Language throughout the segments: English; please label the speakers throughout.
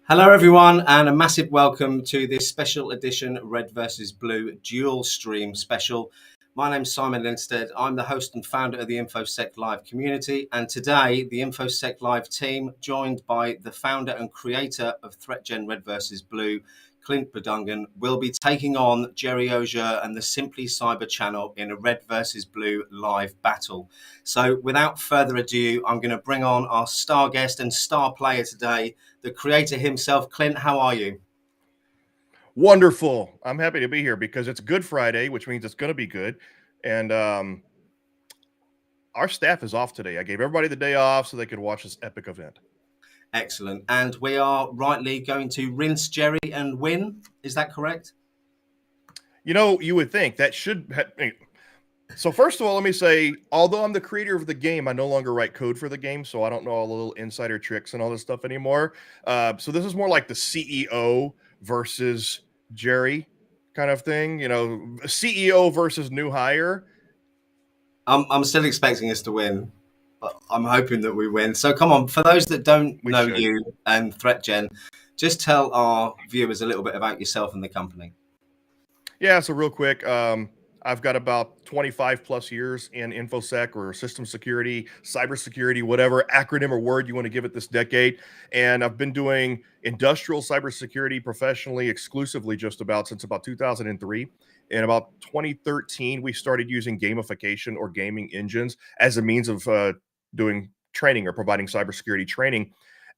Speaker 1: Hello, everyone, and a massive welcome to this special edition Red versus Blue dual stream special. My name's Simon Linstead. I'm the host and founder of the Info-sec Live community. And today, the Info-sec Live team, joined by the founder and creator of ThreatGEN Red versus Blue, Clint Bodungen, will be taking on Gerry and the SimplyCyber channel in a Red versus Blue live battle. So without further ado, I'm going to bring on our star guest and star player today, the creator himself. Clint, how are you?
Speaker 2: Wonderful. I'm happy to be here because it's Good Friday, which means it's going to be good. And our staff is off today. I gave everybody the day off so they could watch this epic event.
Speaker 1: Excellent. And we are rightly going to rinse Gerry and win. Is that correct?
Speaker 2: You know, you would think that should So first of all, let me say, although I'm the creator of the game, I no longer write code for the game, so I don't know all the little insider tricks and all this stuff anymore. So this is more like the CEO versus Gerry kind of thing, you know, CEO versus new hire.
Speaker 1: I'm still expecting us to win. I'm hoping that we win. So come on, for those that don't know you and ThreatGEN, just tell our viewers a little bit about yourself and the company.
Speaker 2: Yeah, so real quick, I've got about 25 plus years in InfoSec or system security, cybersecurity, whatever acronym or word you want to give it this decade. And I've been doing industrial cybersecurity professionally, exclusively just about since about 2003. In about 2013, we started using gamification or gaming engines as a means of doing training or providing cybersecurity training.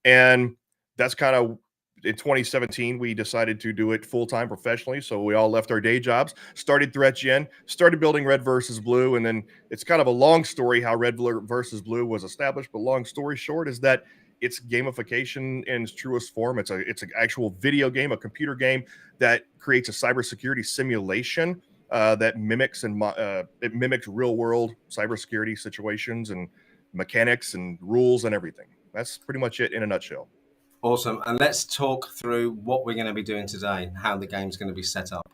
Speaker 2: And that's kind of in 2017, we decided to do it full-time professionally. So we all left our day jobs, started ThreatGEN, started building Red versus Blue. And then it's kind of a long story how Red versus Blue was established. But long story short is that it's gamification in its truest form. It's an actual video game, a computer game that creates a cybersecurity simulation that mimics it mimics real-world cybersecurity situations and mechanics and rules and everything. That's pretty much it in a nutshell.
Speaker 1: Awesome. And let's talk through what we're going to be doing today and how the game's going to be set up.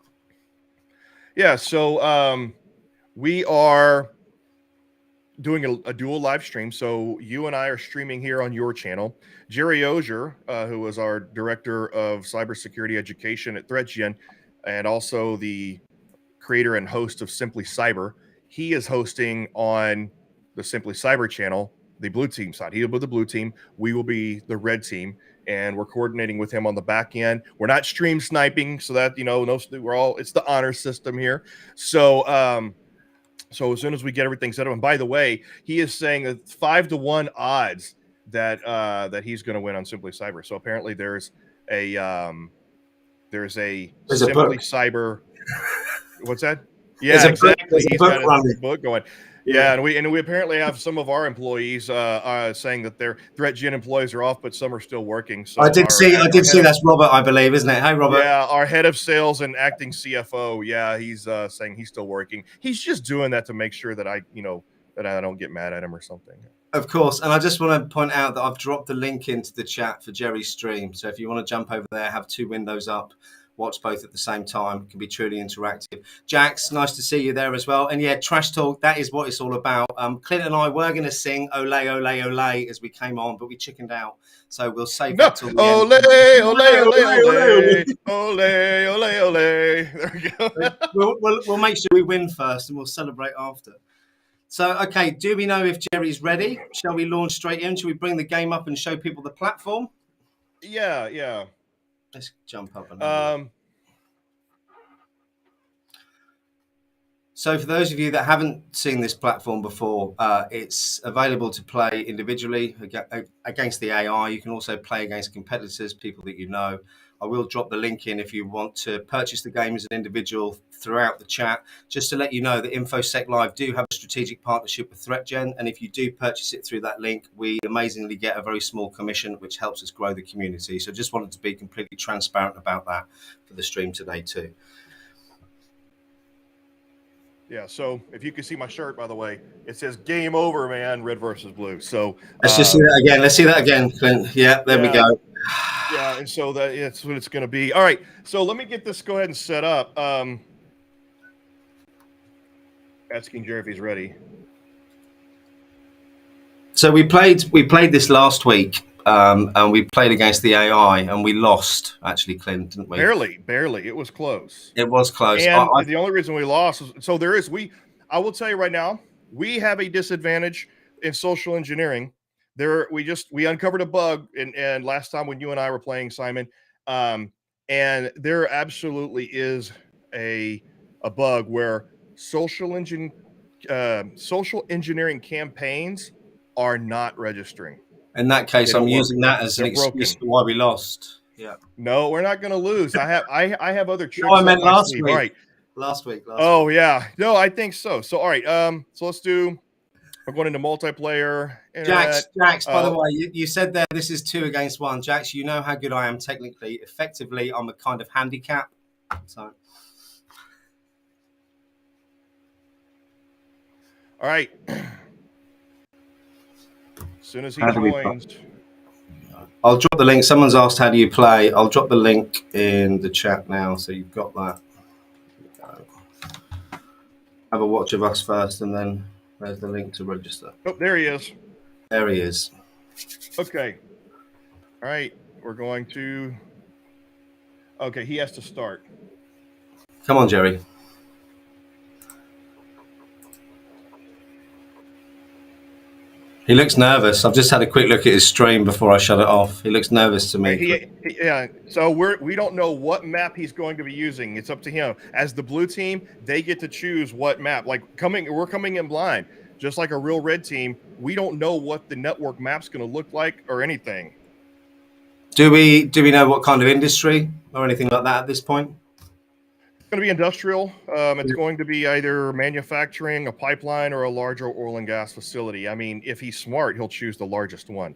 Speaker 2: Yeah, so we are doing a dual live stream. So you and I are streaming here on your channel. Gerry, who is our director of cybersecurity education at ThreatGEN, and also the creator and host of SimplyCyber, he is hosting on the SimplyCyber channel, the blue team side. He'll be the blue team. We will be the red team. And we're coordinating with him on the back end. We're not stream sniping, so that, you know, it's the honor system here. So, so as soon as we get everything set up, and by the way, he is saying that 5-1 odds that that he's going to win on SimplyCyber. So apparently there's a SimplyCyber. What's that? Yeah, exactly. He's got a book going. Yeah, and we apparently have some of our employees saying that their ThreatGEN employees are off, but some are still working. So
Speaker 1: I did see that's Robert, I believe, isn't it? Hey, Robert.
Speaker 2: Yeah, our head of sales and acting CFO. Yeah, he's saying he's still working. He's just doing that to make sure that I don't get mad at him or something.
Speaker 1: Of course, and I just want to point out that I've dropped the link into the chat for Gerry's stream. So if you want to jump over there, have two windows up, watch both at the same time. It can be truly interactive. Jax, nice to see you there as well. And yeah, trash talk, that is what it's all about. Clint and I were going to sing Ole, Ole, Ole as we came on, but we chickened out. So we'll save that till the
Speaker 2: end. Ole, Ole, Ole, Ole, Ole, Ole. There we
Speaker 1: go. We'll make sure we win first and we'll celebrate after. So, okay, do we know if Gerry's ready? Shall we launch straight in? Shall we bring the game up and show people the platform?
Speaker 2: Yeah.
Speaker 1: Let's jump up. So for those of you that haven't seen this platform before, it's available to play individually against the AI. You can also play against competitors, people that you know. I will drop the link in if you want to purchase the game as an individual throughout the chat. Just to let you know that Info-sec Live do have a strategic partnership with ThreatGEN. And if you do purchase it through that link, we amazingly get a very small commission, which helps us grow the community. So just wanted to be completely transparent about that for the stream today too.
Speaker 2: Yeah, so if you can see my shirt, by the way, it says "Game Over, man." Red versus Blue. So
Speaker 1: let's just see that again. Let's see that again, Clint. Yeah, there we go.
Speaker 2: Yeah, and so that's what it's going to be. All right, so let me get this. Go ahead and set up. Asking Gerry if he's ready.
Speaker 1: So we played this last week. and we played against the AI, and we lost. Actually, Clint, didn't we?
Speaker 2: Barely. It was close.
Speaker 1: It was close.
Speaker 2: And the only reason we lost is I will tell you right now, we have a disadvantage in social engineering. We uncovered a bug and last time when you and I were playing, Simon, and there absolutely is a bug where social engineering campaigns are not registering.
Speaker 1: In that case, I'm using that as an
Speaker 2: They're
Speaker 1: excuse
Speaker 2: broken.
Speaker 1: for why we lost. Yeah.
Speaker 2: No, we're not going to lose. I have other
Speaker 1: No, I
Speaker 2: tricks up
Speaker 1: meant
Speaker 2: my
Speaker 1: last
Speaker 2: sleeve.
Speaker 1: week.
Speaker 2: All right.
Speaker 1: Last week.
Speaker 2: Oh yeah. No, I think so. So all right. So we're going into multiplayer.
Speaker 1: Jax,
Speaker 2: Internet.
Speaker 1: by the way, you said there this is 2 against 1. Jax, you know how good I am technically. Effectively, I'm a kind of handicap. So.
Speaker 2: All right. As soon as he joins.
Speaker 1: I'll drop the link. Someone's asked how do you play. I'll drop the link in the chat now, so you've got that. Have a watch of us first, and then there's the link to register.
Speaker 2: Oh, there he is.
Speaker 1: There he is.
Speaker 2: Okay. All right. We're going to. Okay, he has to start.
Speaker 1: Come on, Gerry. He looks nervous. I've just had a quick look at his stream before I shut it off. He looks nervous to me.
Speaker 2: Yeah. So we don't know what map he's going to be using. It's up to him. As the blue team, they get to choose what map. Like we're coming in blind, just like a real red team. We don't know what the network map's going to look like or anything.
Speaker 1: Do we know what kind of industry or anything like that at this point?
Speaker 2: It's going to be industrial. It's going to be either manufacturing, a pipeline, or a larger oil and gas facility. I mean, if he's smart, he'll choose the largest one.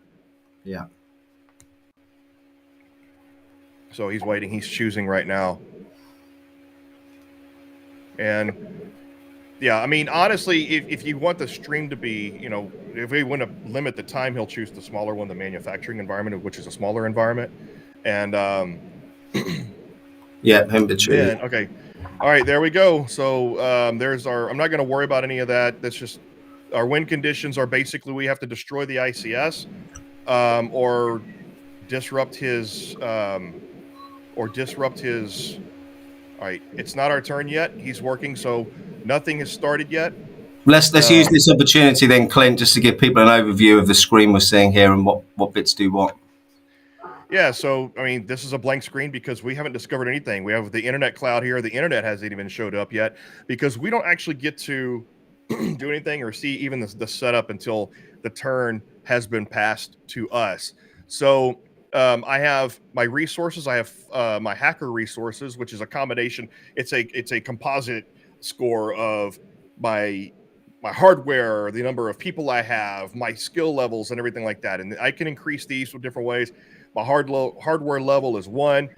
Speaker 1: Yeah.
Speaker 2: So he's waiting. He's choosing right now. And yeah, I mean, honestly, if you want the stream to be, if we want to limit the time, he'll choose the smaller one, the manufacturing environment, which is a smaller environment. And
Speaker 1: yeah, him to choose.
Speaker 2: Then, okay. All right, there we go. So there's I'm not going to worry about any of that. That's just our win conditions are basically we have to destroy the ICS or disrupt his. All right, it's not our turn yet. He's working, so nothing has started yet.
Speaker 1: Let's use this opportunity then, Clint, just to give people an overview of the screen we're seeing here and what bits do what.
Speaker 2: Yeah, so I mean, this is a blank screen because we haven't discovered anything. We have the internet cloud here. The internet hasn't even showed up yet because we don't actually get to do anything or see even the setup until the turn has been passed to us. So I have my resources. I have my hacker resources, which is a combination. It's a composite score of my hardware, the number of people I have, my skill levels, and everything like that. And I can increase these with different ways. My hardware level is 1.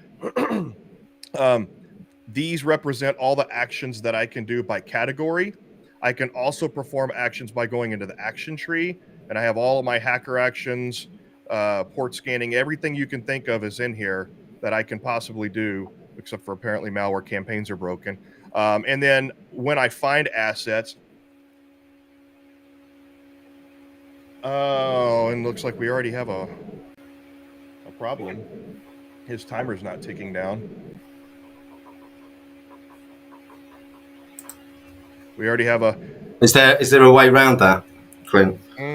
Speaker 2: These represent all the actions that I can do by category. I can also perform actions by going into the action tree, and I have all of my hacker actions, port scanning, everything you can think of is in here that I can possibly do, except for apparently malware campaigns are broken. And then when I find assets, and looks like we already have a problem. His timer's not ticking down. We already have a.
Speaker 1: Is there a way around that, Clint?
Speaker 2: All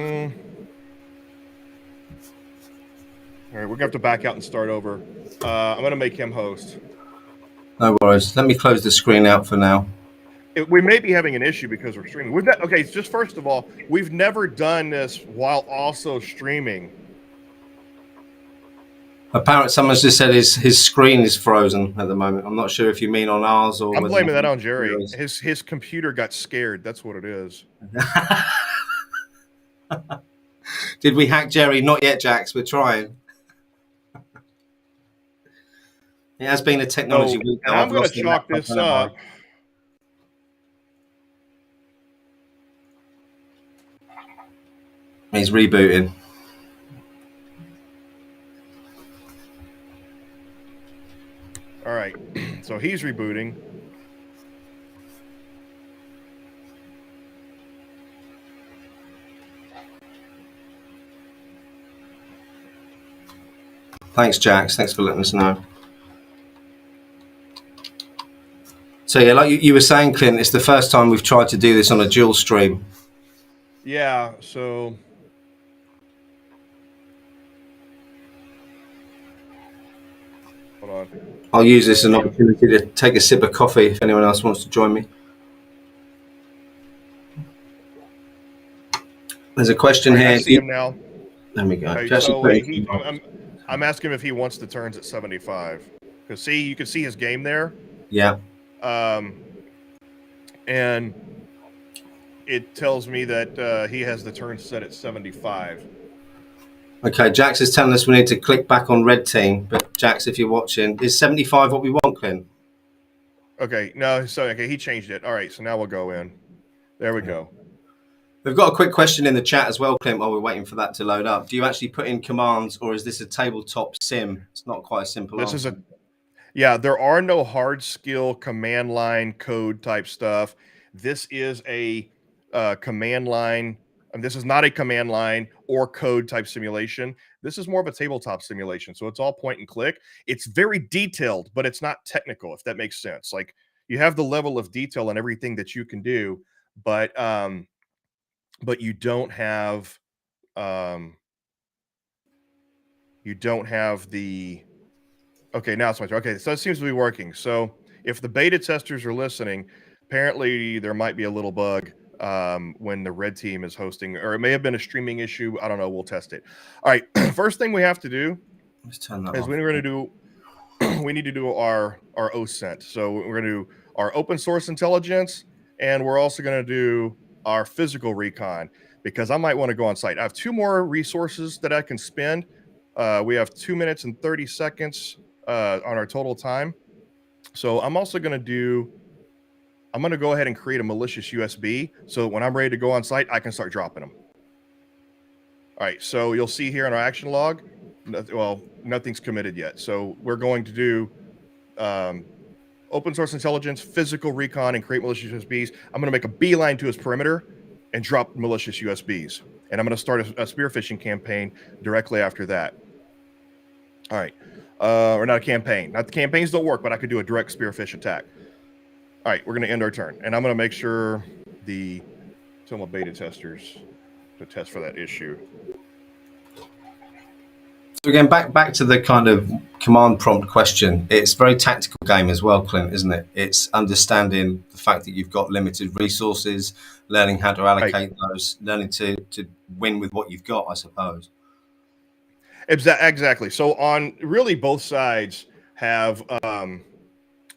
Speaker 2: right, we're gonna have to back out and start over. I'm gonna make him host.
Speaker 1: No worries. Let me close the screen out for now.
Speaker 2: We may be having an issue because we're streaming. Okay, just first of all, we've never done this while also streaming.
Speaker 1: Apparently, someone's just said his screen is frozen at the moment. I'm not sure if you mean on ours or.
Speaker 2: I'm blaming that on Gerry. His computer got scared. That's what it is.
Speaker 1: Did we hack Gerry? Not yet, Jax. We're trying. It has been a technology week.
Speaker 2: And I'm going to chalk this up.
Speaker 1: He's rebooting.
Speaker 2: All right. So he's rebooting.
Speaker 1: Thanks, Jax. Thanks for letting us know. So yeah, like you were saying, Clint, it's the first time we've tried to do this on a dual stream.
Speaker 2: Yeah, so hold on.
Speaker 1: I'll use this as an opportunity to take a sip of coffee if anyone else wants to join me. There's a question
Speaker 2: All right,
Speaker 1: here.
Speaker 2: I see him now.
Speaker 1: There we go.
Speaker 2: Okay, so I'm asking him if he wants the turns at 75. Because see, you can see his game there.
Speaker 1: Yeah.
Speaker 2: And it tells me that he has the turn set at 75.
Speaker 1: Okay, Jax is telling us we need to click back on red team. But Jax, if you're watching, is 75 what we want, Clint?
Speaker 2: Okay, no, so okay, he changed it. All right, so now we'll go in. There we go.
Speaker 1: We've got a quick question in the chat as well, Clint, while we're waiting for that to load up. Do you actually put in commands, or is this a tabletop sim? It's not quite a simple answer.
Speaker 2: Yeah, there are no hard skill command line code type stuff. This is a command line. This is not a command line or code type simulation. This is more of a tabletop simulation. So it's all point and click. It's very detailed, but it's not technical, if that makes sense. Like, you have the level of detail and everything that you can do, but you don't have the. Okay, now it's my turn. Okay, so it seems to be working. So if the beta testers are listening, apparently there might be a little bug when the red team is hosting, or it may have been a streaming issue. I don't know. We'll test it. All right. First thing we have to do is we're going to do. We need to do our OSINT. So we're going to do our open source intelligence, and we're also going to do our physical recon, because I might want to go on site. I have 2 more resources that I can spend. We have 2 minutes and 30 seconds on our total time. So I'm also going to go ahead and create a malicious USB, so when I'm ready to go on site, I can start dropping them. All right, so you'll see here in our action log, well, nothing's committed yet. So we're going to do open source intelligence, physical recon, and create malicious USBs. I'm going to make a beeline to his perimeter and drop malicious USBs. And I'm going to start a spear phishing campaign directly after that. All right. Or not a campaign. Not the campaigns don't work, but I could do a direct spear phish attack. All right, we're going to end our turn. And I'm going to make sure tell my beta testers to test for that issue.
Speaker 1: So again, back to the kind of command prompt question. It's a very tactical game as well, Clint, isn't it? It's understanding the fact that you've got limited resources, learning how to allocate those, learning to win with what you've got, I suppose.
Speaker 2: Exactly. So on really both sides have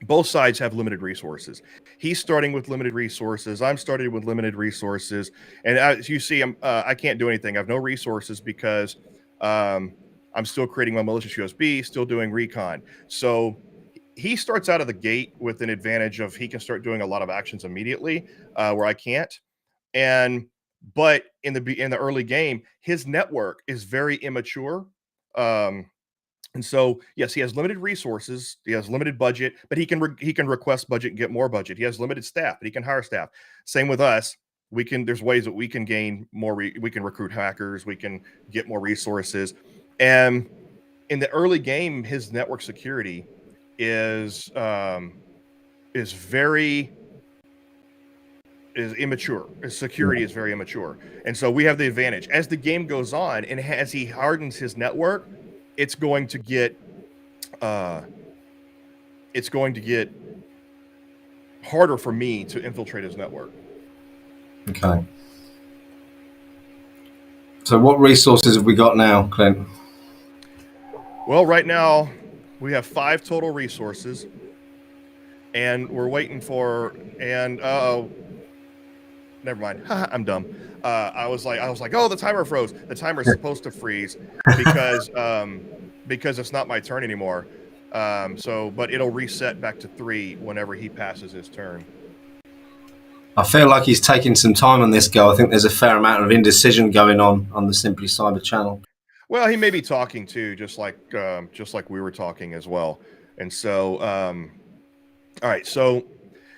Speaker 2: limited resources. He's starting with limited resources. I'm starting with limited resources. And as you see, I can't do anything. I have no resources because I'm still creating my malicious USB, still doing recon. So he starts out of the gate with an advantage of he can start doing a lot of actions immediately where I can't. But in the early game, his network is very immature. And so, yes, he has limited resources. He has limited budget, but he can request budget and get more budget. He has limited staff, but he can hire staff. Same with us. There's ways that we can gain more. We can recruit hackers. We can get more resources. And in the early game, his network security is immature. His security is very immature. And so we have the advantage. As the game goes on and as he hardens his network, it's going to get harder for me to infiltrate his network.
Speaker 1: Okay. So what resources have we got now, Clint?
Speaker 2: Well, right now we have 5 total resources, and we're waiting for never mind. I'm dumb. I was like, oh, the timer froze. The timer's supposed to freeze because it's not my turn anymore. But it'll reset back to 3 whenever he passes his turn.
Speaker 1: I feel like he's taking some time on this go. I think there's a fair amount of indecision going on the Simply Cyber channel.
Speaker 2: Well, he may be talking too, just like we were talking as well. And so, all right. So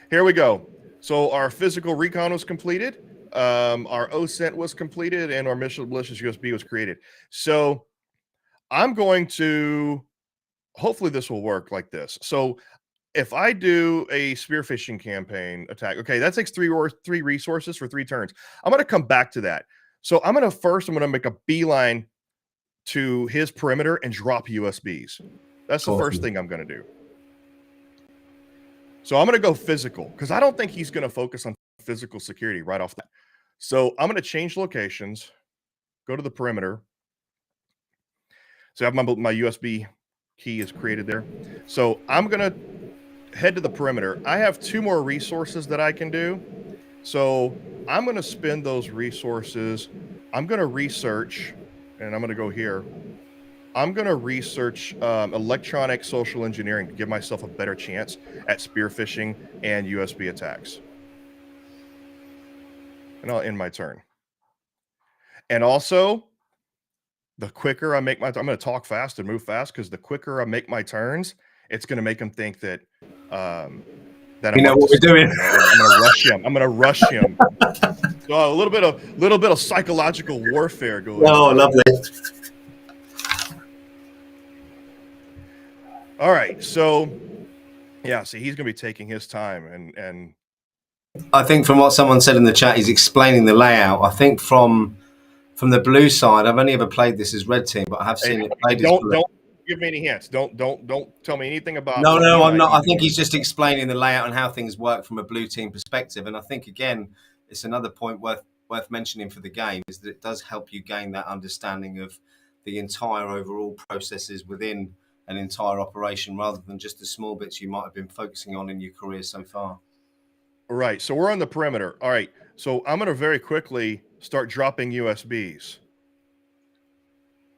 Speaker 2: here we go. So our physical recon was completed. Our OSINT was completed, and our malicious USB was created. So I'm going to, hopefully this will work like this. So if I do a spear phishing campaign attack, okay, that takes three resources for 3 turns. I'm going to come back to that. So I'm going to make a beeline to his perimeter and drop USBs. That's the first thing I'm going to do. So I'm going to go physical because I don't think he's going to focus on physical security right off that. So I'm going to change locations, go to the perimeter. So I have my USB key is created there. So I'm going to head to the perimeter. I have 2 more resources that I can do. So I'm going to spend those resources. I'm going to research, and I'm going to go here. I'm going to research electronic social engineering to give myself a better chance at spear phishing and USB attacks. And I'll end my turn. And also, the quicker I make my, I'm going to talk fast and move fast because the quicker I make my turns, it's going to make them think that that
Speaker 1: you know what we're doing.
Speaker 2: I'm going to rush him. I'm going to rush him. So a little bit of psychological warfare going on.
Speaker 1: Oh, lovely.
Speaker 2: All right, so yeah, see, he's going to be taking his time, and
Speaker 1: I think from what someone said in the chat, he's explaining the layout. I think from the blue side, I've only ever played this as red team, but I have seen it played as blue.
Speaker 2: Don't give me any hints. Don't tell me anything about.
Speaker 1: No, I'm not. I think he's just explaining the layout and how things work from a blue team perspective. And I think again, it's another point worth mentioning for the game is that it does help you gain that understanding of the entire overall processes within an entire operation, rather than just the small bits you might have been focusing on in your career so far.
Speaker 2: Right. So we're on the perimeter. All right. So I'm going to very quickly start dropping USBs.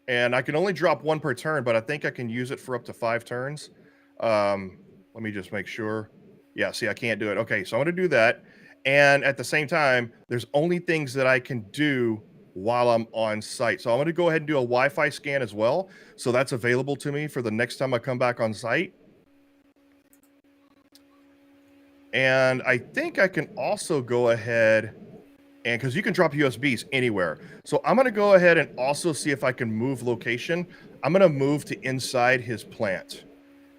Speaker 2: And I can only drop 1 per turn, but I think I can use it for up to 5 turns. Let me just make sure. Yeah, see, I can't do it. Okay, so I'm going to do that. And at the same time, there's only things that I can do while I'm on site. So I'm going to go ahead and do a Wi-Fi scan as well. So that's available to me for the next time I come back on site. And I think I can also go ahead and because you can drop USBs anywhere. So I'm going to go ahead and also see if I can move location. I'm going to move to inside his plant.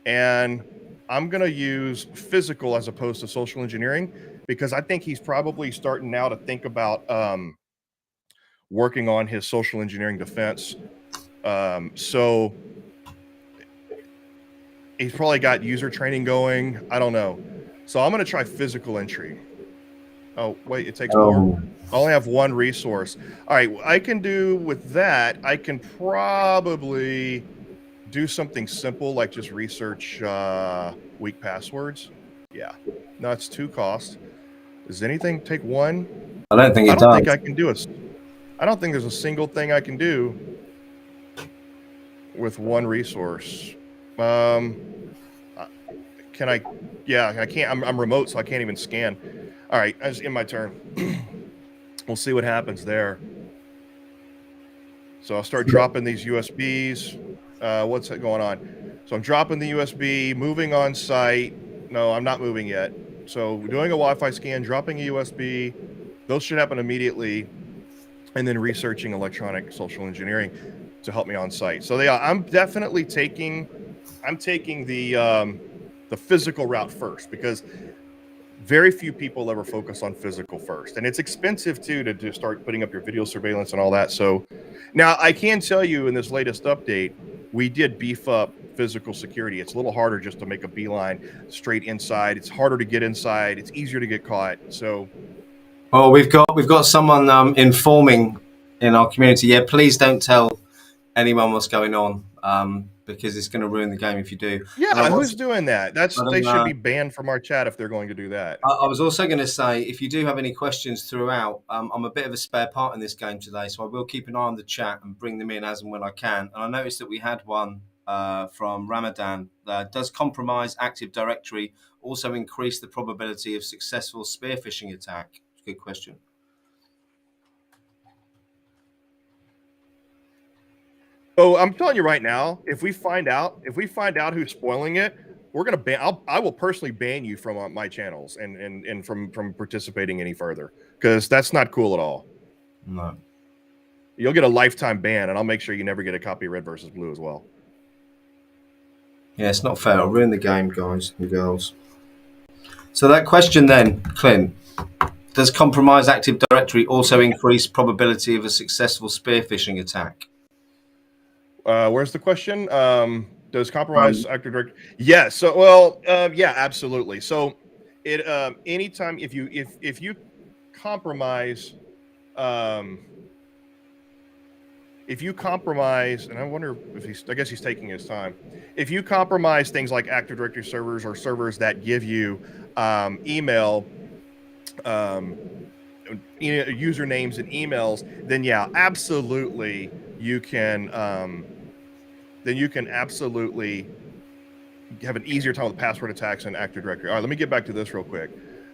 Speaker 2: And I'm going to use physical as opposed to social engineering because I think he's probably starting now to think about working on his social engineering defense. So he's probably got user training going. I don't know. So I'm going to try physical entry. Oh, wait, it takes more. I only have 1 resource. All right, I can do with that. I can probably do something simple like just research weak passwords. Yeah, no, it's 2 costs. Does anything take 1?
Speaker 1: I don't think it does.
Speaker 2: I don't think I can do it. I don't think there's a single thing I can do with 1 resource. Can I? Yeah, I can't. I'm remote, so I can't even scan. All right, I just end my turn. We'll see what happens there. So I'll start dropping these USBs. What's going on? So I'm dropping the USB, moving on site. No, I'm not moving yet. So doing a Wi-Fi scan, dropping a USB. Those should happen immediately. And then researching electronic social engineering to help me on site. So yeah, I'm definitely taking the physical route first because very few people ever focus on physical first, and it's expensive too to start putting up your video surveillance and all that. So now I can tell you in this latest update, we did beef up physical security. It's a little harder just to make a beeline straight inside. It's harder to get inside. It's easier to get caught. So,
Speaker 1: well, we've got someone informing in our community. Yeah, please don't tell anyone what's going on. Because it's going to ruin the game if you do.
Speaker 2: Yeah, who's doing that? They should be banned from our chat if they're going to do that.
Speaker 1: I was also going to say, if you do have any questions throughout, I'm a bit of a spare part in this game today, so I will keep an eye on the chat and bring them in as and when I can. And I noticed that we had one from Ramadan. Does compromise Active Directory also increase the probability of successful spear phishing attack? Good question.
Speaker 2: So I'm telling you right now, if we find out who's spoiling it, we're gonna ban. I will personally ban you from my channels and from participating any further because that's not cool at all.
Speaker 1: No.
Speaker 2: You'll get a lifetime ban, and I'll make sure you never get a copy of Red versus Blue as well.
Speaker 1: Yeah, it's not fair. I'll ruin the game, guys and girls. So that question then, Clint, does compromised Active Directory also increase probability of a successful spear phishing attack?
Speaker 2: Where's the question? Does compromise Active Directory? Yeah. So, well, yeah, absolutely. So, it anytime if you compromise, if you compromise, and I wonder if I guess he's taking his time. If you compromise things like Active Directory servers or servers that give you email, usernames and emails, then yeah, absolutely you can. Then you can absolutely have an easier time with password attacks and Active Directory. All right, let me get back to this real quick.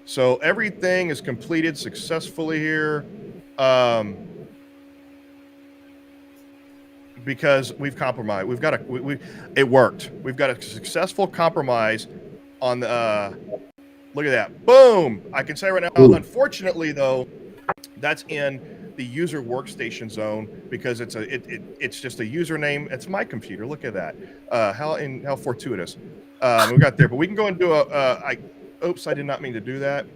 Speaker 2: So everything is completed successfully here. Because we've compromised. We've got it worked. We've got a successful compromise on the look at that. Boom. I can say right now, unfortunately though, that's in the user workstation zone because it's just a username. It's my computer. Look at that. How fortuitous. We got there, but we can go and do oops, I did not mean to do that.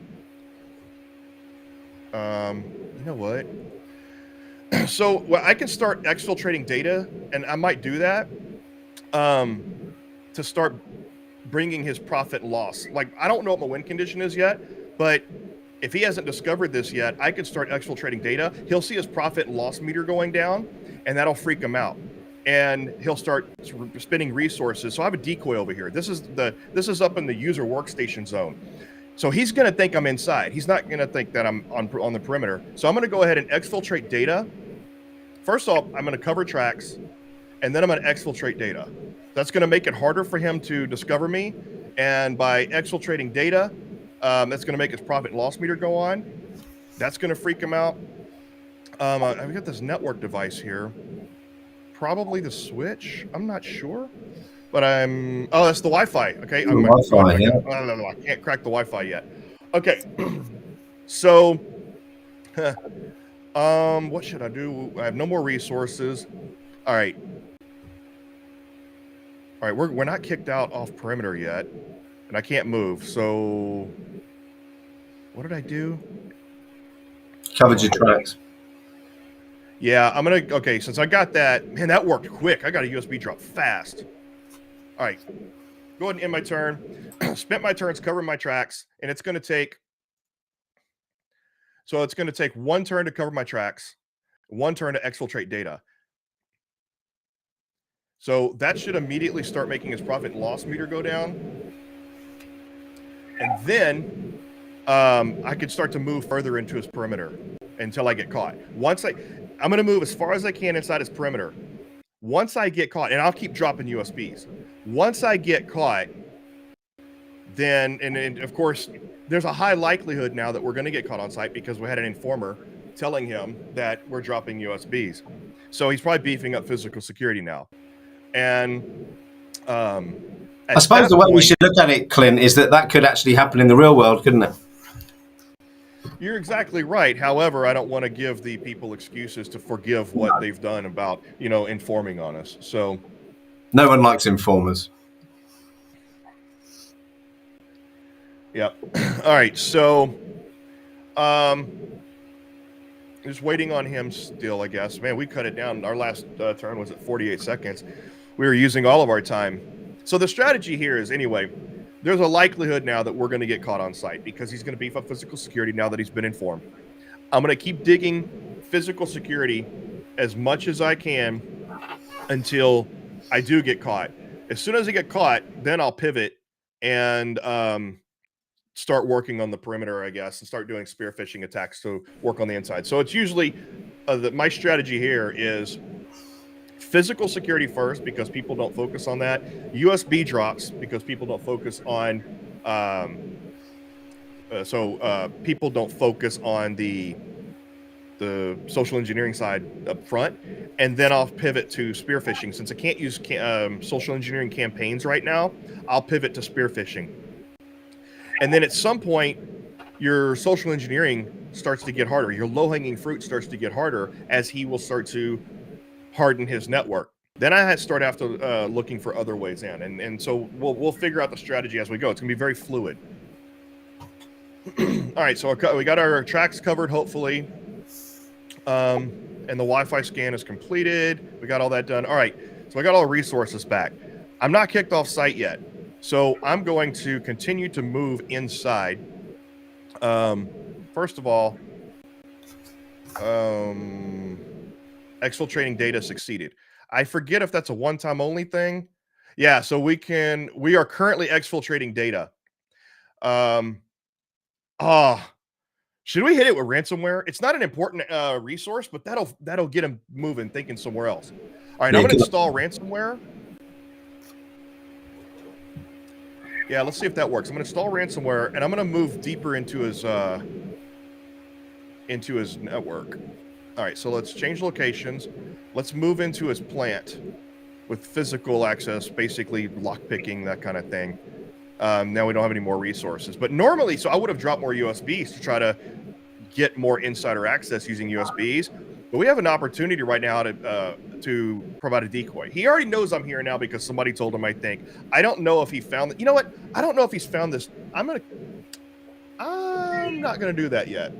Speaker 2: You know what? So I can start exfiltrating data, and I might do that to start bringing his profit and loss. Like, I don't know what my win condition is yet, but if he hasn't discovered this yet, I could start exfiltrating data. He'll see his profit and loss meter going down, and that'll freak him out. And he'll start spending resources. So I have a decoy over here. This is up in the user workstation zone. So he's going to think I'm inside. He's not going to think that I'm on the perimeter. So I'm going to go ahead and exfiltrate data. First off, I'm going to cover tracks, and then I'm going to exfiltrate data. That's going to make it harder for him to discover me. And by exfiltrating data, that's going to make his profit and loss meter go on. That's going to freak him out. I've got this network device here. Probably the switch. I'm not sure. But oh, that's the Wi-Fi. Okay.
Speaker 1: Wi-Fi, yeah.
Speaker 2: I can't crack the Wi-Fi yet. Okay. So, what should I do? I have no more resources. All right. All right. We're not kicked out off perimeter yet, and I can't move. So, what did I do?
Speaker 1: Covered your tracks.
Speaker 2: Yeah, okay, since I got that, man, that worked quick. I got a USB drop fast. All right, go ahead and end my turn. Spent my turns covering my tracks, and it's going to take, one turn to cover my tracks, one turn to exfiltrate data. So that should immediately start making his profit and loss meter go down. And then I could start to move further into his perimeter until I get caught. I'm going to move as far as I can inside his perimeter. Once I get caught, and I'll keep dropping USBs. Once I get caught, then, and of course, there's a high likelihood now that we're going to get caught on site because we had an informer telling him that we're dropping USBs. So he's probably beefing up physical security now. And
Speaker 1: I suppose the way we should look at it, Clint, is that could actually happen in the real world, couldn't it?
Speaker 2: You're exactly right. However, I don't want to give the people excuses to forgive what they've done about, informing on us. So
Speaker 1: no one likes informers.
Speaker 2: Yep. All right. So just waiting on him still, I guess. Man, we cut it down. Our last turn was at 48 seconds. We were using all of our time. So the strategy here is, anyway, there's a likelihood now that we're going to get caught on site because he's going to beef up physical security now that he's been informed. I'm going to keep digging physical security as much as I can until I do get caught. As soon as I get caught, then I'll pivot and start working on the perimeter, I guess, and start doing spear phishing attacks to work on the inside. So it's usually my strategy here is physical security first because people don't focus on that. USB drops because people don't focus on people don't focus on the social engineering side up front, and then I'll pivot to spear phishing. Since I can't use social engineering campaigns right now, I'll pivot to spear phishing. And then at some point, your social engineering starts to get harder. Your low-hanging fruit starts to get harder as he will start to harden his network. Then I had to start after looking for other ways in, and so we'll figure out the strategy as we go. It's gonna be very fluid. All right, so we got our tracks covered, hopefully, and the Wi-Fi scan is completed. We got all that done. All right, so I got all the resources back. I'm not kicked off site yet, so I'm going to continue to move inside. First of all, exfiltrating data succeeded. I forget if that's a one-time only thing. Yeah, so we are currently exfiltrating data. Should we hit it with ransomware? It's not an important resource, but that'll get him moving, thinking somewhere else. All right, yeah, I'm gonna install ransomware. Yeah, let's see if that works. I'm gonna install ransomware, and I'm gonna move deeper into his network. All right, so let's change locations. Let's move into his plant with physical access, basically lockpicking, that kind of thing. Now we don't have any more resources. But normally, so I would have dropped more USBs to try to get more insider access using USBs. But we have an opportunity right now to provide a decoy. He already knows I'm here now because somebody told him, I think. I don't know if he found it. You know what? I don't know if he's found this. I'm not going to do that yet.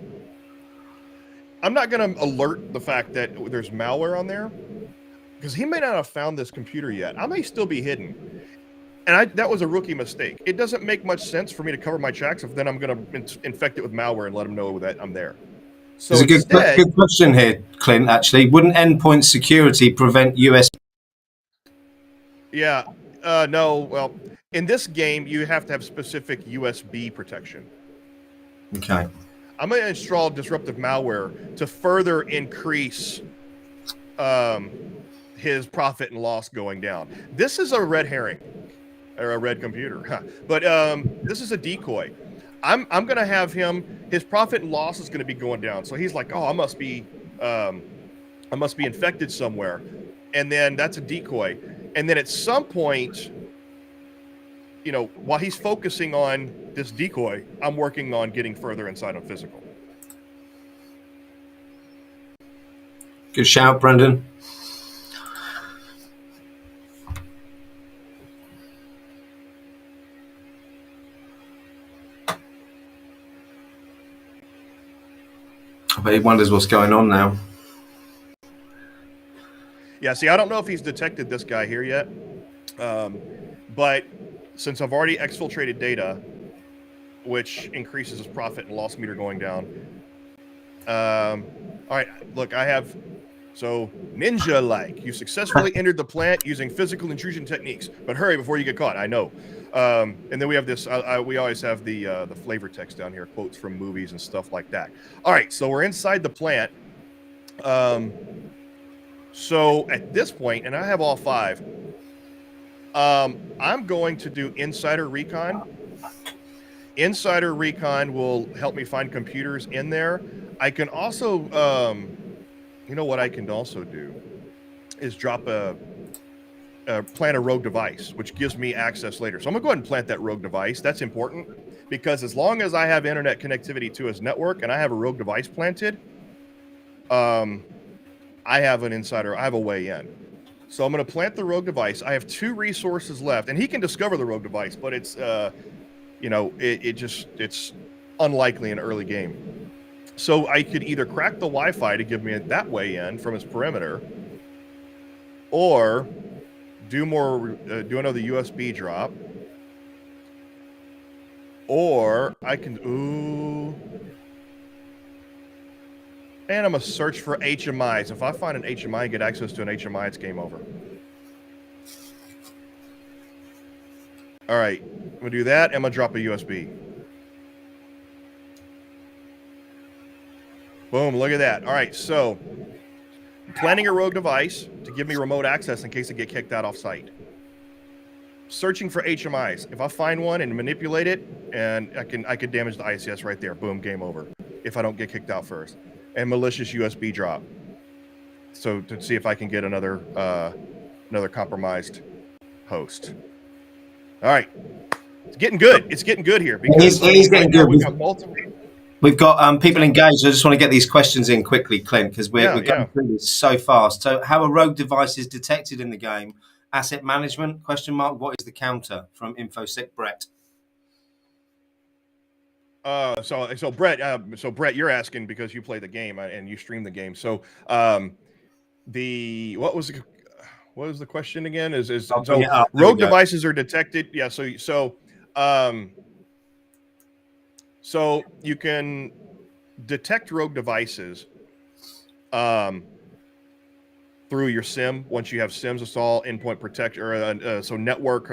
Speaker 2: I'm not going to alert the fact that there's malware on there because he may not have found this computer yet. I may still be hidden. And that was a rookie mistake. It doesn't make much sense for me to cover my tracks if then I'm going to infect it with malware and let him know that I'm there. So
Speaker 1: there's a good question here, Clint, actually. Wouldn't endpoint security prevent USB?
Speaker 2: Yeah. No. Well, in this game, you have to have specific USB protection.
Speaker 1: Okay.
Speaker 2: I'm going to install disruptive malware to further increase his profit and loss going down. This is a red herring. Or a red computer, but this is a decoy. I'm gonna have his profit and loss is gonna be going down. So he's like, oh, I must be infected somewhere, and then that's a decoy. And then at some point, you know, while he's focusing on this decoy, I'm working on getting further inside on physical.
Speaker 1: Good shout, Brendan. But he wonders what's going on now.
Speaker 2: Yeah, see, I don't know if he's detected this guy here yet, but since I've already exfiltrated data, which increases his profit and loss meter going down. All right, look, I have, so ninja-like, you successfully entered the plant using physical intrusion techniques, but hurry before you get caught, I know. And then we have this, we always have the flavor text down here, quotes from movies and stuff like that. All right, so we're inside the plant. So at this point, and I have all 5, I'm going to do insider recon. Insider recon will help me find computers in there. I can also, you know what I can also do is drop plant a rogue device, which gives me access later. So I'm gonna go ahead and plant that rogue device. That's important because as long as I have internet connectivity to his network and I have a rogue device planted, I have an insider, I have a way in. So I'm gonna plant the rogue device. I have 2 resources left, and he can discover the rogue device, but it's, you know, it's unlikely in early game. So I could either crack the Wi-Fi to give me that way in from his perimeter, or do another USB drop, or I can, and I'm gonna search for HMIs. If I find an HMI and get access to an HMI, it's game over. All right, I'm gonna do that. I'm gonna drop a USB. Boom, look at that. All right, so planning a rogue device to give me remote access in case I get kicked out off site. Searching for HMIs. If I find one and manipulate it, and I can damage the ICS right there. Boom, game over. If I don't get kicked out first. And malicious USB drop. So to see if I can get another compromised host. All right. It's getting good. It's getting good here because
Speaker 1: he's getting good.
Speaker 2: We got multiple.
Speaker 1: We've got people engaged. I just want to get these questions in quickly, Clint, because we're going through this so fast. So, how are rogue devices detected in the game? Asset management? Question mark. What is the counter from InfoSec Brett?
Speaker 2: So Brett, you're asking because you play the game and you stream the game. So, what was the question again? Rogue devices are detected. Yeah. So you can detect rogue devices through your SIM once you have SIMs installed, endpoint protect, or so network.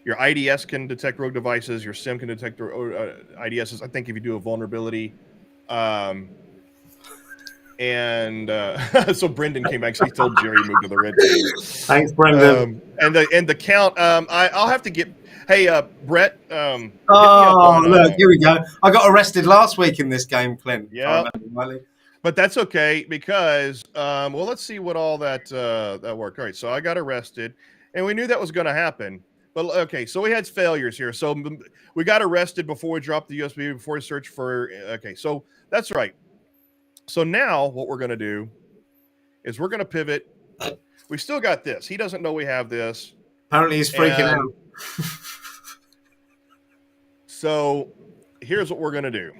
Speaker 2: Your IDS can detect rogue devices. Your SIM can detect IDSs. I think if you do a vulnerability, and so Brendan came back. So he told Gerry to move to the red team.
Speaker 1: Thanks, Brendan.
Speaker 2: And the count. I'll have to get. Hey, Brett.
Speaker 1: Look, here we go. I got arrested last week in this game, Clint.
Speaker 2: Yeah. But that's okay because, well, let's see what all that worked. All right, so I got arrested, and we knew that was going to happen. But okay, so we had failures here. So we got arrested before we dropped the USB, before we searched for. Okay, so that's right. So now what we're going to do is we're going to pivot. We still got this. He doesn't know we have this.
Speaker 1: Apparently, he's freaking out.
Speaker 2: So here's what we're going to do.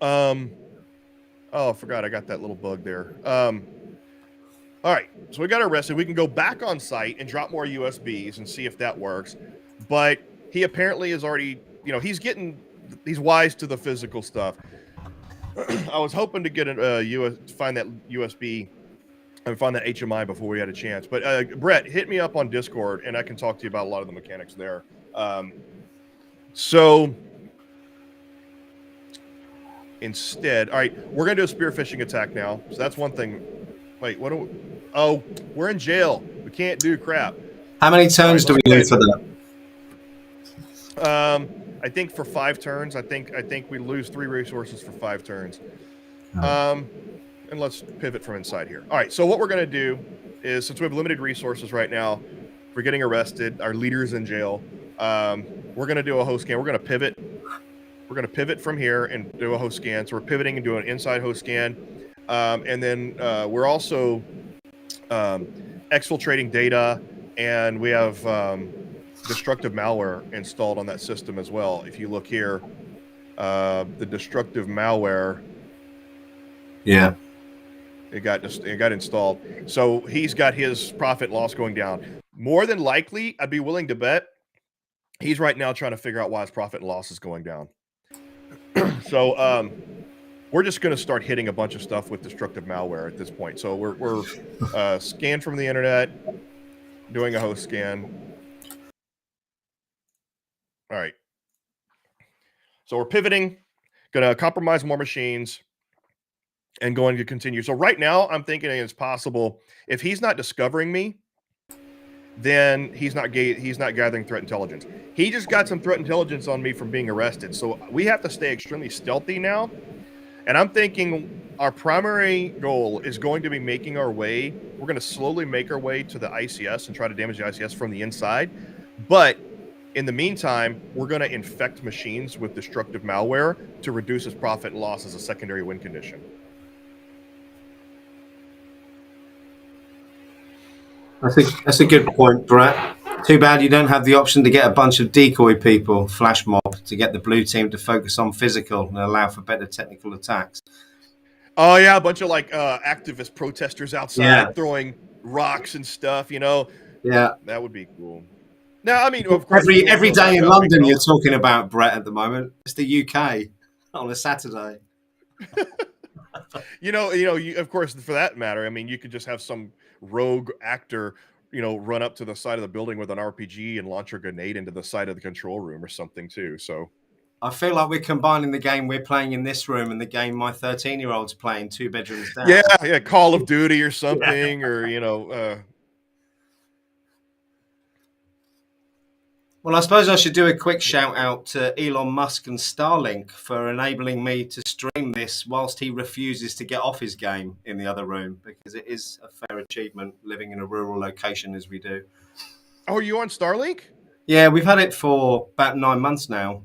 Speaker 2: Oh, I forgot I got that little bug there. All right, so we got arrested. We can go back on site and drop more USBs and see if that works. But he apparently is already, he's wise to the physical stuff. I was hoping to get find that USB and find that HMI before we had a chance. But Brett, hit me up on Discord and I can talk to you about a lot of the mechanics there. So instead, all right, we're going to do a spear phishing attack now. So that's one thing. Wait, we're in jail. We can't do crap.
Speaker 1: How many turns do we need for
Speaker 2: that? I think for 5 turns. I think we lose 3 resources for 5 turns. And let's pivot from inside here. All right, so what we're going to do is, since we have limited resources right now, we're getting arrested, our leader's in jail, we're going to do a host scan. We're going to pivot. We're going to pivot from here and do a host scan. So we're pivoting and doing an inside host scan. And then we're also exfiltrating data, and we have destructive malware installed on that system as well. If you look here, the destructive malware, it got installed. So he's got his profit and loss going down. More than likely, I'd be willing to bet he's right now trying to figure out why his profit and loss is going down. So we're just going to start hitting a bunch of stuff with destructive malware at this point. So we're scanned from the internet, doing a host scan. All right. So we're pivoting, going to compromise more machines, and going to continue. So right now, I'm thinking it's possible if he's not discovering me, then he's not gathering threat intelligence. He just got some threat intelligence on me from being arrested. So we have to stay extremely stealthy now. And I'm thinking our primary goal is going to be making our way. We're going to slowly make our way to the ICS and try to damage the ICS from the inside. But in the meantime, we're going to infect machines with destructive malware to reduce his profit and loss as a secondary win condition.
Speaker 1: That's a good point, Brett. Too bad you don't have the option to get a bunch of decoy people, flash mob, to get the blue team to focus on physical and allow for better technical attacks.
Speaker 2: Oh yeah, a bunch of activist protesters outside throwing rocks and stuff.
Speaker 1: Yeah,
Speaker 2: that would be cool. Now, I mean, of course,
Speaker 1: every day in London you're talking about, Brett, at the moment. It's the UK on a Saturday.
Speaker 2: Of course, for that matter, I mean, you could just have some rogue actor, run up to the side of the building with an RPG and launch a grenade into the side of the control room or something too. So
Speaker 1: I feel like we're combining the game we're playing in this room and the game my 13-year-old's playing 2 bedrooms down.
Speaker 2: Yeah, Call of Duty or something, or
Speaker 1: Well, I suppose I should do a quick shout out to Elon Musk and Starlink for enabling me to stream this whilst he refuses to get off his game in the other room, because it is a fair achievement living in a rural location as we do.
Speaker 2: Oh, are you on Starlink?
Speaker 1: Yeah, we've had it for about 9 months now.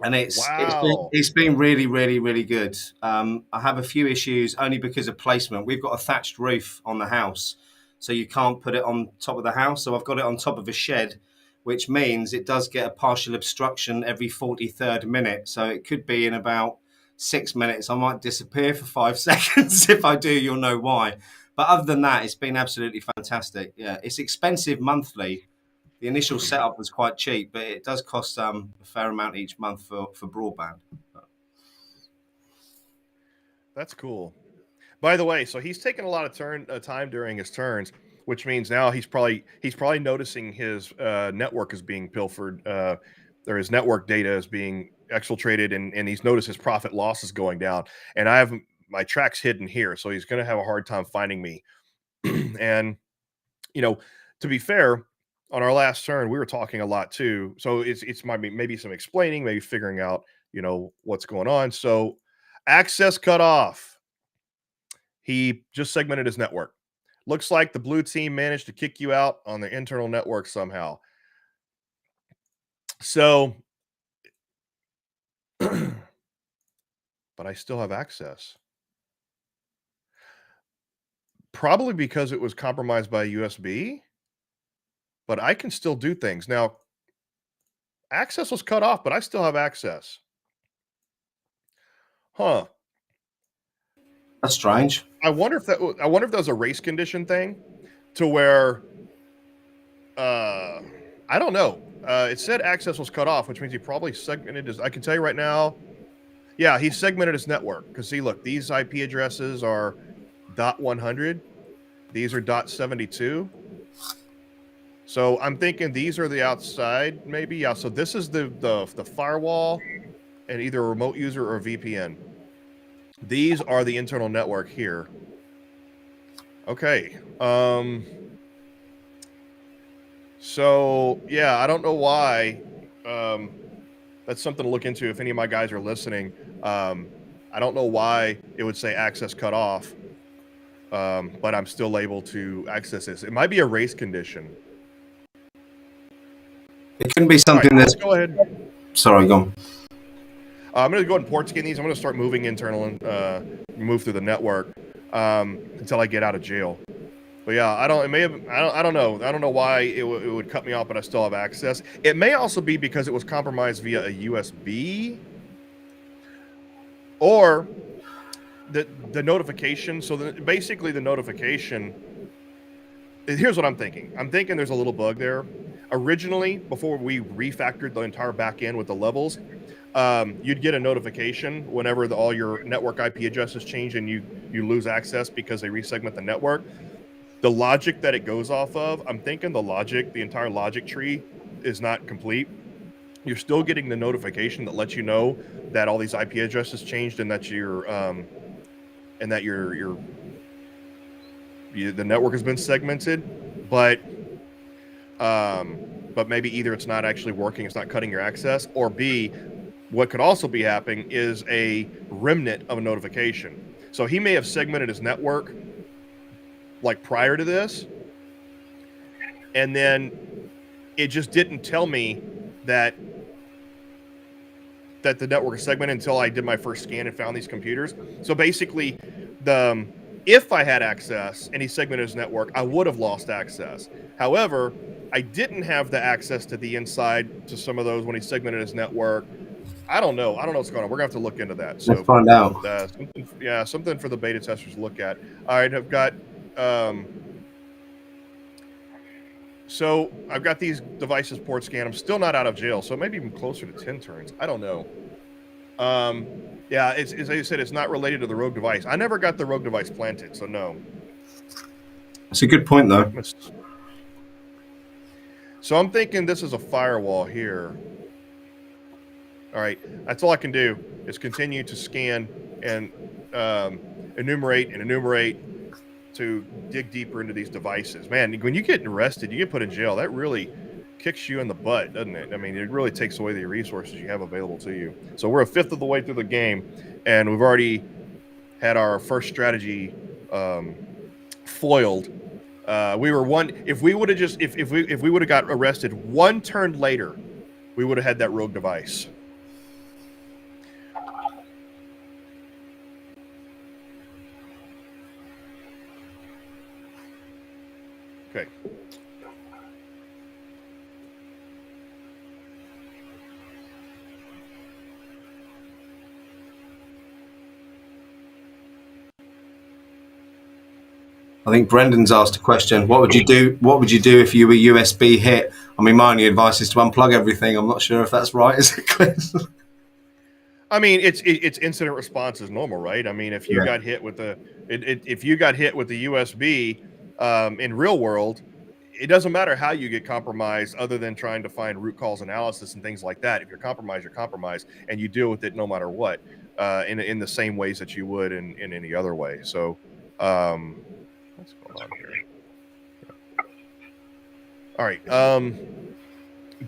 Speaker 1: and
Speaker 2: Wow.
Speaker 1: it's been really, really, really good. I have a few issues only because of placement. We've got a thatched roof on the house, so you can't put it on top of the house. So I've got it on top of a shed, which means it does get a partial obstruction every 43rd minute. So it could be in about 6 minutes I might disappear for 5 seconds. If I do, you'll know why. But other than that, it's been absolutely fantastic. Yeah, it's expensive monthly. The initial setup was quite cheap, but it does cost a fair amount each month for broadband.
Speaker 2: That's cool. By the way, so he's taking a lot of time during his turns, which means now he's probably noticing his network is being pilfered, or his network data is being exfiltrated, and he's noticed his profit loss is going down. And I have my tracks hidden here, so he's going to have a hard time finding me. And you know, to be fair, on our last turn we were talking a lot too, so it's maybe some explaining, maybe figuring out what's going on. So access cut off. He just segmented his network. Looks like the blue team managed to kick you out on the internal network somehow. So, but I still have access. Probably because it was compromised by USB, but I can still do things. Now, access was cut off, but I still have access. Huh.
Speaker 1: That's strange.
Speaker 2: I wonder if that was a race condition thing to where I don't know. It said access was cut off, which means he probably segmented his. I can tell you right now. Yeah, he segmented his network because see, look, these IP addresses are .100. These are .72. So I'm thinking these are the outside, maybe. Yeah. So this is the firewall, and either a remote user or a VPN. These are the internal network here. Okay. So yeah, I don't know why. That's something to look into if any of my guys are listening. I don't know why it would say access cut off, but I'm still able to access this. It might be a race condition.
Speaker 1: It couldn't be
Speaker 2: All right,
Speaker 1: something
Speaker 2: let's
Speaker 1: that.
Speaker 2: go ahead.
Speaker 1: Sorry, go on.
Speaker 2: I'm going to go ahead and port scan these. I'm going to start moving internal and move through the network until I get out of jail. But yeah, I don't know. I don't know why it would cut me off, but I still have access. It may also be because it was compromised via a USB, or the notification. So basically the notification. Here's what I'm thinking. I'm thinking there's a little bug there. Originally, before we refactored the entire back end with the levels, you'd get a notification whenever all your network IP addresses change and you lose access because they resegment the network. The logic that it goes off of, I'm thinking the entire logic tree is not complete. You're still getting the notification that lets you know that all these IP addresses changed and that the network has been segmented, but maybe either it's not actually working, it's not cutting your access, or B, what could also be happening is a remnant of a notification. So he may have segmented his network like prior to this, and then it just didn't tell me that the network is segmented until I did my first scan and found these computers. So basically, if I had access and he segmented his network, I would have lost access. However, I didn't have the access to the inside to some of those when he segmented his network. I don't know what's going on. We're gonna have to look into that.
Speaker 1: Let's
Speaker 2: So,
Speaker 1: find out.
Speaker 2: something for the beta testers to look at. All right, I've got these devices port scan. I'm still not out of jail, so maybe even closer to 10 turns. I don't know. Yeah, it's as I said, it's not related to the rogue device. I never got the rogue device planted, so no.
Speaker 1: That's a good point, though.
Speaker 2: So I'm thinking this is a firewall here. All right, that's all I can do is continue to scan and enumerate to dig deeper into these devices. Man, when you get arrested, you get put in jail. That really kicks you in the butt, doesn't it? I mean, it really takes away the resources you have available to you. So we're a fifth of the way through the game, and we've already had our first strategy foiled. We were one. If we would have just if we would have got arrested one turn later, we would have had that rogue device. Okay.
Speaker 1: I think Brendan's asked a question. What would you do? What would you do if you were USB hit? I mean, my only advice is to unplug everything. I'm not sure if that's right. Is it, Clint?
Speaker 2: I mean, it's incident response is normal, right? I mean, if you got hit with if you got hit with the USB in real world, it doesn't matter how you get compromised, other than trying to find root cause analysis and things like that. If you're compromised, and you deal with it no matter what, in the same ways that you would in any other way. So, what's going on here? All right.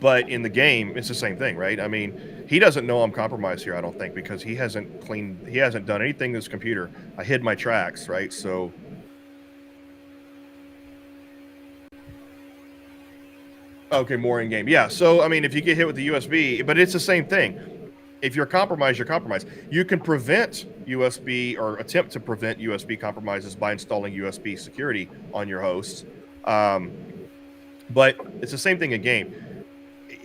Speaker 2: But in the game, it's the same thing, right? I mean, he doesn't know I'm compromised here, I don't think, because he hasn't done anything to this computer. I hid my tracks, right? So, okay, more in game. Yeah. So, I mean, if you get hit with the USB, but it's the same thing. If you're compromised, you're compromised. You can prevent USB, or attempt to prevent USB compromises, by installing USB security on your hosts. But it's the same thing in game.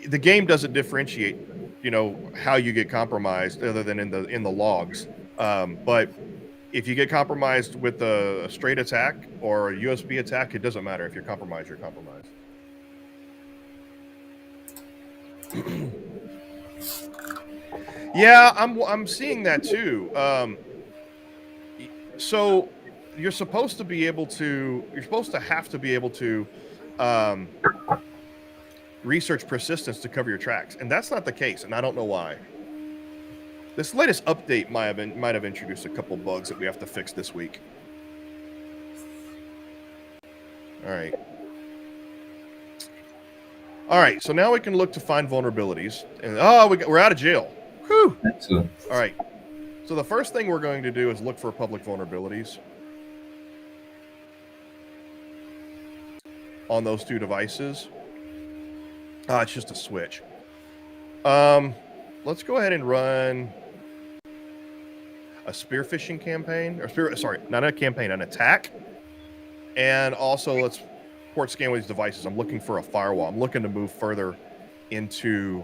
Speaker 2: The game doesn't differentiate, how you get compromised, other than in the logs. But if you get compromised with a straight attack or a USB attack, it doesn't matter. If you're compromised, you're compromised. Yeah, I'm seeing that too. So you're supposed to have to be able to research persistence to cover your tracks, and that's not the case, and I don't know why. This latest update might have introduced a couple bugs that we have to fix this week. All right. So now we can look to find vulnerabilities, and we're out of jail. Whew.
Speaker 1: Excellent.
Speaker 2: All right. So the first thing we're going to do is look for public vulnerabilities on those two devices. It's just a switch. Let's go ahead and run a spear phishing campaign, not a campaign, an attack. And also let's port scan with these devices. I'm looking for a firewall. I'm looking to move further into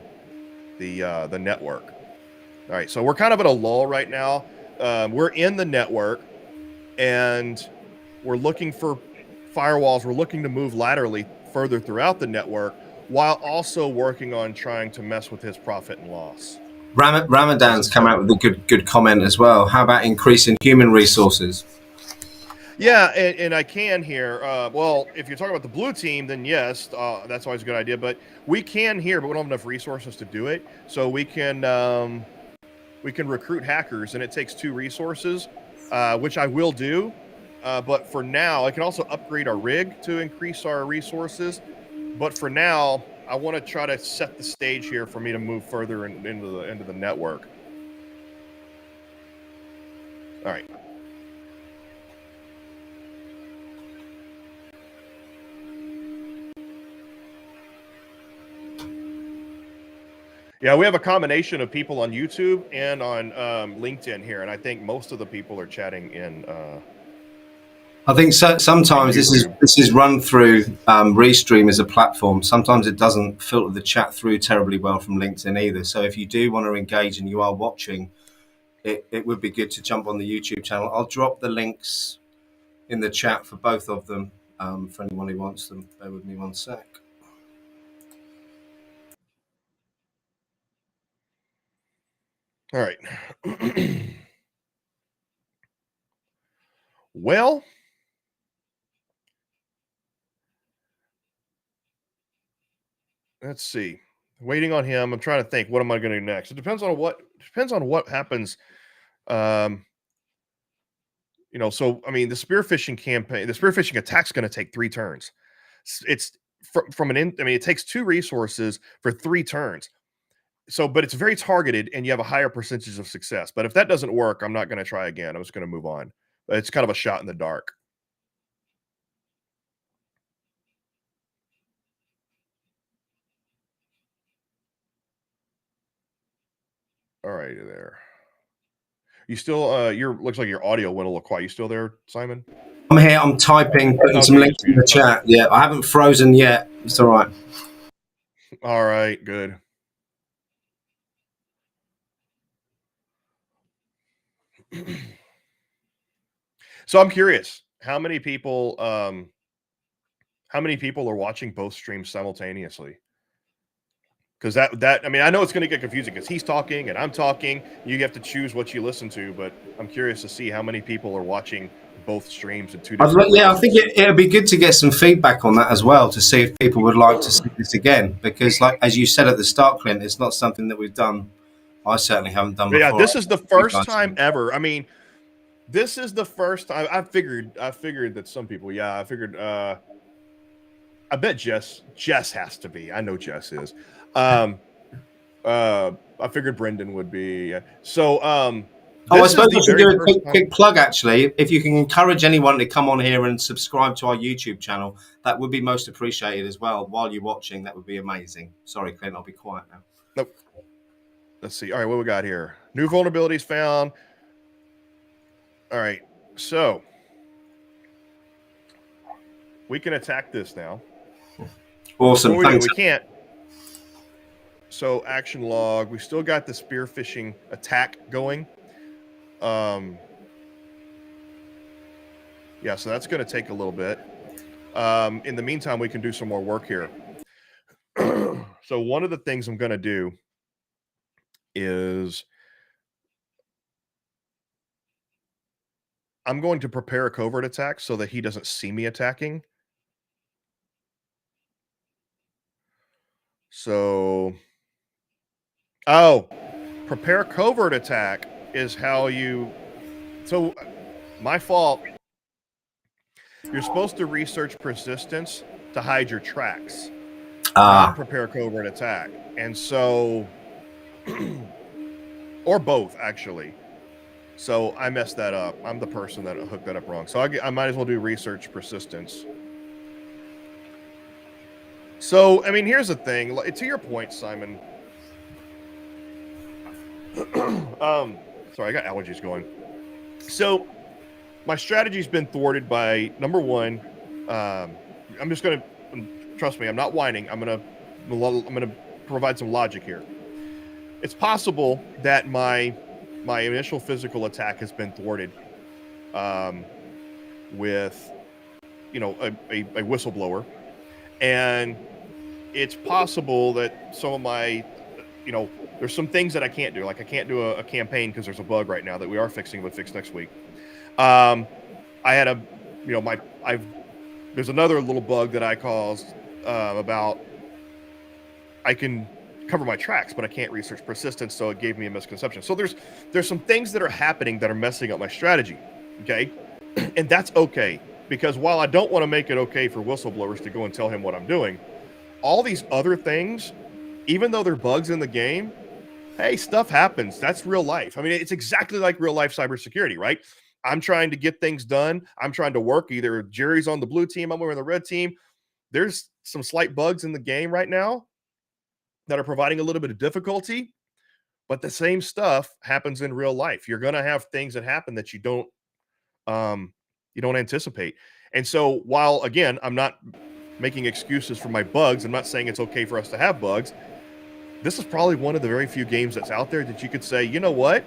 Speaker 2: the network. All right, so we're kind of at a lull right now. We're in the network, and we're looking for firewalls. We're looking to move laterally further throughout the network, while also working on trying to mess with his profit and loss.
Speaker 1: Ramadan's come out with a good comment as well. How about increasing human resources?
Speaker 2: Yeah, and I can here. Well, if you're talking about the blue team, then yes, that's always a good idea. But we can here, but we don't have enough resources to do it. So we can recruit hackers, and it takes 2 resources, which I will do. But for now, I can also upgrade our rig to increase our resources. But for now, I want to try to set the stage here for me to move further into the network. All right. Yeah, we have a combination of people on YouTube and on LinkedIn here, and I think most of the people are chatting in.
Speaker 1: I think sometimes this is run through Restream as a platform. Sometimes it doesn't filter the chat through terribly well from LinkedIn either. So if you do want to engage and you are watching, it would be good to jump on the YouTube channel. I'll drop the links in the chat for both of them for anyone who wants them. Bear with me one sec.
Speaker 2: All right. Well, let's see. Waiting on him. I'm trying to think. What am I going to do next? It depends on what happens. So I mean, the spear phishing attack's going to take 3 turns. It's it takes 2 resources for 3 turns. So, but it's very targeted, and you have a higher percentage of success. But if that doesn't work, I'm not going to try again. I'm just going to move on. But it's kind of a shot in the dark. All right, there. You still looks like your audio went a little quiet. You still there, Simon?
Speaker 1: I'm here. I'm typing, putting some
Speaker 2: Okay,
Speaker 1: links
Speaker 2: just
Speaker 1: in the
Speaker 2: muted.
Speaker 1: chat. Yeah, I haven't frozen yet. It's all right.
Speaker 2: All right, good. So I'm curious, how many people are watching both streams simultaneously? Because I mean, I know it's going to get confusing because he's talking and I'm talking. You have to choose what you listen to, but I'm curious to see how many people are watching both streams in two different
Speaker 1: Yeah, I think
Speaker 2: browsers.
Speaker 1: it'd be good to get some feedback on that as well to see if people would like to see this again. Because, like as you said at the start, Clint, it's not something that we've done. I certainly haven't done
Speaker 2: But yeah,
Speaker 1: before.
Speaker 2: this is the
Speaker 1: You
Speaker 2: first
Speaker 1: guys
Speaker 2: time
Speaker 1: have.
Speaker 2: ever. I mean, this is the first time I figured that some people, yeah, I figured I bet Jess has to be. I know Jess is. I figured Brendan would be. So
Speaker 1: Oh, I
Speaker 2: this is
Speaker 1: suppose
Speaker 2: the
Speaker 1: I should
Speaker 2: very
Speaker 1: do a
Speaker 2: first
Speaker 1: quick,
Speaker 2: time.
Speaker 1: quick plug actually. If you can encourage anyone to come on here and subscribe to our YouTube channel, that would be most appreciated as well. While you're watching, that would be amazing. Sorry, Clint, I'll be quiet now.
Speaker 2: Nope. Let's see. All right, what we got here? New vulnerabilities found. All right, so we can attack this now.
Speaker 1: Awesome.
Speaker 2: Before we do,
Speaker 1: Thanks.
Speaker 2: we can't. So action log. We still got the spearphishing attack going. Yeah, so that's going to take a little bit. In the meantime, we can do some more work here. So one of the things I'm going to do is I'm going to prepare a covert attack so that he doesn't see me attacking. So, prepare a covert attack is how you. So, my fault. You're supposed to research persistence to hide your tracks, not prepare a covert attack. And so, or both actually. So I messed that up. I'm the person that hooked that up wrong. So I might as well do research persistence. So, I mean, here's the thing. To your point, Simon. Sorry, I got allergies going. So my strategy's been thwarted by number one. I'm just gonna trust me. I'm not whining. I'm gonna provide some logic here. It's possible that my initial physical attack has been thwarted with a whistleblower, and it's possible that some of my there's some things that I can't do. Like I can't do a campaign because there's a bug right now that we are fixing. We'll fix next week. I had there's another little bug that I caused about I can cover my tracks, but I can't research persistence, so it gave me a misconception. So there's some things that are happening that are messing up my strategy. Okay, and that's okay, because while I don't want to make it okay for whistleblowers to go and tell him what I'm doing, all these other things, even though they're bugs in the game, hey, stuff happens. That's real life. I mean, it's exactly like real life cybersecurity, right? I'm trying to get things done. I'm trying to work. Either Jerry's on the blue team, I'm over the red team. There's some slight bugs in the game right now that are providing a little bit of difficulty, but the same stuff happens in real life. You're going to have things that happen that you don't anticipate. And so while, again, I'm not making excuses for my bugs, I'm not saying it's okay for us to have bugs. This is probably one of the very few games that's out there that you could say, you know what?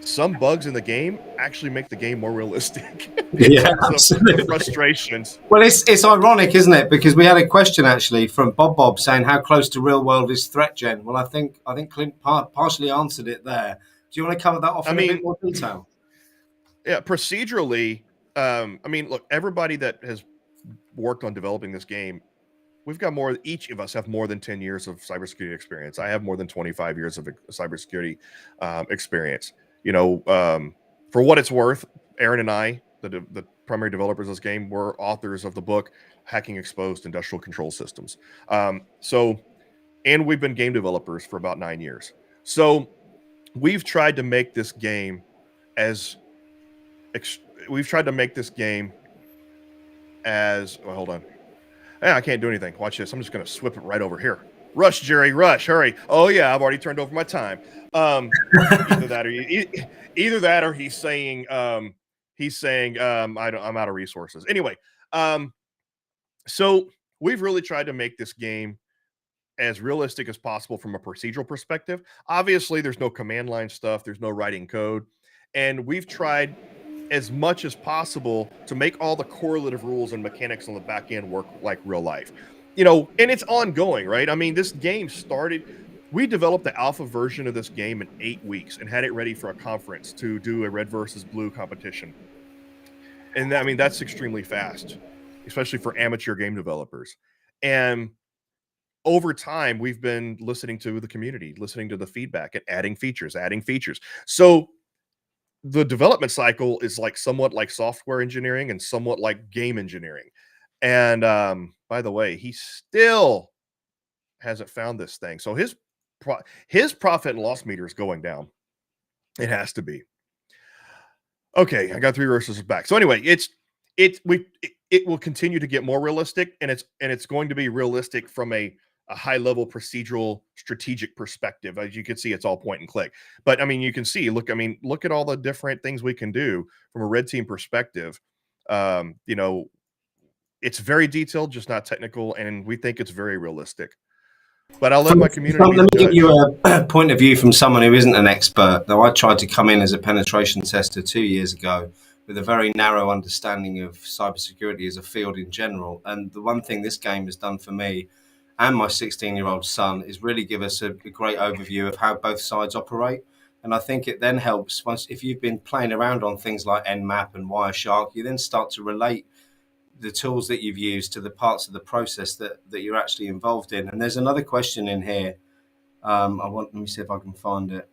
Speaker 2: Some bugs in the game actually make the game more realistic in terms of the frustrations.
Speaker 1: Well, it's ironic, isn't it? Because we had a question actually from Bob saying, "How close to real world is ThreatGEN?" Well, I think Clint partially answered it there. Do you want to cover that off in a bit more detail?
Speaker 2: Yeah, procedurally, I mean, look, everybody that has worked on developing this game, we've got more. Each of us have more than 10 years of cybersecurity experience. I have more than 25 years of cybersecurity experience. For what it's worth, Aaron and I, the primary developers of this game, were authors of the book "Hacking Exposed Industrial Control Systems." And we've been game developers for about 9 years. So we've tried to make this game as hold on. I can't do anything. Watch this. I'm just going to swip it right over here. Rush, Jerry, rush, hurry. Oh, yeah, I've already turned over my time. Either that or he's saying, he's saying, I'm out of resources. Anyway, so we've really tried to make this game as realistic as possible from a procedural perspective. Obviously, there's no command line stuff, there's no writing code. And we've tried as much as possible to make all the correlative rules and mechanics on the back end work like real life. And it's ongoing, right? I mean, this game started, we developed the alpha version of this game in 8 weeks and had it ready for a conference to do a red versus blue competition. And I mean, that's extremely fast, especially for amateur game developers. And over time, we've been listening to the community, listening to the feedback, and adding features, adding features. So the development cycle is like somewhat like software engineering and somewhat like game engineering. And by the way, he still hasn't found this thing. So his profit and loss meter is going down. It has to be. Okay, I got 3 resources back. So anyway, it will continue to get more realistic, and it's going to be realistic from a high level procedural strategic perspective. As you can see, it's all point and click. But I mean, you can see, look at all the different things we can do from a red team perspective. It's very detailed, just not technical, and we think it's very realistic. But I'll let my community be the
Speaker 1: Let me
Speaker 2: judge.
Speaker 1: give you a point of view from someone who isn't an expert. Though I tried to come in as a penetration tester 2 years ago with a very narrow understanding of cybersecurity as a field in general. And the one thing this game has done for me and my 16-year-old son is really give us a great overview of how both sides operate. And I think it then helps once, if you've been playing around on things like Nmap and Wireshark, you then start to relate the tools that you've used to the parts of the process that you're actually involved in. And there's another question in here. Let me see if I can find it.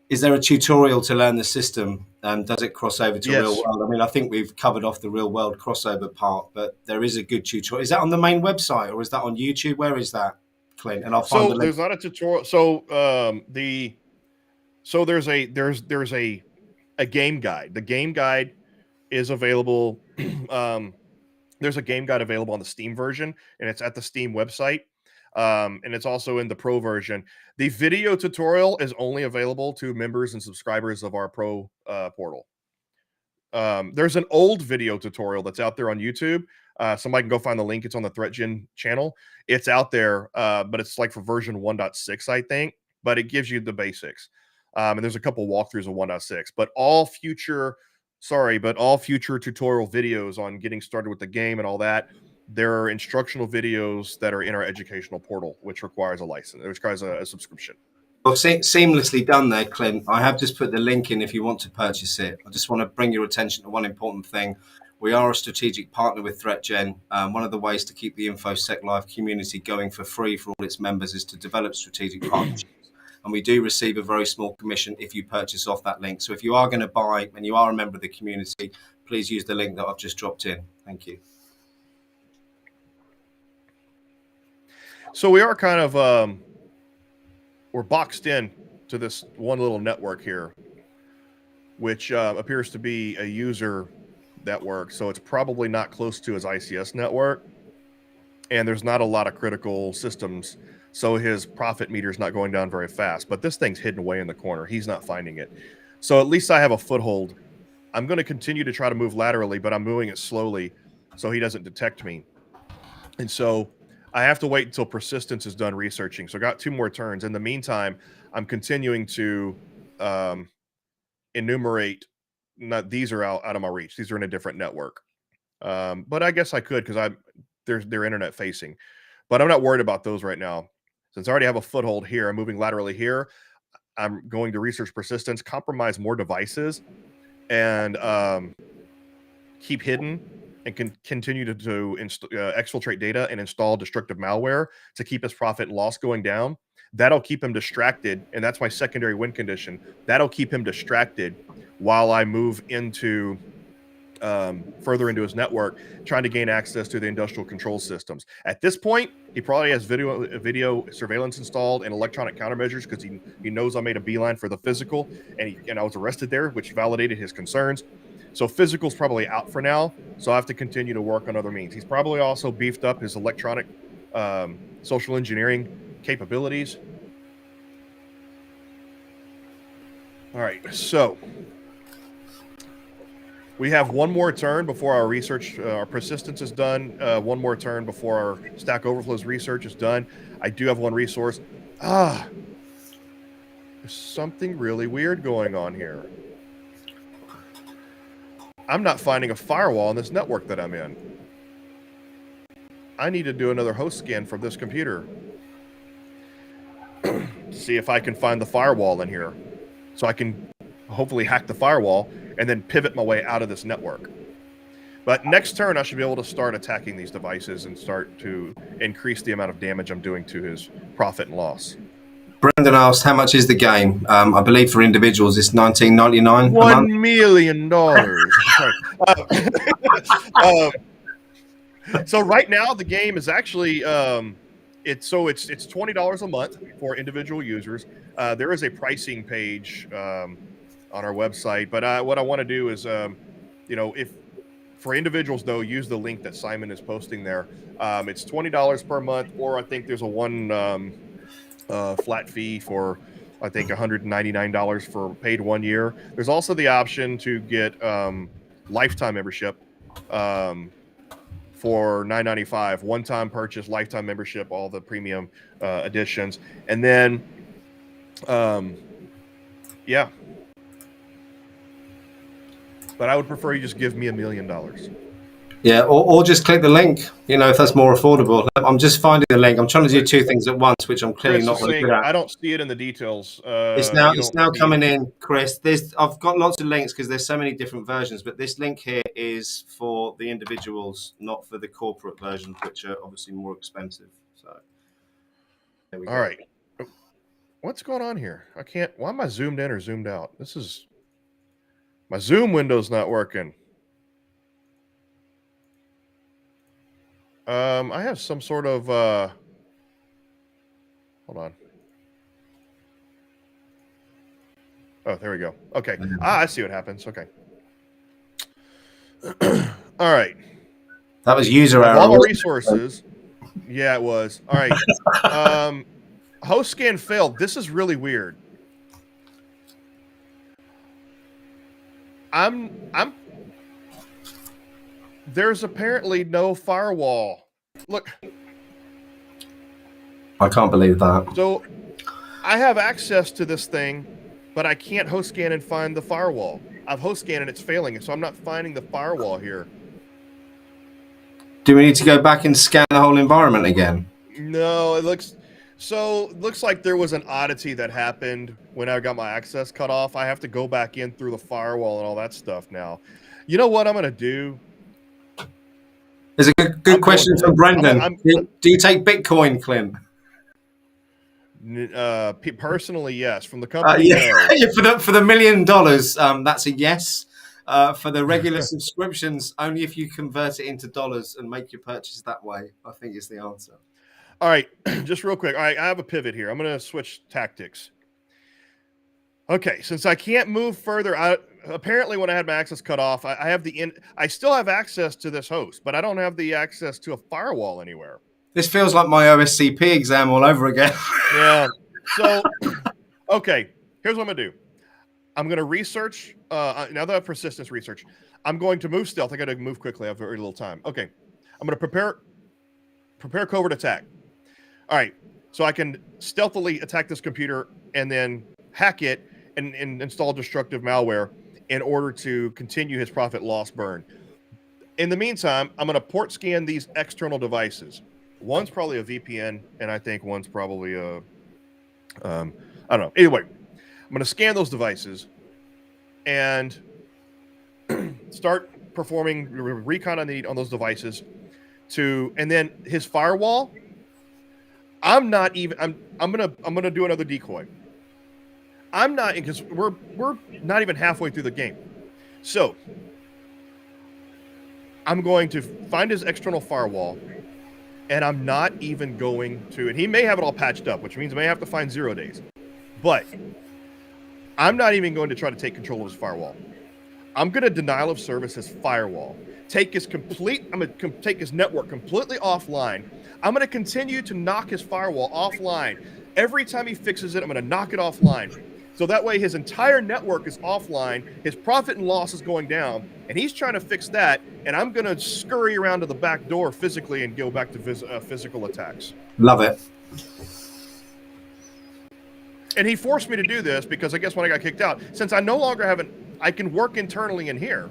Speaker 1: Is there a tutorial to learn the system? Does it cross over to real
Speaker 2: Yes.
Speaker 1: world? I mean, I think we've covered off the real world crossover part, but there is a good tutorial. Is that on the main website or is that on YouTube? Where is that, Clint? And I'll find the
Speaker 2: So
Speaker 1: link.
Speaker 2: there's not a tutorial. So there's a game guide. The game guide is available. There's a game guide available on the Steam version, and it's at the Steam website. And it's also in the Pro version. The video tutorial is only available to members and subscribers of our Pro portal. There's an old video tutorial that's out there on YouTube. Somebody can go find the link. It's on the Threatgen channel. It's out there, but it's like for version 1.6, I think. But it gives you the basics. And there's a couple walkthroughs of 1.6. But all future tutorial videos on getting started with the game and all that, there are instructional videos that are in our educational portal, which requires a license. It requires a subscription.
Speaker 1: Well, seamlessly done there, Clint. I have just put the link in if you want to purchase it. I just want to bring your attention to one important thing. We are a strategic partner with Threatgen. One of the ways to keep the Info-sec Live community going for free for all its members is to develop strategic partnerships. And we do receive a very small commission if you purchase off that link. So if you are going to buy and you are a member of the community, please use the link that I've just dropped in. Thank you.
Speaker 2: So we are kind of we're boxed in to this one little network here, which appears to be a user network. So it's probably not close to his ICS network. And there's not a lot of critical systems. So his profit meter is not going down very fast. But this thing's hidden away in the corner. He's not finding it. So at least I have a foothold. I'm going to continue to try to move laterally, but I'm moving it slowly so he doesn't detect me. And so I have to wait until persistence is done researching. So I got 2 more turns. In the meantime, I'm continuing to enumerate. These are out of my reach. These are in a different network. But I guess I could because they're internet facing. But I'm not worried about those right now. Since I already have a foothold here, I'm moving laterally here. I'm going to research persistence, compromise more devices, and keep hidden and can continue to exfiltrate data and install destructive malware to keep his profit and loss going down. That'll keep him distracted, and that's my secondary win condition. That'll keep him distracted while I move into further into his network, trying to gain access to the industrial control systems. At this point, he probably has video surveillance installed and electronic countermeasures because he knows I made a beeline for the physical, and I was arrested there, which validated his concerns. So physical's probably out for now. So I have to continue to work on other means. He's probably also beefed up his electronic social engineering capabilities. All right, so We have one more turn before our research, our persistence is done. One more turn before our Stack Overflow's research is done. I do have one resource. There's something really weird going on here. I'm not finding a firewall in this network that I'm in. I need to do another host scan from this computer to see if I can find the firewall in here, so I can hopefully hack the firewall and then pivot my way out of this network. But next turn, I should be able to start attacking these devices and start to increase the amount of damage I'm doing to his profit and loss.
Speaker 1: Brendan asked, how much is the game? I believe for individuals, it's $19.99
Speaker 2: $1 million. Sorry. So right now, the game is actually it's $20 a month for individual users. There is a pricing page on our website, but what I want to do is, if for individuals though, use the link that Simon is posting there. It's $20 per month, or I think there's a one flat fee for I think $199 for paid 1 year. There's also the option to get lifetime membership for $9.95, one-time purchase, lifetime membership, all the premium editions, and then yeah. But I would prefer you just give me $1 million.
Speaker 1: Yeah, or just click the link, if that's more affordable. I'm just finding the link. I'm trying to do two things at once, which I'm clearly not really good at.
Speaker 2: I don't see it in the details.
Speaker 1: It's now coming in, Chris. I've got lots of links because there's so many different versions, but this link here is for the individuals, not for the corporate versions, which are obviously more expensive. So there we go.
Speaker 2: All right. What's going on here? Why am I zoomed in or zoomed out? My Zoom window's not working. I have some sort of hold on. Oh, there we go. Okay. I see what happens. Okay. All right.
Speaker 1: That was user error.
Speaker 2: All the resources. Yeah, it was. All right. Host scan failed. This is really weird. There's apparently no firewall. Look.
Speaker 1: I can't believe that.
Speaker 2: So I have access to this thing, but I can't host scan and find the firewall. I've host scanned and it's failing, so I'm not finding the firewall here.
Speaker 1: Do we need to go back and scan the whole environment again?
Speaker 2: No, it looks like there was an oddity that happened when I got my access cut off. I have to go back in through the firewall and all that stuff now. You know what I'm going to do?
Speaker 1: There's a good question from Brendan. Do you take Bitcoin, Clint?
Speaker 2: Personally, yes. From the company,
Speaker 1: no. For the $1 million, that's a yes. For the regular subscriptions, only if you convert it into dollars and make your purchase that way, I think is the answer.
Speaker 2: All right, just real quick. All right, I have a pivot here. I'm going to switch tactics. Okay, since I can't move further, apparently when I had my access cut off, I still have access to this host, but I don't have the access to a firewall anywhere.
Speaker 1: This feels like my OSCP exam all over again.
Speaker 2: Yeah. So, okay, here's what I'm going to do. I'm going to research. Now that I have persistence research, I'm going to move stealth. I got to move quickly. I have very little time. Okay. I'm going to prepare covert attack. All right. So I can stealthily attack this computer and then hack it and install destructive malware in order to continue his profit loss burn. In the meantime, I'm going to port scan these external devices. One's probably a VPN, and I think one's probably a, I don't know. Anyway, I'm going to scan those devices and start performing recon on those devices and then his firewall. I'm going to do another decoy. I'm not, because we're not even halfway through the game. So I'm going to find his external firewall, and I'm not even going to, and he may have it all patched up, which means I may have to find 0 days. But I'm not even going to try to take control of his firewall. I'm going to denial of service his firewall. I'm going to take his network completely offline. I'm going to continue to knock his firewall offline. Every time he fixes it, I'm going to knock it offline. So that way his entire network is offline, his profit and loss is going down, and he's trying to fix that, and I'm going to scurry around to the back door physically and go back to physical attacks.
Speaker 1: Love it.
Speaker 2: And he forced me to do this because I guess when I got kicked out, since I no longer have I can work internally in here,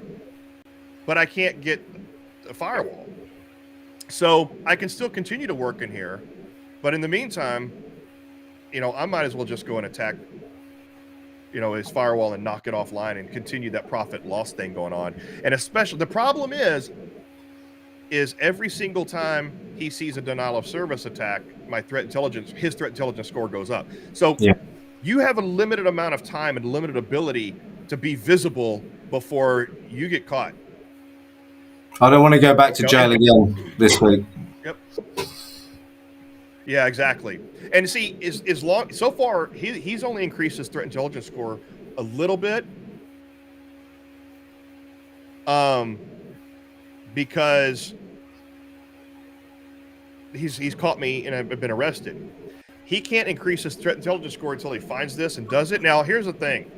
Speaker 2: but I can't get a firewall. So I can still continue to work in here, but in the meantime, I might as well just go and attack, his firewall and knock it offline and continue that profit loss thing going on. And especially the problem is every single time he sees a denial of service attack, his threat intelligence score goes up. So you have a limited amount of time and limited ability to be visible before you get caught.
Speaker 1: I don't want to go back to jail again this week.
Speaker 2: Yep. Yeah, exactly. And see, so far he's only increased his threat intelligence score a little bit, because he's caught me and I've been arrested. He can't increase his threat intelligence score until he finds this and does it. Now, here's the thing.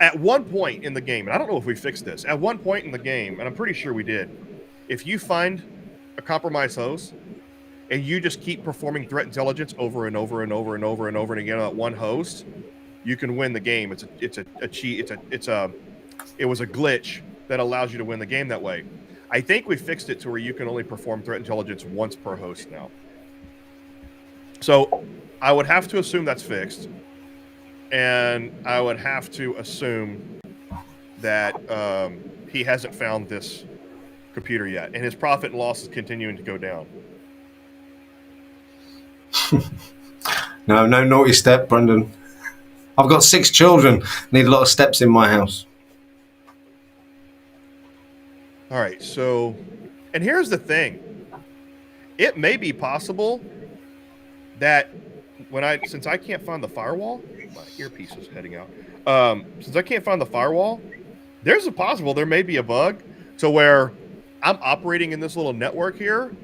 Speaker 2: At one point in the game, and I don't know if we fixed this, at one point in the game, and I'm pretty sure we did, if you find a compromised host and you just keep performing threat intelligence over and over and over and over and over and again on that one host, you can win the game. It was a glitch that allows you to win the game that way. I think we fixed it to where you can only perform threat intelligence once per host now. So I would have to assume that's fixed. And I would have to assume that he hasn't found this computer yet. And his profit and loss is continuing to go down.
Speaker 1: No naughty step, Brendan. I've got 6 children. Need a lot of steps in my house.
Speaker 2: All right. So, and here's the thing. It may be possible that since I can't find the firewall, my earpiece is heading out. Since I can't find the firewall, there may be a bug to where I'm operating in this little network here,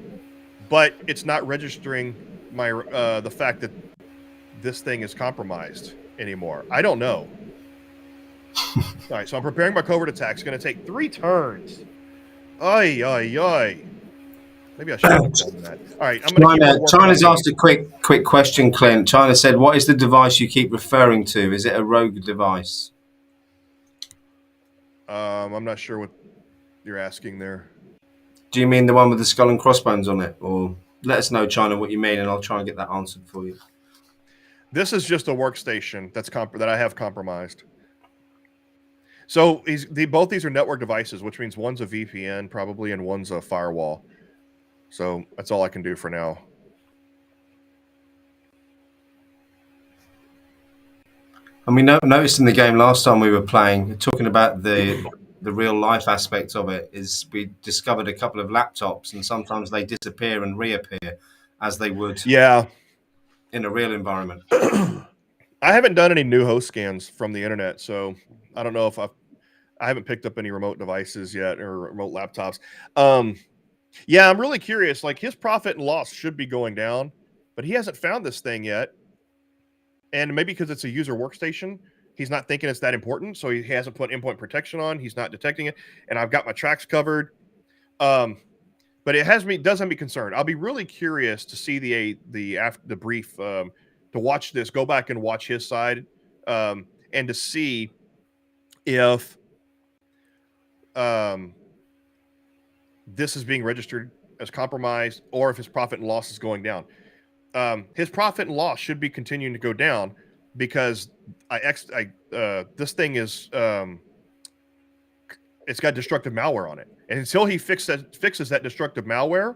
Speaker 2: but it's not registering my the fact that this thing is compromised anymore. I don't know. All right, so I'm preparing my covert attack. It's going to take 3 turns. Ay, ay, ay. Maybe I should have done that. All right, I'm going to
Speaker 1: China's asked a quick question, Clint. China said, what is the device you keep referring to? Is it a rogue device?
Speaker 2: I'm not sure what you're asking there.
Speaker 1: Do you mean the one with the skull and crossbones on it? Or let us know, China, what you mean, and I'll try and get that answered for you.
Speaker 2: This is just a workstation that I have compromised. So both these are network devices, which means one's a VPN probably and one's a firewall. So that's all I can do for now.
Speaker 1: And we noticed in the game last time we were playing, talking about the real life aspect of it, is we discovered a couple of laptops, and sometimes they disappear and reappear as they would in a real environment.
Speaker 2: I haven't done any new host scans from the internet, so I don't know if I haven't picked up any remote devices yet or remote laptops. Yeah, I'm really curious. Like, his profit and loss should be going down, but he hasn't found this thing yet. And maybe because it's a user workstation, he's not thinking it's that important. So he hasn't put endpoint protection on. He's not detecting it. And I've got my tracks covered. But it does have me concerned. I'll be really curious to see the brief, to watch this, go back and watch his side, and to see if this is being registered as compromised or if his profit and loss is going down. His profit and loss should be continuing to go down because this thing is it's got destructive malware on it, and until he fixes that destructive malware,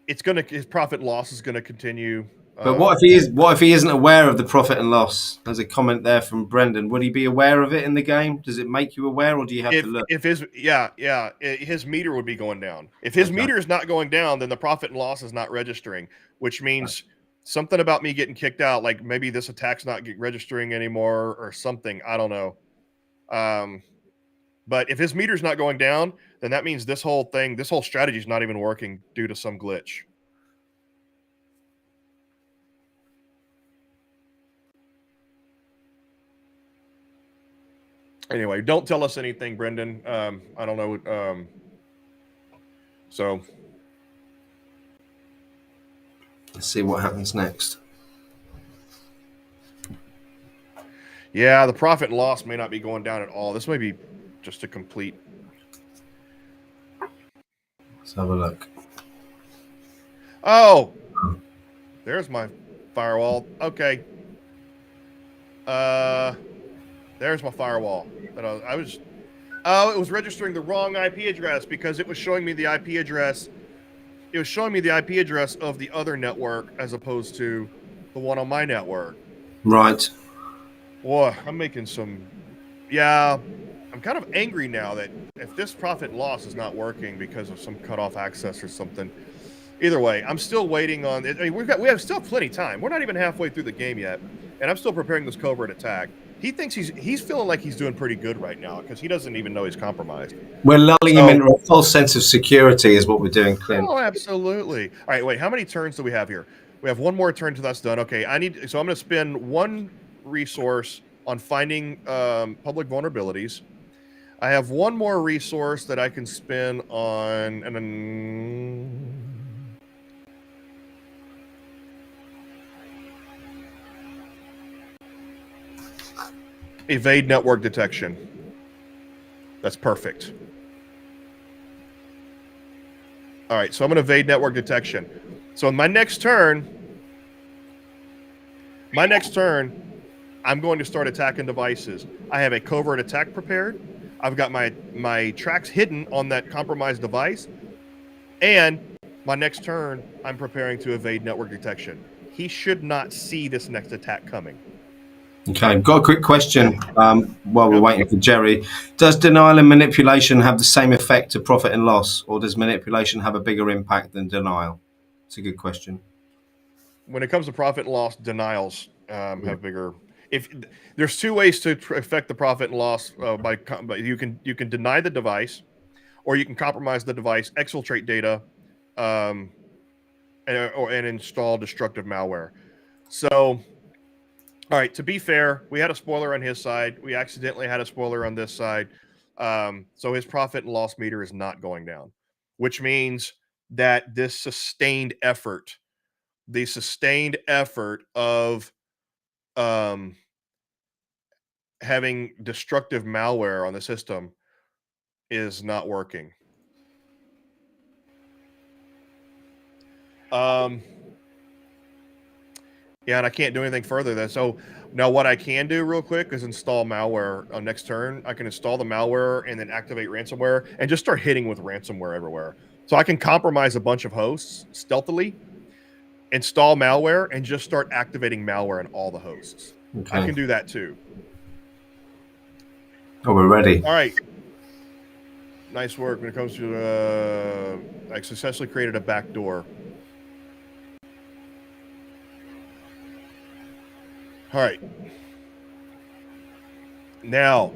Speaker 2: his profit and loss is gonna continue.
Speaker 1: But what if he isn't aware of the profit and loss? There's a comment there from Brendan. Would he be aware of it in the game? Does it make you aware, or do you have to look?
Speaker 2: His meter would be going down. If his meter is not going down, then the profit and loss is not registering, which means something about me getting kicked out, like maybe this attack's not registering anymore or something. I don't know. But if his meter's not going down, then that means this whole strategy is not even working due to some glitch. Anyway, don't tell us anything, Brendan. I don't know. So
Speaker 1: let's see what happens next.
Speaker 2: Yeah, the profit and loss may not be going down at all. This may be just a complete.
Speaker 1: Let's have a look.
Speaker 2: Oh, there's my firewall. Okay. There's my firewall. That I was. Oh, it was registering the wrong IP address because it was showing me the IP address. It was showing me the IP address of the other network as opposed to the one on my network.
Speaker 1: Right.
Speaker 2: Boy, I'm making some. Yeah, I'm kind of angry now that if this profit and loss is not working because of some cutoff access or something. Either way, I'm still waiting on it. I mean, we have still plenty of time. We're not even halfway through the game yet, and I'm still preparing this covert attack. He thinks he's feeling like he's doing pretty good right now because he doesn't even know he's compromised.
Speaker 1: We're lulling him into a false sense of security is what we're doing, Clint.
Speaker 2: Oh, absolutely. All right, wait. How many turns do we have here? We have one more turn till that's done. Okay, so I'm going to spend one resource on finding public vulnerabilities. I have one more resource that I can spend on, and then evade network detection. That's perfect. All right, so I'm going to evade network detection. So in my next turn, I'm going to start attacking devices. I have a covert attack prepared. I've got my tracks hidden on that compromised device. And my next turn, I'm preparing to evade network detection. He should not see this next attack coming.
Speaker 1: Okay, got a quick question while we're waiting for Gerry. Does denial and manipulation have the same effect to profit and loss, or does manipulation have a bigger impact than denial? It's a good question.
Speaker 2: When it comes to profit and loss, denials have bigger. If there's two ways to affect the profit and loss by you can deny the device, or you can compromise the device, exfiltrate data, and install destructive malware. So, all right. To be fair, we had a spoiler on his side. We accidentally had a spoiler on this side. So his profit and loss meter is not going down, which means that this sustained effort, of having destructive malware on the system is not working. Yeah, and I can't do anything further than so. Now, what I can do real quick is install malware on next turn. I can install the malware and then activate ransomware and just start hitting with ransomware everywhere. So I can compromise a bunch of hosts stealthily, install malware, and just start activating malware on all the hosts. Okay. I can do that too.
Speaker 1: Oh, we're ready.
Speaker 2: All right. Nice work when it comes to I successfully created a backdoor. All right. Now,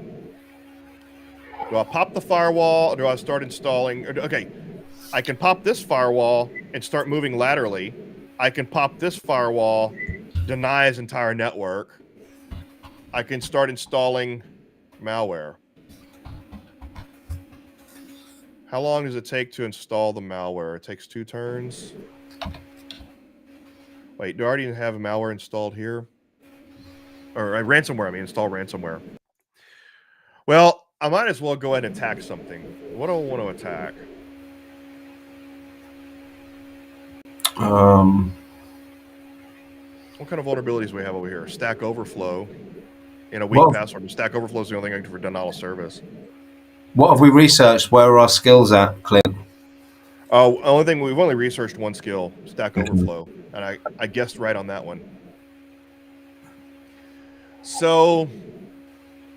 Speaker 2: do I pop the firewall or do I start installing? Okay, I can pop this firewall and start moving laterally. I can pop this firewall, deny his entire network. I can start installing malware. How long does it take to install the malware? It takes 2 turns. Wait, do I already have a malware installed here? Or ransomware, I mean, install ransomware. Well, I might as well go ahead and attack something. What do I want to attack? What kind of vulnerabilities do we have over here? Stack Overflow. In a weak password. Stack Overflow is the only thing for denial of service.
Speaker 1: What have we researched? Where are our skills at, Clint?
Speaker 2: Only thing we've only researched one skill, Stack Overflow, and I guessed right on that one. So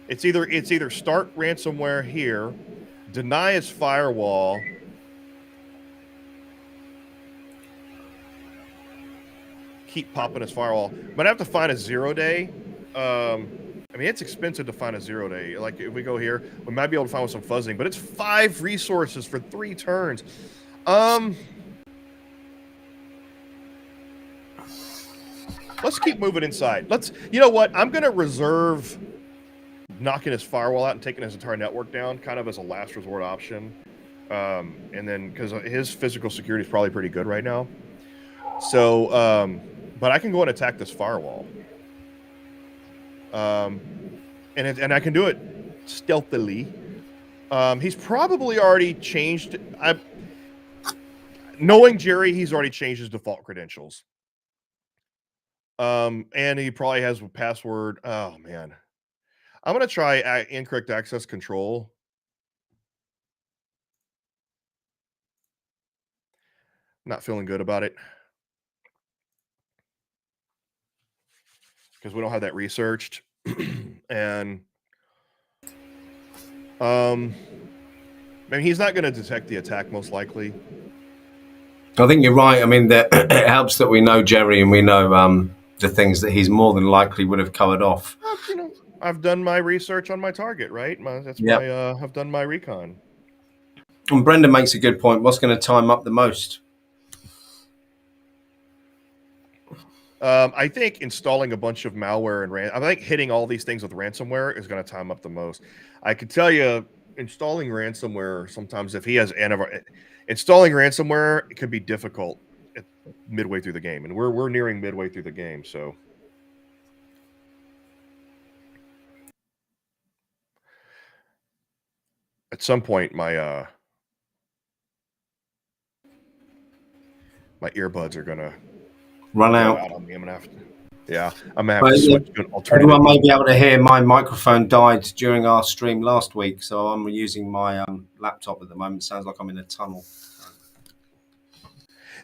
Speaker 2: it's either start ransomware here, deny his firewall, keep popping his firewall. I'm gonna have to find a 0-day. I mean, it's expensive to find a 0-day. Like if we go here, we might be able to find with some fuzzing, but it's 5 resources for 3 turns. Let's keep moving inside. You know what? I'm gonna reserve knocking his firewall out and taking his entire network down, kind of as a last resort option. And then because his physical security is probably pretty good right now. So, but I can go and attack this firewall. And I can do it stealthily. He's probably already changed. Knowing Gerry, he's already changed his default credentials. And he probably has a password. Oh man, I'm gonna try incorrect access control. Not feeling good about it because we don't have that researched. And I mean, he's not going to detect the attack most likely.
Speaker 1: I think you're right. I mean, it helps that we know Gerry and we know the things that he's more than likely would have covered off.
Speaker 2: I've done my research on my target, right? I've done my recon.
Speaker 1: And Brendan makes a good point. What's going to time up the most?
Speaker 2: I think installing a bunch of malware and I think hitting all these things with ransomware is going to time up the most. I can tell you, installing ransomware sometimes, if he has installing ransomware, it can be difficult midway through the game, and we're nearing midway through the game, so. At some point, my earbuds are gonna
Speaker 1: run out
Speaker 2: on me. I'm gonna have to switch to an alternative.
Speaker 1: Everyone may be able to hear my microphone died during our stream last week, so I'm using my laptop at the moment. Sounds like I'm in a tunnel.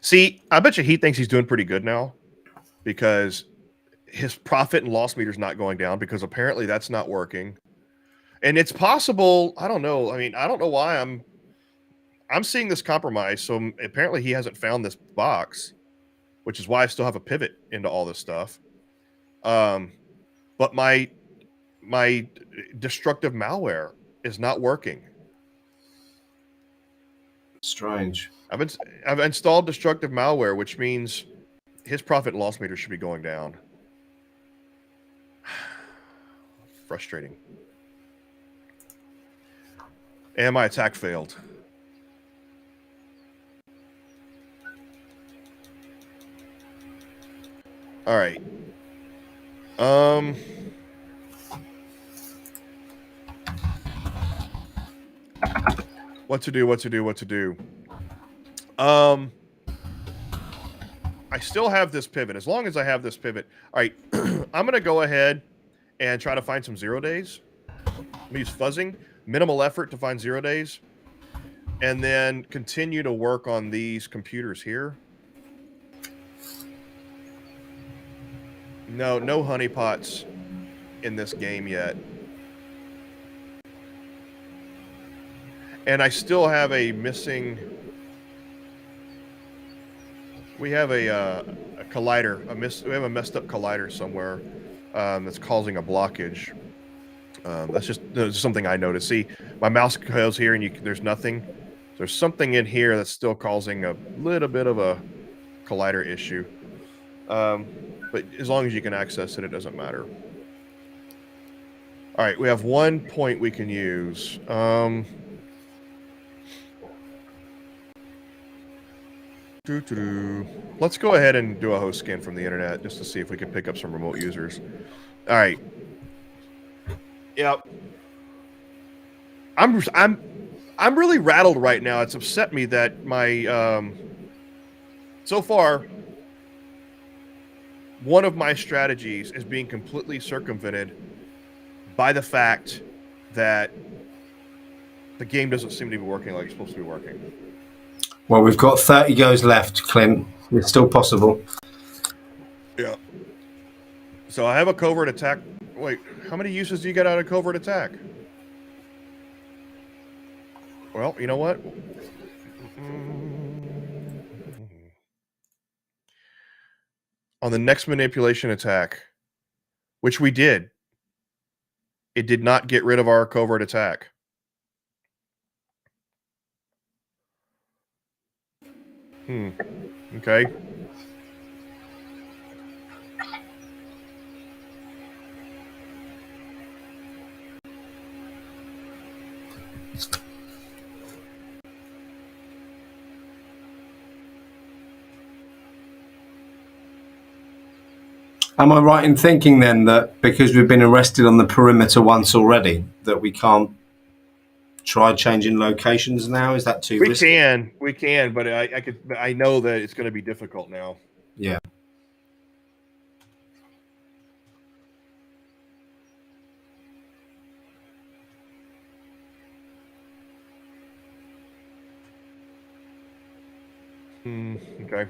Speaker 2: See, I bet you he thinks he's doing pretty good now because his profit and loss meter is not going down, because apparently that's not working. And it's possible, I don't know. I mean, I don't know why I'm seeing this compromise. So apparently he hasn't found this box, which is why I still have a pivot into all this stuff. But my destructive malware is not working.
Speaker 1: Strange.
Speaker 2: I've installed destructive malware, which means his profit and loss meter should be going down. Frustrating. And my attack failed. All right. What to do? I still have this pivot. As long as I have this pivot. All right. I'm going to go ahead and try to find some 0 days. I'm going to use fuzzing, minimal effort to find 0 days, and then continue to work on these computers here. No honeypots in this game yet. And I still have a missing. We have a collider. We have a messed up collider somewhere that's causing a blockage. That's just something I noticed. See, my mouse goes here, and there's nothing. There's something in here that's still causing a little bit of a collider issue. But as long as you can access it, it doesn't matter. All right, we have 1 point we can use. Let's go ahead and do a host scan from the internet just to see if we can pick up some remote users. All right. Yep. I'm really rattled right now. It's upset me that my so far one of my strategies is being completely circumvented by the fact that the game doesn't seem to be working like it's supposed to be working.
Speaker 1: Well, we've got 30 goes left, Clint. It's still possible.
Speaker 2: Yeah. So I have a covert attack. Wait, how many uses do you get out of covert attack? Well, you know what? On the next manipulation attack, which we did, it did not get rid of our covert attack. Okay.
Speaker 1: Am I right in thinking then that because we've been arrested on the perimeter once already, that we can't try changing locations now? Is that too risky?
Speaker 2: We can, but I know that it's going to be difficult now.
Speaker 1: Yeah.
Speaker 2: Okay.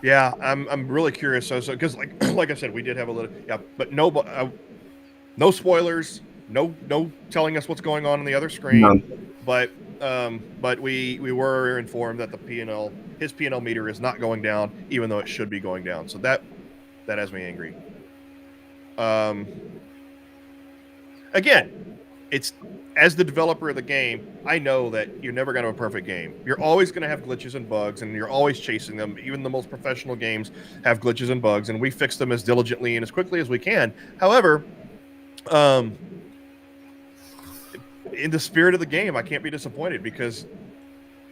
Speaker 2: Yeah, I'm really curious. So because like I said, we did have a little, yeah, but no spoilers, no telling us what's going on the other screen,
Speaker 1: No.
Speaker 2: but we were informed that the P&L his P&L meter is not going down, even though it should be going down. So that has me angry. Again, it's as the developer of the game, I know that you're never going to have a perfect game. You're always going to have glitches and bugs, and you're always chasing them. Even the most professional games have glitches and bugs, and we fix them as diligently and as quickly as we can. However, in the spirit of the game, I can't be disappointed because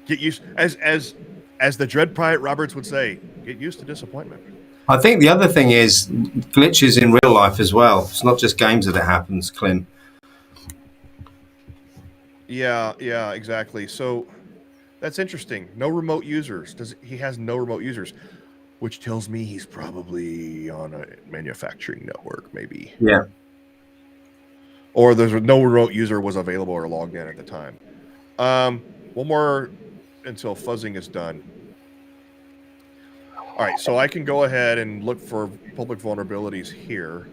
Speaker 2: get used as the Dread Pirate Roberts would say, get used to disappointment.
Speaker 1: I think the other thing is glitches in real life as well. It's not just games that it happens, Clint.
Speaker 2: Yeah, exactly. So that's interesting. No remote users. He has no remote users, which tells me he's probably on a manufacturing network, maybe.
Speaker 1: Yeah.
Speaker 2: Or there's no remote user was available or logged in at the time. One more until fuzzing is done. All right, so I can go ahead and look for public vulnerabilities here.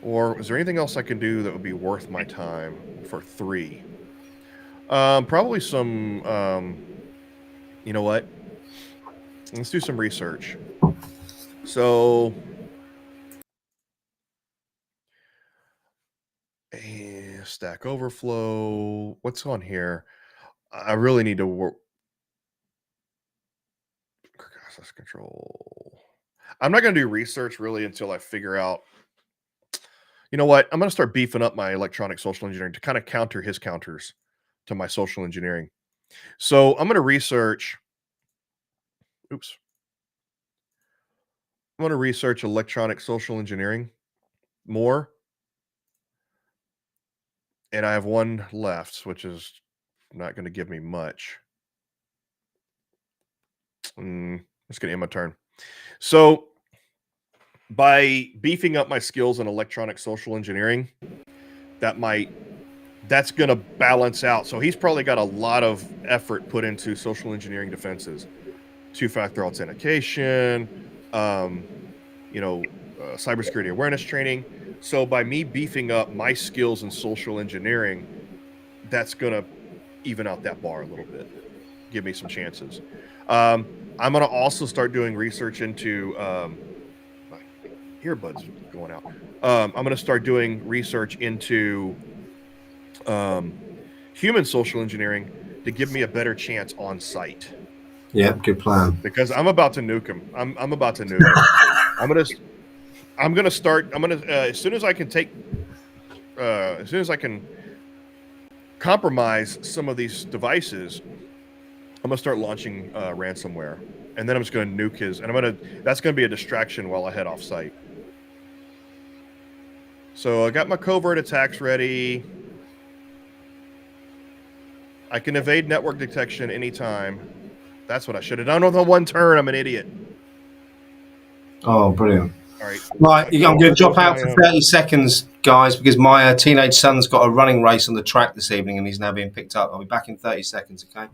Speaker 2: Or is there anything else I can do that would be worth my time for 3? Probably some, you know what? Let's do some research. So, Stack Overflow. What's on here? I really need to work. Access control. I'm not going to do research really until I figure out. You know what? I'm going to start beefing up my electronic social engineering to kind of counter his counters to my social engineering. So I'm going to research. Oops. I'm going to research electronic social engineering more. And I have one left, which is not going to give me much. It's going to end my turn. So by beefing up my skills in electronic social engineering, that's going to balance out. So he's probably got a lot of effort put into social engineering defenses, two-factor authentication, cybersecurity awareness training. So by me beefing up my skills in social engineering, that's going to even out that bar a little bit, give me some chances. I'm going to also start doing research into my earbuds going out. I'm going to start doing research into human social engineering to give me a better chance on site.
Speaker 1: Yeah, good plan.
Speaker 2: Because I'm about to nuke him. I'm about to nuke him. I'm gonna start. I'm gonna as soon as I can as soon as I can compromise some of these devices, I'm gonna start launching ransomware, and then I'm just gonna nuke his. And that's gonna be a distraction while I head off site. So I got my covert attacks ready. I can evade network detection anytime. That's what I should have done with the one turn. I'm an idiot.
Speaker 1: Oh, brilliant.
Speaker 2: All right.
Speaker 1: Right, I'm going to drop out
Speaker 2: my,
Speaker 1: for 30 seconds, guys, because my teenage son's got a running race on the track this evening and he's now being picked up. I'll be back in 30 seconds, okay?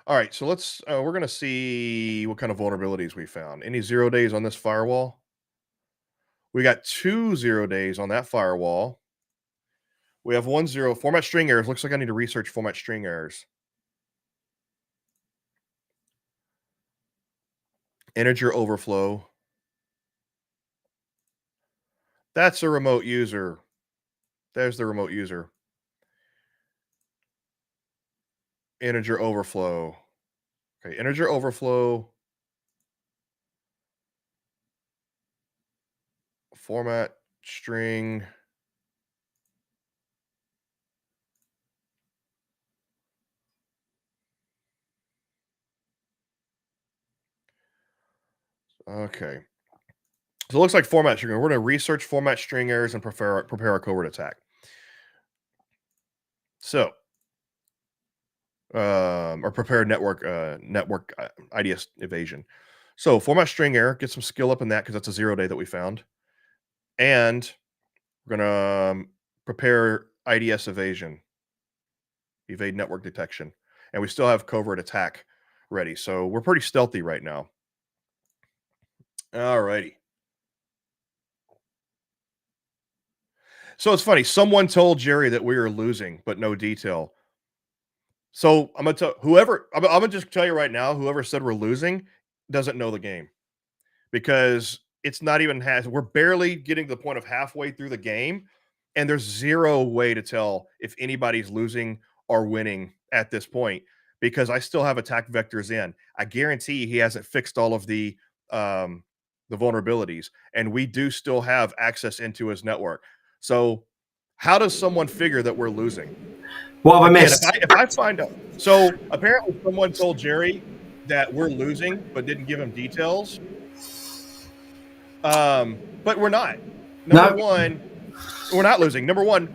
Speaker 2: All right, so we're going to see what kind of vulnerabilities we found. Any 0 days on this firewall? We got 2 0 days on that firewall. We have 1 0 format string errors. Looks like I need to research format string errors. Integer overflow. That's a remote user. There's the remote user. Integer overflow. Okay, integer overflow. Format string. Okay. So it looks like format string error. We're going to research format string errors and prepare a covert attack. So, or prepare network IDS evasion. So format string error, get some skill up in that because that's a 0-day that we found. And we're going to prepare IDS evasion, evade network detection. And we still have covert attack ready. So we're pretty stealthy right now. All righty. So it's funny. Someone told Gerry that we were losing, but no detail. So I'm gonna tell whoever. I'm gonna just tell you right now. Whoever said we're losing doesn't know the game, because it's not even we're barely getting to the point of halfway through the game, and there's zero way to tell if anybody's losing or winning at this point, because I still have attack vectors in. I guarantee he hasn't fixed all of the vulnerabilities, and we do still have access into his network. So how does someone figure that we're losing?
Speaker 1: What have I missed?
Speaker 2: If I find out, so apparently someone told Gerry that we're losing, but didn't give him details. But we're not. Number one, we're not losing. Number one,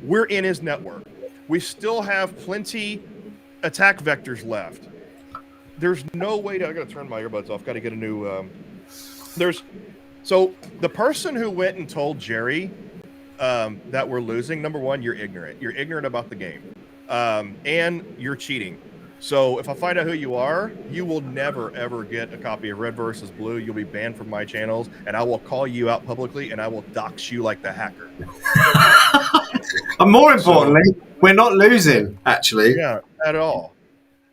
Speaker 2: we're in his network. We still have plenty attack vectors left. There's no way to. I gotta turn my earbuds off. Got to get a new. So the person who went and told Gerry that we're losing. Number one, you're ignorant. You're ignorant about the game, and you're cheating. So if I find out who you are, you will never, ever get a copy of Red versus Blue. You'll be banned from my channels, and I will call you out publicly, and I will dox you like the hacker.
Speaker 1: And more importantly, we're not losing, actually.
Speaker 2: Yeah, at all.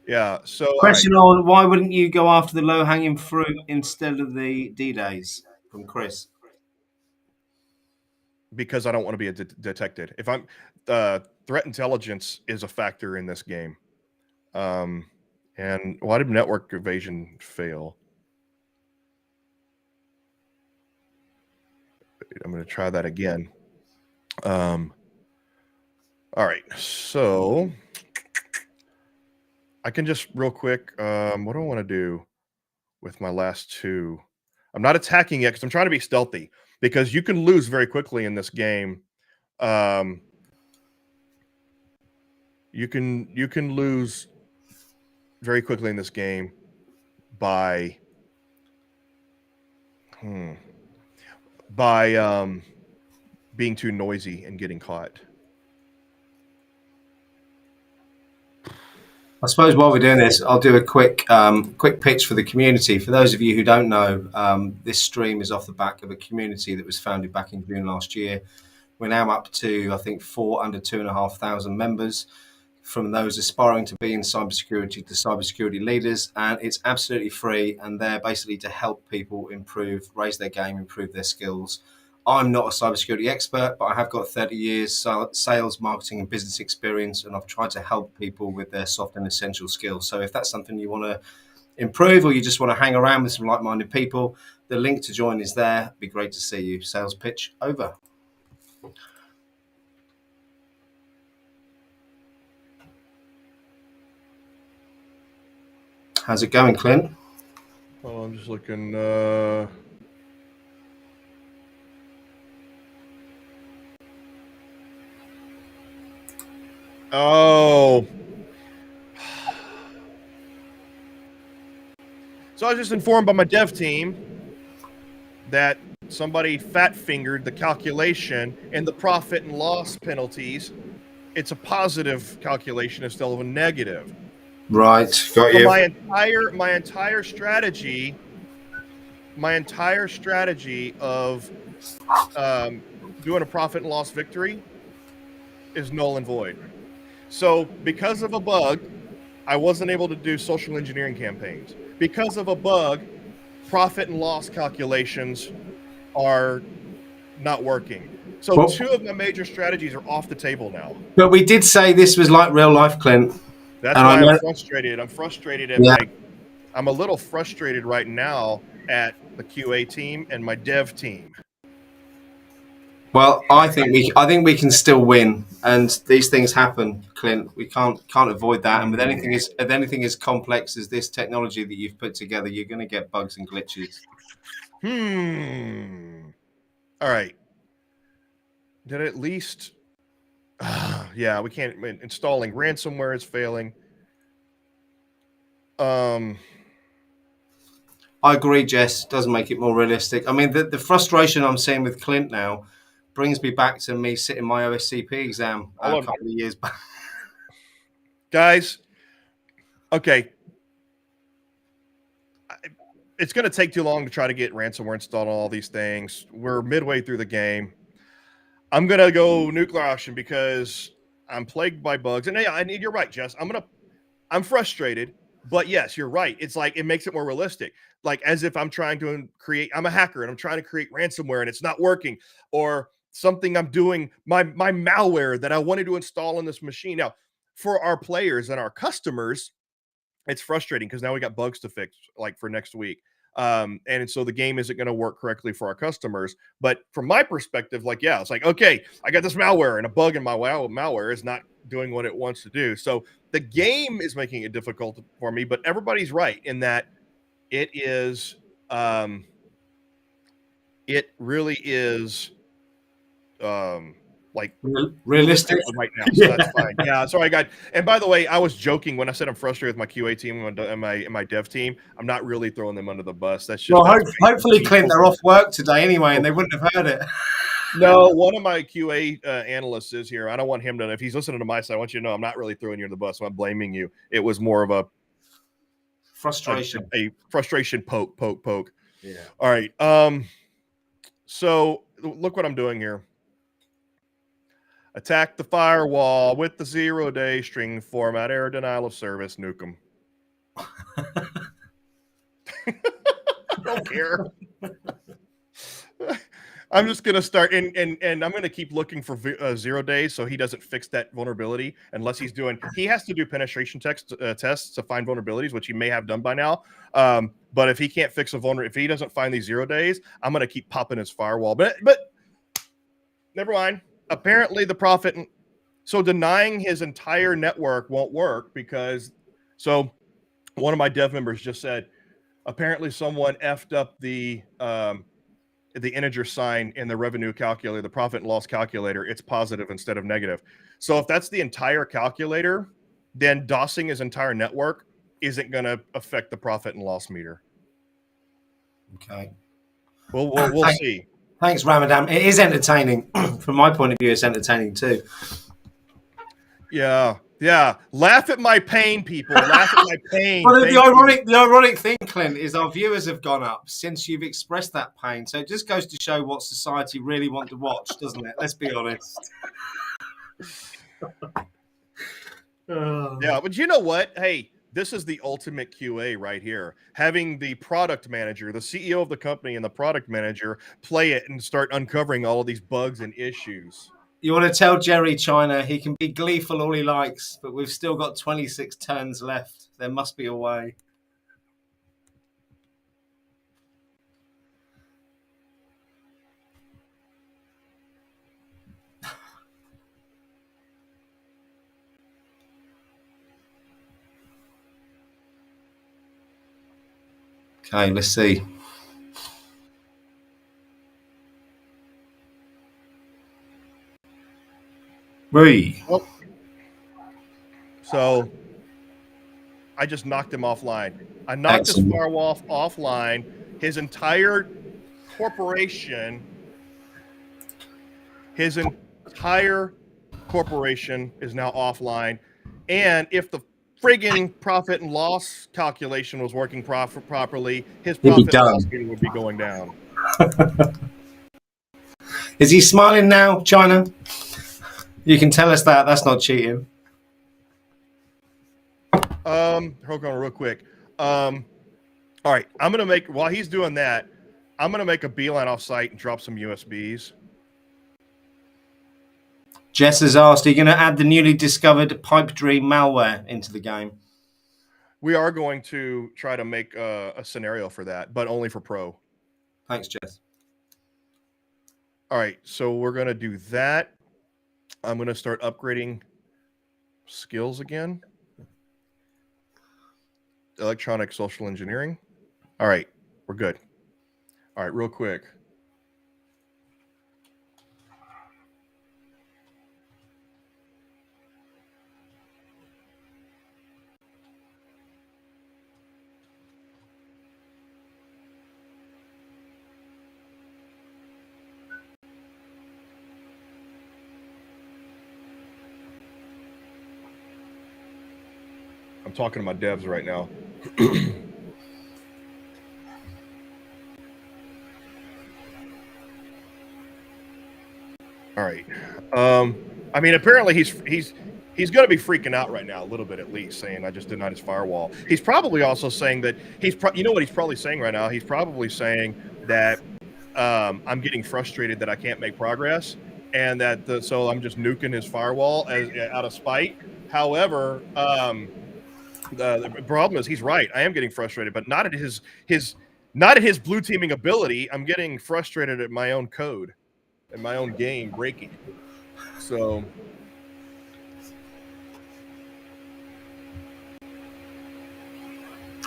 Speaker 2: Yeah. So
Speaker 1: question on why wouldn't you go after the low-hanging fruit instead of the D-days from Chris?
Speaker 2: Because I don't want to be detected. If I'm threat intelligence is a factor in this game. And why did network evasion fail? I'm going to try that again. All right, so I can just real quick. What do I want to do with my last two? I'm not attacking yet because I'm trying to be stealthy, because you can lose very quickly in this game. You can lose very quickly in this game by being too noisy and getting caught.
Speaker 1: I suppose while we're doing this, I'll do a quick pitch for the community. For those of you who don't know, this stream is off the back of a community that was founded back in June last year. We're now up to, I think, under 2,500 members, from those aspiring to be in cybersecurity to cybersecurity leaders, and it's absolutely free, and they're basically to help people improve, raise their game, improve their skills. I'm not a cybersecurity expert, but I have got 30 years sales, marketing, and business experience, and I've tried to help people with their soft and essential skills. So if that's something you want to improve, or you just want to hang around with some like-minded people, the link to join is there. It'd be great to see you. Sales pitch over. How's it going, Clint?
Speaker 2: Well, I'm just looking. Oh. So I was just informed by my dev team that somebody fat-fingered the calculation and the profit and loss penalties. It's a positive calculation instead of a negative.
Speaker 1: Right, got you.
Speaker 2: My entire strategy of doing a profit and loss victory is null and void. So because of a bug, I wasn't able to do social engineering campaigns. Because of a bug, profit and loss calculations are not working. So two of my major strategies are off the table now.
Speaker 1: But we did say this was like real life, Clint.
Speaker 2: That's why I'm frustrated. I'm frustrated at I'm a little frustrated right now at the QA team and my dev team.
Speaker 1: Well, I think we can still win, and these things happen, Clint. We can't avoid that. And with anything as complex as this technology that you've put together, you're going to get bugs and glitches.
Speaker 2: All right. Did at least? Yeah, we can't. Installing ransomware is failing.
Speaker 1: I agree, Jess. Doesn't make it more realistic. I mean, the frustration I'm seeing with Clint now brings me back to me sitting my OSCP exam a couple of years back.
Speaker 2: Guys, okay. It's going to take too long to try to get ransomware installed on all these things. We're midway through the game. I'm going to go nuclear option because I'm plagued by bugs. And yeah, you're right, Jess. I'm frustrated, but yes, you're right. It's like, it makes it more realistic. Like as if I'm trying to I'm a hacker and I'm trying to create ransomware and it's not working, or something I'm doing, my malware that I wanted to install on this machine. Now, for our players and our customers, it's frustrating because now we got bugs to fix, like for next week. And so the game isn't going to work correctly for our customers. But from my perspective, like, yeah, it's like, okay, I got this malware and a bug in my malware is not doing what it wants to do. So the game is making it difficult for me, but everybody's right in that it is, it really is, like
Speaker 1: Realistic
Speaker 2: right now, so that's fine. Yeah, sorry, guys. And by the way, I was joking when I said I'm frustrated with my QA team and my dev team. I'm not really throwing them under the bus. That's just
Speaker 1: hopefully, Clint, they're off work today anyway, and they wouldn't have heard it.
Speaker 2: No, one of my QA analysts is here. I don't want him to. If he's listening to my side, I want you to know I'm not really throwing you under the bus. I'm not blaming you. It was more of a
Speaker 1: frustration,
Speaker 2: a frustration poke.
Speaker 1: Yeah.
Speaker 2: All right. So look what I'm doing here. Attack the firewall with the 0-day string format, error, denial of service, nuke them. I don't care. I'm just going to start, and I'm going to keep looking for 0 days so he doesn't fix that vulnerability unless he has to do penetration tests to find vulnerabilities, which he may have done by now. But if he can't fix if he doesn't find these 0 days, I'm going to keep popping his firewall. But never mind. Apparently the Prophet, so denying his entire network won't work because, so one of my dev members just said, apparently someone effed up the integer sign in the revenue calculator, the profit and loss calculator. It's positive instead of negative. So if that's the entire calculator, then DOSing his entire network isn't going to affect the profit and loss meter.
Speaker 1: Okay.
Speaker 2: We'll see.
Speaker 1: Thanks, Ramadan. It is entertaining. From my point of view, it's entertaining too.
Speaker 2: Yeah. Laugh at my pain, people. Laugh at my pain.
Speaker 1: Well, the ironic thing, Clint, is our viewers have gone up since you've expressed that pain. So it just goes to show what society really want to watch, doesn't it? Let's be honest.
Speaker 2: Yeah, but you know what? Hey, this is the ultimate QA right here. Having the product manager, the CEO of the company, and the product manager play it and start uncovering all of these bugs and issues.
Speaker 1: You want to tell Gerry China he can be gleeful all he likes, but we've still got 26 turns left. There must be a way. Okay, let's see.
Speaker 2: Well, so I just knocked him offline. I knocked his firewall offline. His entire corporation is now offline. And if the friggin' profit and loss calculation was working properly, his profit and loss meter would be going down.
Speaker 1: Is he smiling now, China? You can tell us that. That's not cheating.
Speaker 2: Hold on real quick. All right, I'm going to make, while he's doing that, I'm going to make a beeline off site and drop some USBs.
Speaker 1: Jess has asked, are you going to add the newly discovered Pipe Dream malware into the game?
Speaker 2: We are going to try to make a scenario for that, but only for pro.
Speaker 1: Thanks, Jess.
Speaker 2: All right, so we're going to do that. I'm going to start upgrading skills again. Electronic social engineering. All right, we're good. All right, real quick. I'm talking to my devs right now. All right. I mean, apparently he's going to be freaking out right now a little bit, at least, saying I just denied his firewall. He's probably also saying that you know what he's probably saying right now? He's probably saying that I'm getting frustrated that I can't make progress, and that so I'm just nuking his firewall out of spite. However, the problem is he's right. I am getting frustrated, but not at his blue teaming ability. I'm getting frustrated at my own code and my own game breaking. So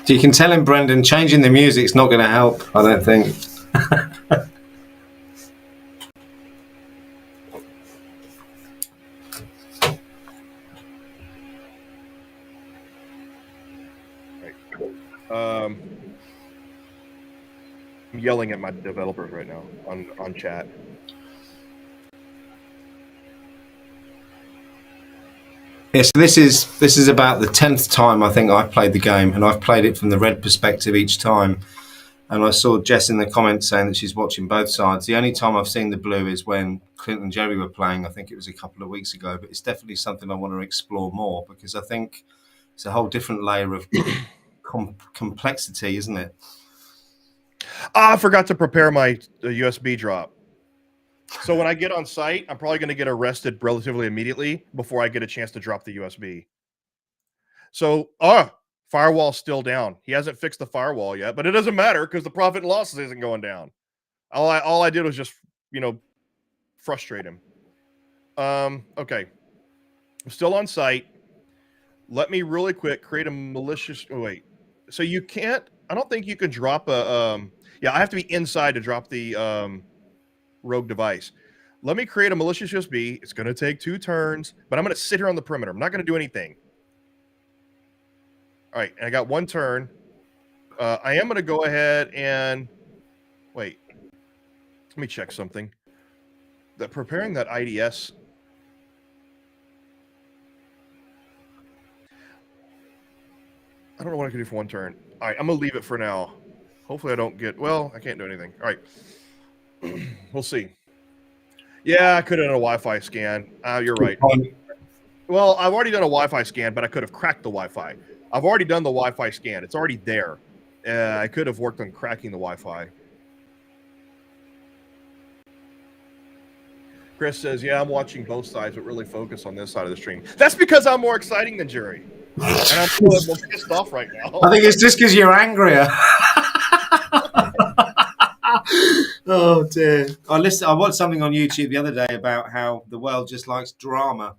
Speaker 1: you can tell him, Brendan, changing the music's not going to help, I don't think.
Speaker 2: I'm yelling at my developers right now on chat.
Speaker 1: Yeah, so this is about the 10th time I think I've played the game, and I've played it from the red perspective each time. And I saw Jess in the comments saying that she's watching both sides. The only time I've seen the blue is when Clint and Gerry were playing. I think it was a couple of weeks ago, but it's definitely something I want to explore more, because I think it's a whole different layer of complexity, isn't it?
Speaker 2: I forgot to prepare my USB drop. So when I get on site, I'm probably going to get arrested relatively immediately before I get a chance to drop the USB. So, firewall's still down. He hasn't fixed the firewall yet, but it doesn't matter because the profit and losses isn't going down. All I did was just, frustrate him. Okay. I'm still on site. Let me really quick create a malicious. Oh, wait. So you can't. I don't think you can drop a. Yeah, I have to be inside to drop the rogue device. Let me create a malicious USB. It's going to take 2 turns, but I'm going to sit here on the perimeter. I'm not going to do anything. All right, and I got 1 turn. I am going to go ahead and wait. Let me check something. Preparing that IDS. I don't know what I can do for 1 turn. All right, I'm going to leave it for now. Hopefully I don't get... Well, I can't do anything. All right. We'll see. Yeah, I could have done a Wi-Fi scan. You're right. Well, I've already done a Wi-Fi scan, but I could have cracked the Wi-Fi. I've already done the Wi-Fi scan. It's already there. I could have worked on cracking the Wi-Fi. Chris says, yeah, I'm watching both sides, but really focus on this side of the stream. That's because I'm more exciting than Gerry. And I'm more pissed off right now.
Speaker 1: I think it's just because you're angrier. Oh dear. I watched something on YouTube the other day about how the world just likes drama,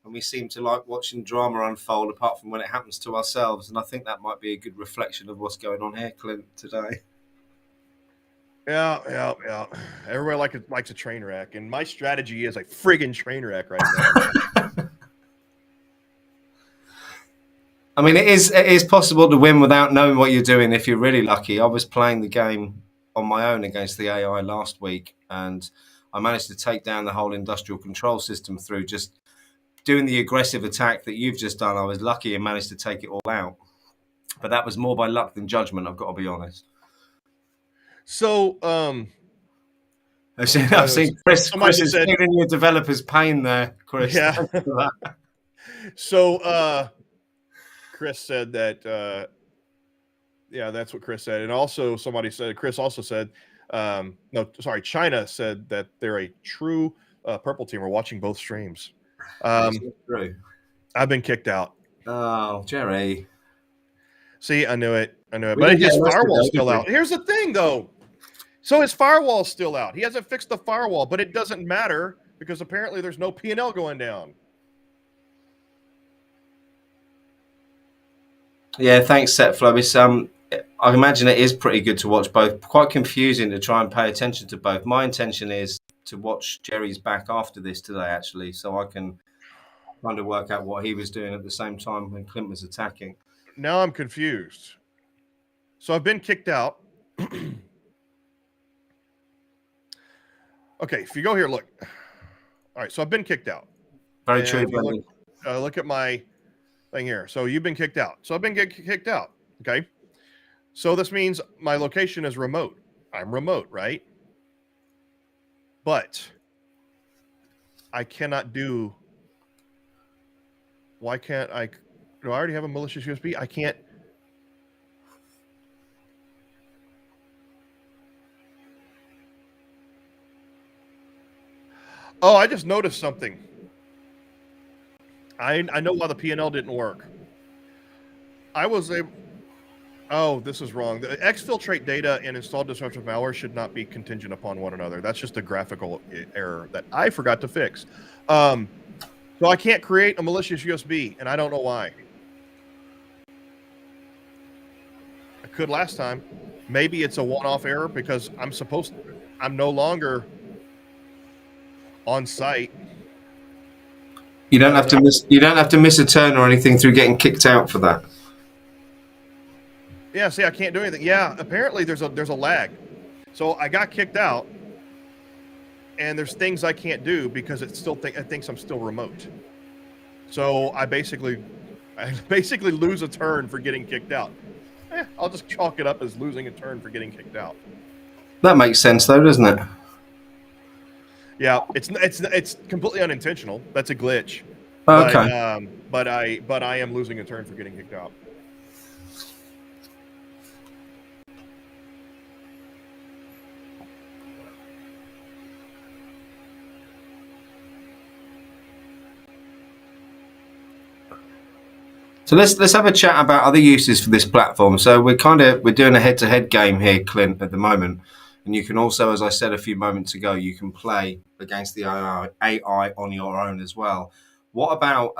Speaker 1: and we seem to like watching drama unfold apart from when it happens to ourselves. And I think that might be a good reflection of what's going on here, Clint, today.
Speaker 2: Yeah. Everybody likes a train wreck, and my strategy is a friggin' train wreck right now.
Speaker 1: I mean, it is possible to win without knowing what you're doing if you're really lucky. I was playing the game on my own against the AI last week, and I managed to take down the whole industrial control system through just doing the aggressive attack that you've just done. I was lucky and managed to take it all out, but that was more by luck than judgment, I've got to be honest.
Speaker 2: So
Speaker 1: I've seen Chris is feeling your developer's pain there, Chris.
Speaker 2: Yeah. So Chris said that that's what Chris said. And also Chris also said, China said that they're a true purple team. We're watching both streams.
Speaker 1: True.
Speaker 2: I've been kicked out.
Speaker 1: Oh,
Speaker 2: See, I knew it. But his firewall's still out. Here's the thing, though. So his firewall's still out. He hasn't fixed the firewall, but it doesn't matter because apparently there's no P&L going down.
Speaker 1: Yeah, thanks, Setflow. It's I imagine it is pretty good to watch both. Quite confusing to try and pay attention to both. My intention is to watch Gerry's back after this today, actually, so I can kind of work out what he was doing at the same time when Clint was attacking.
Speaker 2: Now I'm confused. So I've been kicked out. Okay, if you go here, look. All right, so I've been kicked out.
Speaker 1: Very true.
Speaker 2: Look at my thing here. So you've been kicked out. So I've been kicked out. Okay. So this means my location is remote. I'm remote, right? But I cannot do. Why can't I? Do I already have a malicious USB? I can't. Oh, I just noticed something. I know why the P&L didn't work. I was able. Oh, this is wrong. The exfiltrate data and install disruptive malware should not be contingent upon one another. That's just a graphical error that I forgot to fix. So I can't create a malicious USB, and I don't know why. I could last time. Maybe it's a one-off error because I'm no longer on site.
Speaker 1: You don't have to miss. You don't have to miss a turn or anything through getting kicked out for that.
Speaker 2: Yeah, see, I can't do anything. Yeah, apparently there's a lag. So I got kicked out, and there's things I can't do because it thinks I'm still remote. So I basically lose a turn for getting kicked out. I'll just chalk it up as losing a turn for getting kicked out.
Speaker 1: That makes sense, though, doesn't it?
Speaker 2: Yeah, it's completely unintentional. That's a glitch.
Speaker 1: Okay.
Speaker 2: But I am losing a turn for getting kicked out.
Speaker 1: So let's have a chat about other uses for this platform. So we're doing a head-to-head game here, Clint, at the moment, and you can also, as I said a few moments ago, you can play against the AI on your own as well. What about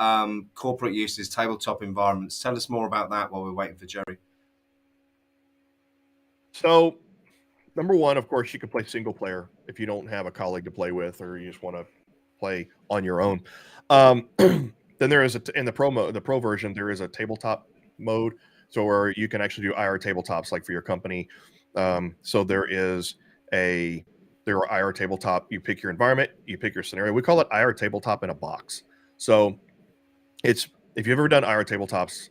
Speaker 1: corporate uses, tabletop environments? Tell us more about that while we're waiting for Gerry.
Speaker 2: So, number one, of course, you can play single player if you don't have a colleague to play with, or you just want to play on your own. Then there is in the pro version, there is a tabletop mode, so where you can actually do IR tabletops, like for your company. So there are IR tabletop. You pick your environment, you pick your scenario. We call it IR tabletop in a box. So if you've ever done IR tabletops,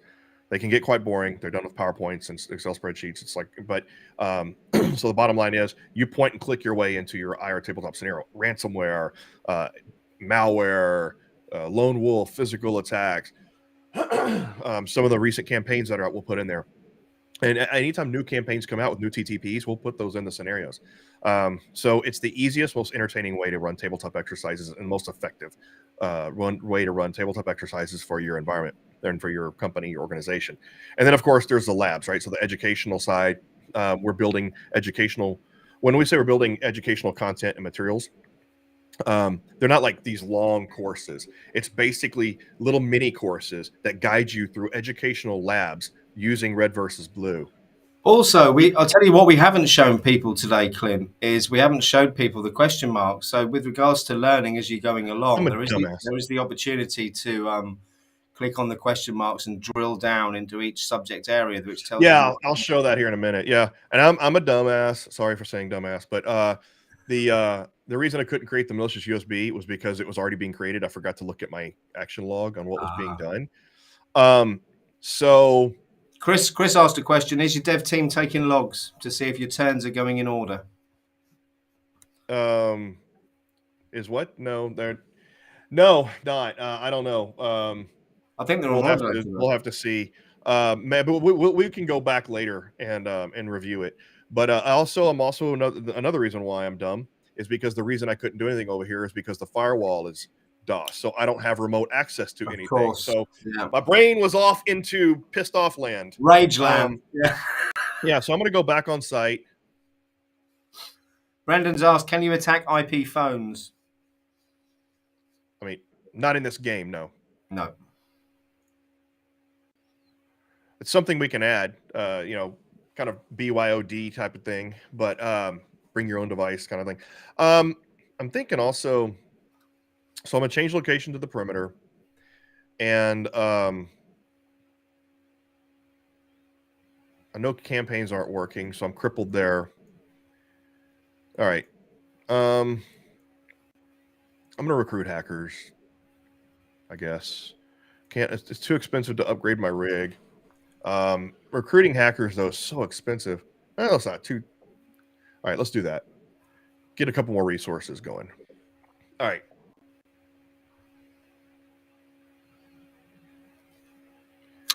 Speaker 2: they can get quite boring. They're done with PowerPoints and Excel spreadsheets. It's like, but so the bottom line is you point and click your way into your IR tabletop scenario: ransomware, malware, lone wolf, physical attacks. Some of the recent campaigns that are out, we'll put in there. And anytime new campaigns come out with new TTPs, we'll put those in the scenarios. So it's the easiest, most entertaining way to run tabletop exercises, and most effective way to run tabletop exercises for your environment and for your company, your organization. And then, of course, there's the labs, right? So the educational side, we're building educational. When we say we're building educational content and materials, they're not like these long courses. It's basically little mini courses that guide you through educational labs using red versus blue.
Speaker 1: Also, I'll tell you what we haven't shown people today, Clint, is we haven't showed people the question mark. So with regards to learning as you're going along, there is the opportunity to click on the question marks and drill down into each subject area, which tells you.
Speaker 2: I'll show that here in a minute. Yeah, and I'm a dumbass. Sorry for saying dumbass, but the reason I couldn't create the malicious USB was because it was already being created. I forgot to look at my action log on what was being done. So
Speaker 1: Chris asked a question: is your dev team taking logs to see if your turns are going in order?
Speaker 2: Is what? No, not. I don't know.
Speaker 1: I think they're
Speaker 2: we'll have to see. Maybe we can go back later and review it. But I'm also another reason why I'm dumb is because the reason I couldn't do anything over here is because the firewall is DOS, so I don't have remote access to anything.
Speaker 1: Course.
Speaker 2: So my brain was off into pissed off land,
Speaker 1: rage land.
Speaker 2: Yeah. So I'm going to go back on site.
Speaker 1: Brendan's asked, can you attack IP phones?
Speaker 2: I mean, not in this game, no.
Speaker 1: No.
Speaker 2: It's something we can add, you know, kind of BYOD type of thing, but bring your own device kind of thing. I'm thinking also, so I'm gonna change location to the perimeter, and I know campaigns aren't working, so I'm crippled there. All right. I'm gonna recruit hackers, I guess. It's too expensive to upgrade my rig. Recruiting hackers though is so expensive. Well, it's not too. All right, let's do that. Get a couple more resources going. All right.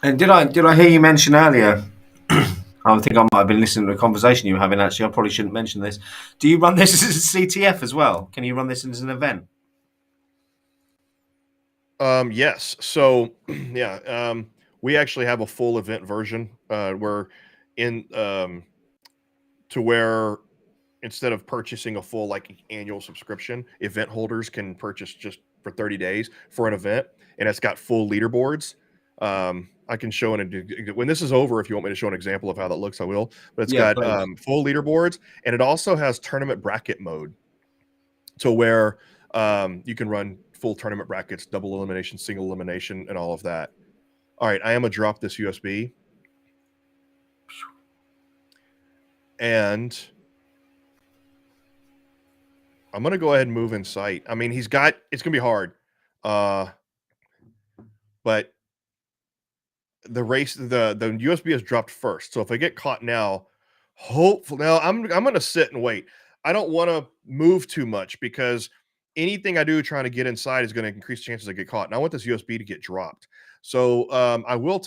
Speaker 1: And did I hear you mention earlier? I think I might have been listening to a conversation you were having. Actually, I probably shouldn't mention this. Do you run this as a CTF as well? Can you run this as an event?
Speaker 2: Yes. So, yeah. We actually have a full event version. Where in to where instead of purchasing a full like annual subscription, event holders can purchase just for 30 days for an event, and it's got full leaderboards. I can show when this is over. If you want me to show an example of how that looks, I will. But it's
Speaker 1: Yeah,
Speaker 2: got
Speaker 1: please.
Speaker 2: full leaderboards, and it also has tournament bracket mode, to where you can run full tournament brackets, double elimination, single elimination, and all of that. All right, I am gonna drop this USB, and I'm gonna go ahead and move in sight. I mean, it's gonna be hard, but the USB has dropped first. So if I get caught now, hopefully now I'm gonna sit and wait. I don't want to move too much because anything I do trying to get inside is going to increase chances I get caught. And I want this USB to get dropped. So I will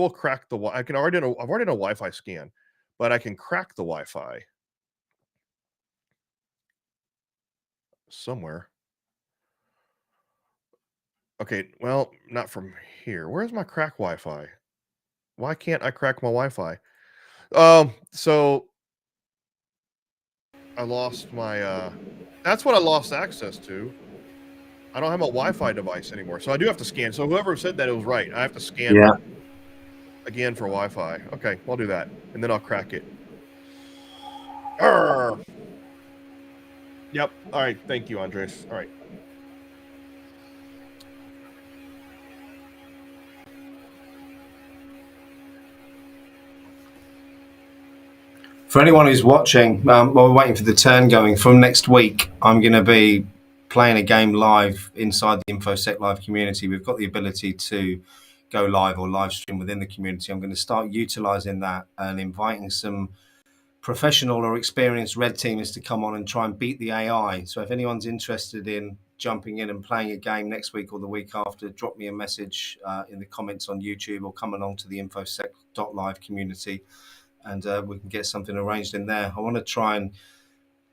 Speaker 2: crack the. I've already done a Wi-Fi scan, but I can crack the Wi-Fi somewhere. Okay, well, not from here. Where's my crack Wi-Fi? Why can't I crack my Wi-Fi? So I lost my that's what I lost access to. I don't have a Wi-Fi device anymore. So I do have to scan. So whoever said that, it was right. I have to scan again for Wi-Fi. Okay, I'll do that. And then I'll crack it. Arr! Yep. All right. Thank you, Andres. All right.
Speaker 1: For anyone who's watching, while we're waiting for the turn going, from next week, I'm going to be playing a game live inside the Info-sec Live community. We've got the ability to go live or live stream within the community. I'm going to start utilizing that and inviting some professional or experienced red teamers to come on and try and beat the AI. So if anyone's interested in jumping in and playing a game next week or the week after, drop me a message in the comments on YouTube or come along to the Info-sec.live community, and we can get something arranged in there. I want to try and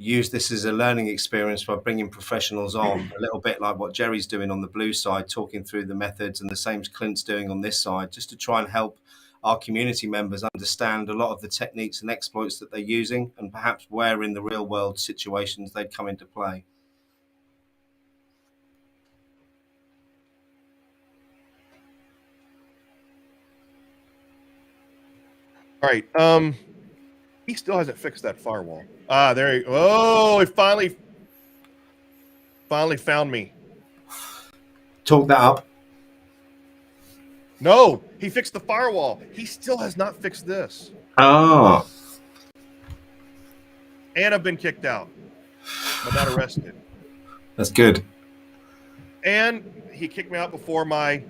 Speaker 1: use this as a learning experience by bringing professionals on, a little bit like what Gerry's doing on the blue side, talking through the methods, and the same as Clint's doing on this side, just to try and help our community members understand a lot of the techniques and exploits that they're using, and perhaps where in the real world situations they'd come into play.
Speaker 2: All right. He still hasn't fixed that firewall. There he. Oh, he finally found me.
Speaker 1: Talk that up.
Speaker 2: No, he fixed the firewall. He still has not fixed this.
Speaker 1: Oh.
Speaker 2: And I've been kicked out, but not arrested.
Speaker 1: That's good.
Speaker 2: And he kicked me out before my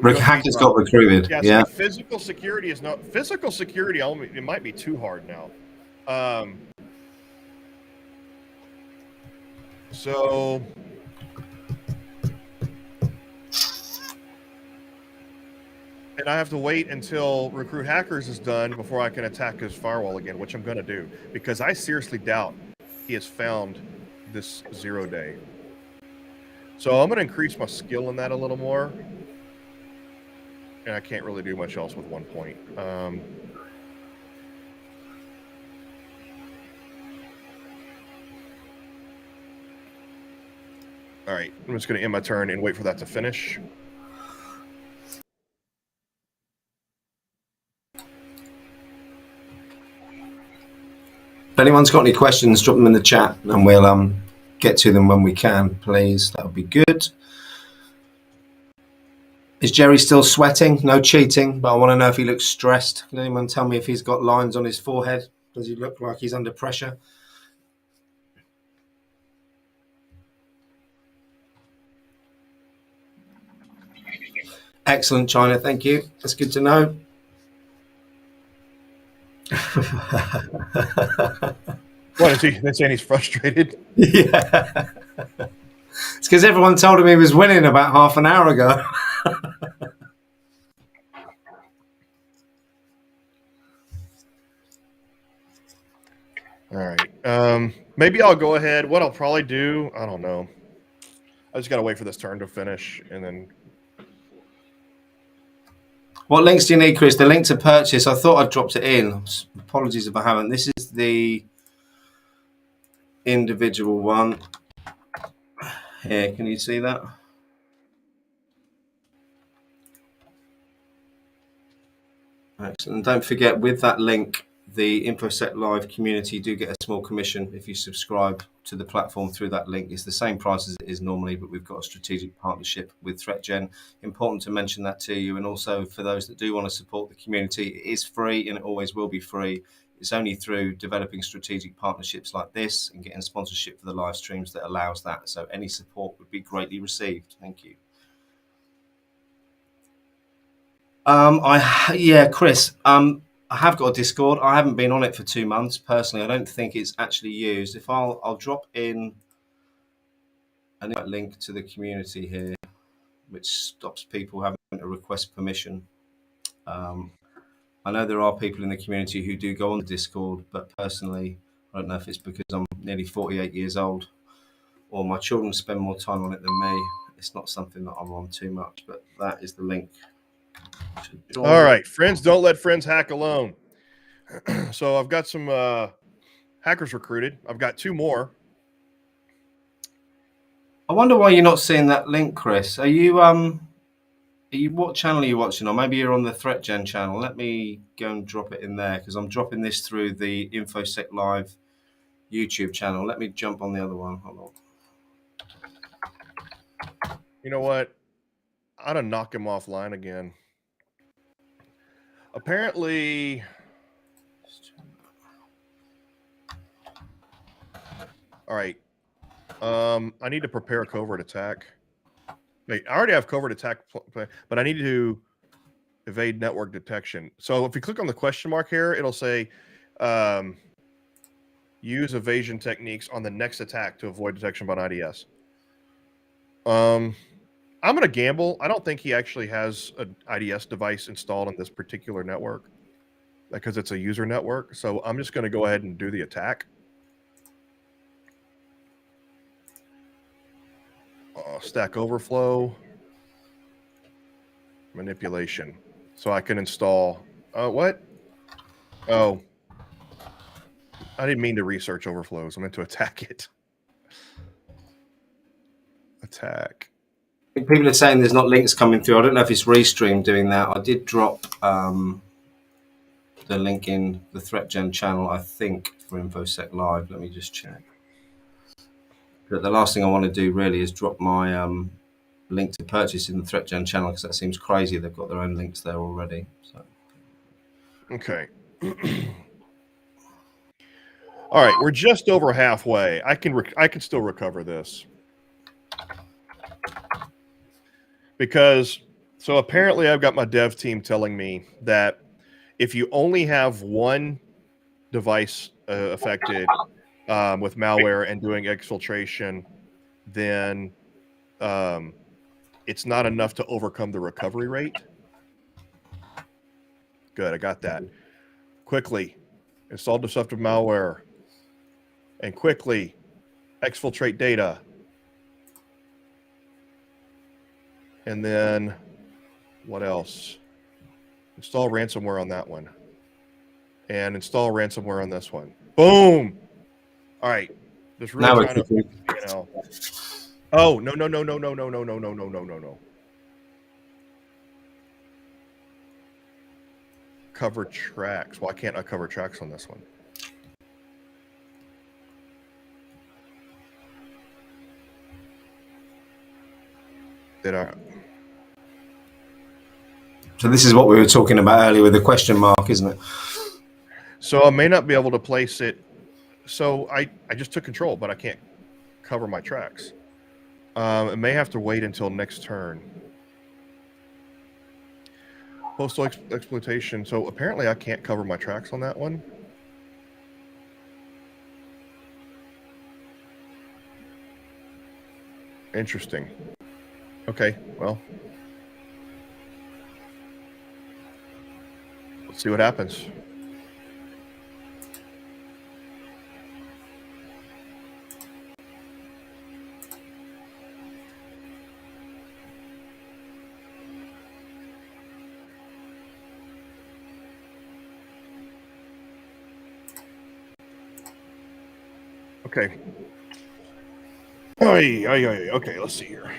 Speaker 1: hackers got recruited.
Speaker 2: Yeah. Physical security is not physical security. It might be too hard now. So and I have to wait until Recruit Hackers is done before I can attack his firewall again, which I'm going to do, because I seriously doubt he has found this 0 day. So I'm going to increase my skill in that a little more. And I can't really do much else with 1 point. All right, I'm just going to end my turn and wait for that to finish.
Speaker 1: If anyone's got any questions, drop them in the chat and we'll get to them when we can, please. That would be good. Is Gerry still sweating? No cheating, but I want to know if he looks stressed. Can anyone tell me if he's got lines on his forehead? Does he look like he's under pressure? Excellent, China. Thank you. That's good to know.
Speaker 2: What is he? They're saying he's frustrated.
Speaker 1: Yeah. It's because everyone told him he was winning about half an hour ago.
Speaker 2: All right. Maybe I'll go ahead. What I'll probably do, I don't know. I just got to wait for this turn to finish and then.
Speaker 1: What links do you need, Chris? The link to purchase. I thought I'd dropped it in. Apologies if I haven't. This is the individual one. Here, can you see that? Excellent. And don't forget, with that link, the Info-sec.live community do get a small commission if you subscribe to the platform through that link. It's the same price as it is normally, but we've got a strategic partnership with Threatgen. Important to mention that to you. And also for those that do want to support the community, it is free and it always will be free. It's only through developing strategic partnerships like this and getting sponsorship for the live streams that allows that. So any support would be greatly received. Thank you. Chris. I have got a Discord. I haven't been on it for 2 months personally. I don't think it's actually used. If I'll drop in a link to the community here, which stops people having to request permission. I know there are people in the community who do go on the Discord, but personally, I don't know if it's because I'm nearly 48 years old or my children spend more time on it than me. It's not something that I'm on too much, but that is the link.
Speaker 2: All right, friends don't let friends hack alone. So I've got some hackers recruited. I've got 2 more.
Speaker 1: I wonder why you're not seeing that link, Chris. Are you what channel are you watching? Or maybe you're on the Threatgen channel. Let me go and drop it in there because I'm dropping this through the Info-sec.live YouTube channel. Let me jump on the other one. Hold on.
Speaker 2: You know what? I'm gonna knock him offline again. Apparently, all right. I need to prepare a covert attack. Wait, I already have covert attack, but I need to evade network detection. So if you click on the question mark here, it'll say use evasion techniques on the next attack to avoid detection by an IDS. I'm going to gamble. I don't think he actually has an IDS device installed on this particular network because it's a user network. So I'm just going to go ahead and do the attack. Stack Overflow. Manipulation. So I can install... what? Oh. I didn't mean to research overflows. I meant to attack it. Attack.
Speaker 1: People are saying there's not links coming through. I don't know if it's Restream doing that. I did drop the link in the Threatgen channel, I think, for Info-sec Live. Let me just check. But the last thing I want to do really is drop my link to purchase in the Threatgen channel because that seems crazy. They've got their own links there already. So.
Speaker 2: Okay. All right, we're just over halfway. I can still recover this. Because, so apparently I've got my dev team telling me that if you only have one device affected with malware and doing exfiltration, then it's not enough to overcome the recovery rate. Good, I got that. Quickly install deceptive malware and quickly exfiltrate data. And then what else? Install ransomware on that one. And install ransomware on this one. Boom! All right. Just really trying to, Oh, no, no, no, no, no, no, no, no, no, no, no, no, no. Cover tracks. Why can't I cover tracks on this one? Did I?
Speaker 1: So this is what we were talking about earlier with the question mark, isn't it?
Speaker 2: So I may not be able to place it. So I just took control, but I can't cover my tracks. It may have to wait until next turn. Postal exploitation. So apparently I can't cover my tracks on that one. Interesting. Okay, well. Let's see what happens. Okay. Okay, let's see here.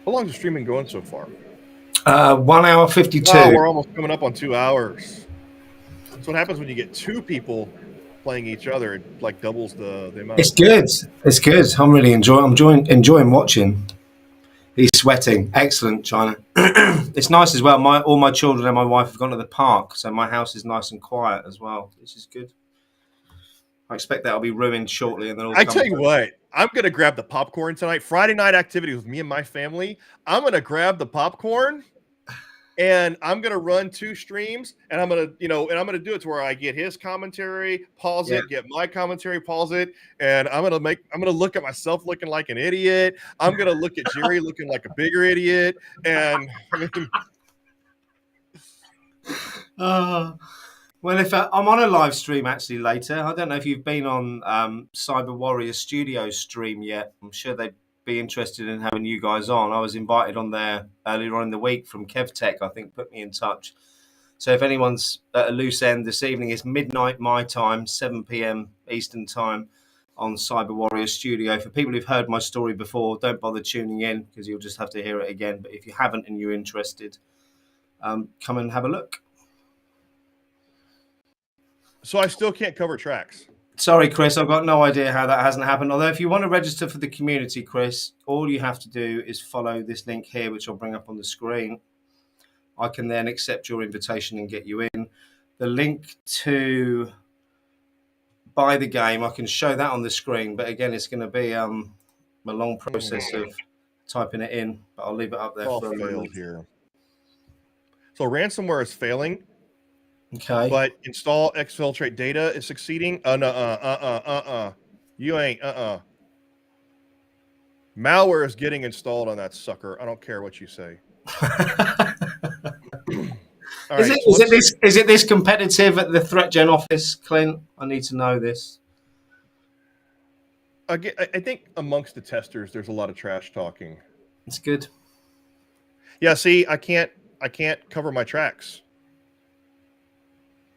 Speaker 2: How long is the stream been going so far?
Speaker 1: 1 hour 52.
Speaker 2: Oh, we're almost coming up on 2 hours. That's what happens when you get two people playing each other. It like doubles the amount.
Speaker 1: It's good. It's good. I'm really enjoying watching. He's sweating. Excellent, China. It's nice as well. All my children and my wife have gone to the park, so my house is nice and quiet as well. This is good. I expect that'll be ruined shortly, and then
Speaker 2: I tell you what, I'm gonna grab the popcorn tonight. Friday night activity with me and my family. I'm gonna grab the popcorn, and I'm gonna run 2 streams, and I'm gonna, and I'm gonna do it to where I get his commentary, pause it, get my commentary, pause it, and I'm gonna look at myself looking like an idiot. I'm gonna look at Gerry looking like a bigger idiot, and I mean.
Speaker 1: Well, if I'm on a live stream actually later, I don't know if you've been on Cyber Warrior Studios stream yet. I'm sure they'd be interested in having you guys on. I was invited on there earlier on in the week from KevTech, I think, put me in touch. So if anyone's at a loose end this evening, it's midnight my time, 7 p.m. Eastern time on Cyber Warrior Studio. For people who've heard my story before, don't bother tuning in because you'll just have to hear it again. But if you haven't and you're interested, come and have a look.
Speaker 2: So I still can't cover tracks.
Speaker 1: Sorry, Chris, I've got no idea how that hasn't happened. Although if you want to register for the community, Chris, all you have to do is follow this link here, which I'll bring up on the screen. I can then accept your invitation and get you in. The link to buy the game, I can show that on the screen. But again, it's going to be a long process of typing it in. But I'll leave it up there for a moment.
Speaker 2: Here. So ransomware is failing.
Speaker 1: Okay.
Speaker 2: But install exfiltrate data is succeeding. You ain't. Malware is getting installed on that sucker. I don't care what you say.
Speaker 1: Is it this competitive at the Threatgen office, Clint? I need to know this.
Speaker 2: I think amongst the testers, there's a lot of trash talking.
Speaker 1: It's good.
Speaker 2: Yeah. See, I can't cover my tracks.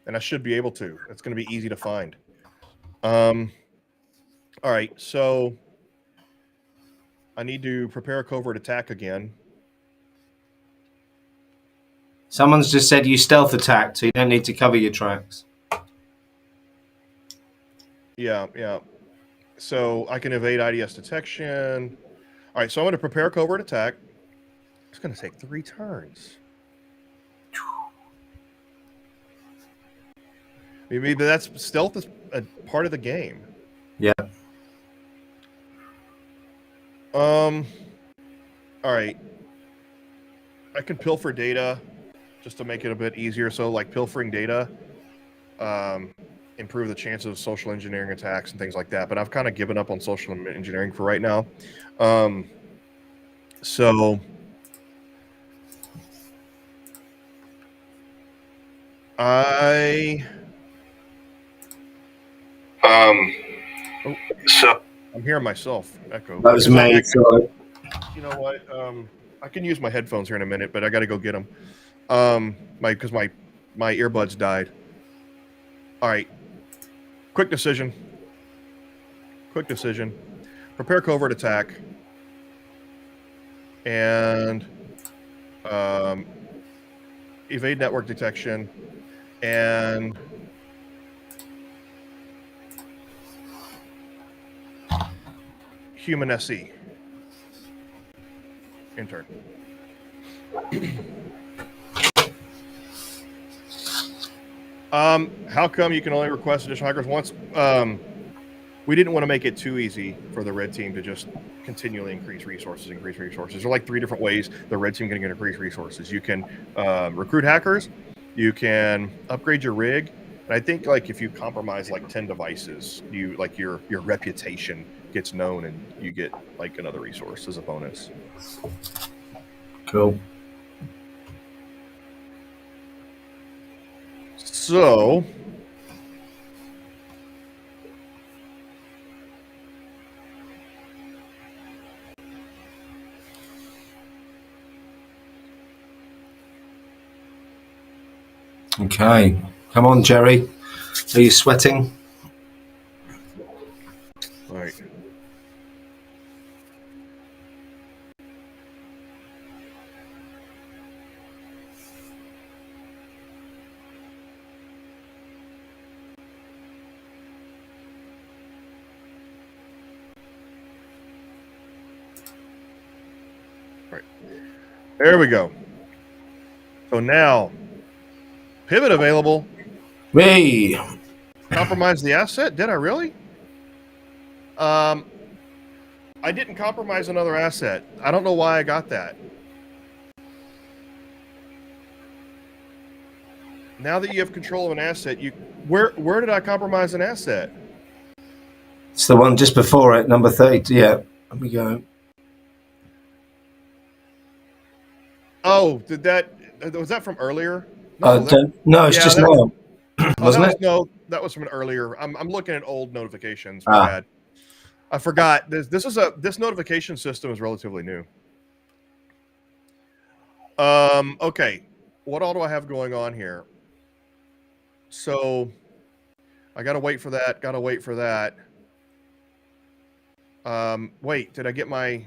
Speaker 2: And I should be able to. It's going to be easy to find. All right, so I need to prepare a covert attack again.
Speaker 1: Someone's just said you stealth attacked, so you don't need to cover your tracks.
Speaker 2: Yeah. So I can evade IDS detection. All right, so I'm going to prepare a covert attack. It's going to take 3 turns. Maybe that's stealth is a part of the game.
Speaker 1: Yeah.
Speaker 2: All right. I can pilfer data just to make it a bit easier. So like pilfering data, improve the chance of social engineering attacks and things like that. But I've kind of given up on social engineering for right now. So so I'm hearing myself echo.
Speaker 1: That was me. Sorry.
Speaker 2: You know what? I can use my headphones here in a minute, but I got to go get them. Because my earbuds died. All right. Quick decision. Prepare covert attack. And evade network detection. And human SE. Intern. How come you can only request additional hackers once? We didn't want to make it too easy for the red team to just continually increase resources. There are like 3 different ways the red team can increase resources. You can recruit hackers, you can upgrade your rig, and I think like if you compromise like 10 devices, you like your reputation gets known and you get like another resource as a bonus.
Speaker 1: Cool.
Speaker 2: So
Speaker 1: Okay, come on, Gerry. Are you sweating?
Speaker 2: all right. Right. There we go. So now, pivot available.
Speaker 1: Hey.
Speaker 2: Compromise the asset? Did I really? I didn't compromise another asset. I don't know why I got that. Now that you have control of an asset, where did I compromise an asset?
Speaker 1: It's the one just before it, number 30. Yeah, let me go.
Speaker 2: Oh, was that from earlier?
Speaker 1: No, it's just now. Wasn't it?
Speaker 2: No, that was from an earlier. I'm looking at old notifications. My bad. I forgot. This notification system is relatively new. Okay. What all do I have going on here? So I gotta wait for that. Wait, did I get my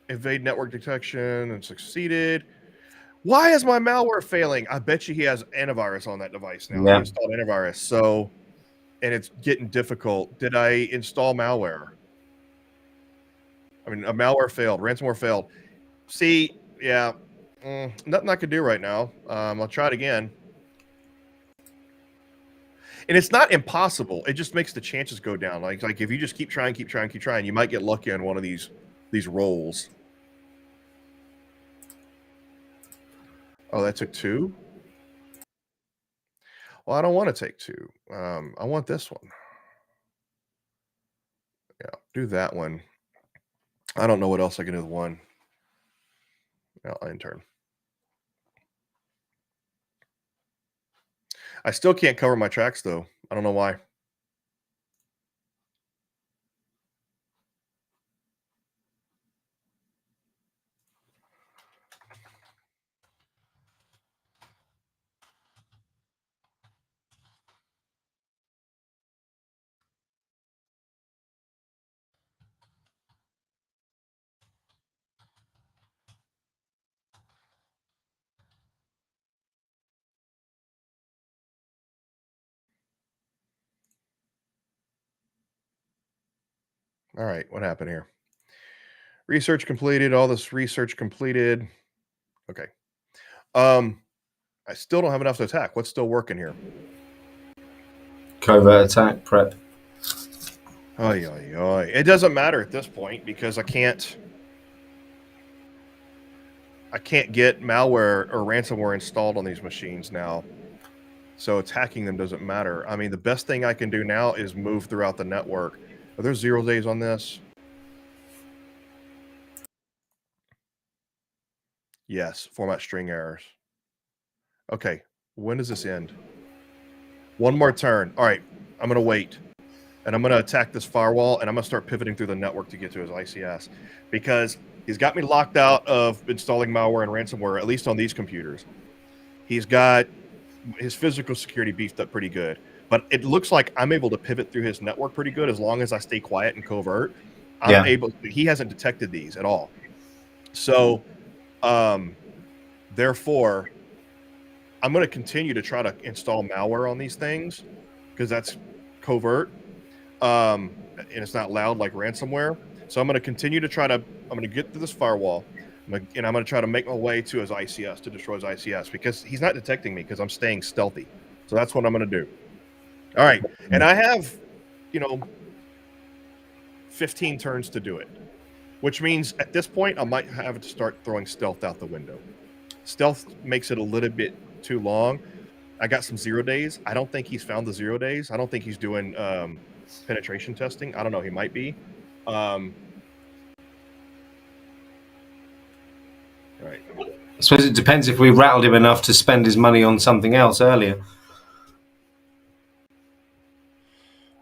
Speaker 2: evade network detection and succeeded? Why is my malware failing? I bet you he has antivirus on that device now.
Speaker 1: Yeah.
Speaker 2: He installed antivirus. So, and it's getting difficult. Did I install malware? I mean, a malware failed. Ransomware failed. See, yeah, nothing I could do right now. I'll try it again. And it's not impossible. It just makes the chances go down. Like if you just keep trying, you might get lucky on one of these rolls. Oh, that took 2? Well, I don't want to take 2. I want this one. Yeah, do that one. I don't know what else I can do with 1. Yeah, intern. I still can't cover my tracks though. I don't know why. All right, what happened here? Research completed. All this research completed. Okay. I still don't have enough to attack. What's still working here?
Speaker 1: Covert attack prep.
Speaker 2: It doesn't matter at this point because I can't get malware or ransomware installed on these machines now. So attacking them doesn't matter. I mean, the best thing I can do now is move throughout the network. Are there 0 days on this? Yes, format string errors. Okay, when does this end? 1 more turn. All right, I'm going to wait. And I'm going to attack this firewall, and I'm going to start pivoting through the network to get to his ICS. Because he's got me locked out of installing malware and ransomware, at least on these computers. He's got his physical security beefed up pretty good. But it looks like I'm able to pivot through his network pretty good as long as I stay quiet and covert. I'm able. He hasn't detected these at all. So, therefore, I'm going to continue to try to install malware on these things because that's covert, and it's not loud like ransomware. So I'm going to continue to try to. I'm going to get to this firewall, and I'm going to try to make my way to his ICS to destroy his ICS because he's not detecting me because I'm staying stealthy. So that's what I'm going to do. All right, and I have, 15 turns to do it, which means at this point I might have to start throwing stealth out the window. Stealth makes it a little bit too long. I got some 0 days. I don't think he's found the 0 days. I don't think he's doing penetration testing. I don't know. He might be. All right.
Speaker 1: I suppose it depends if we rattled him enough to spend his money on something else earlier.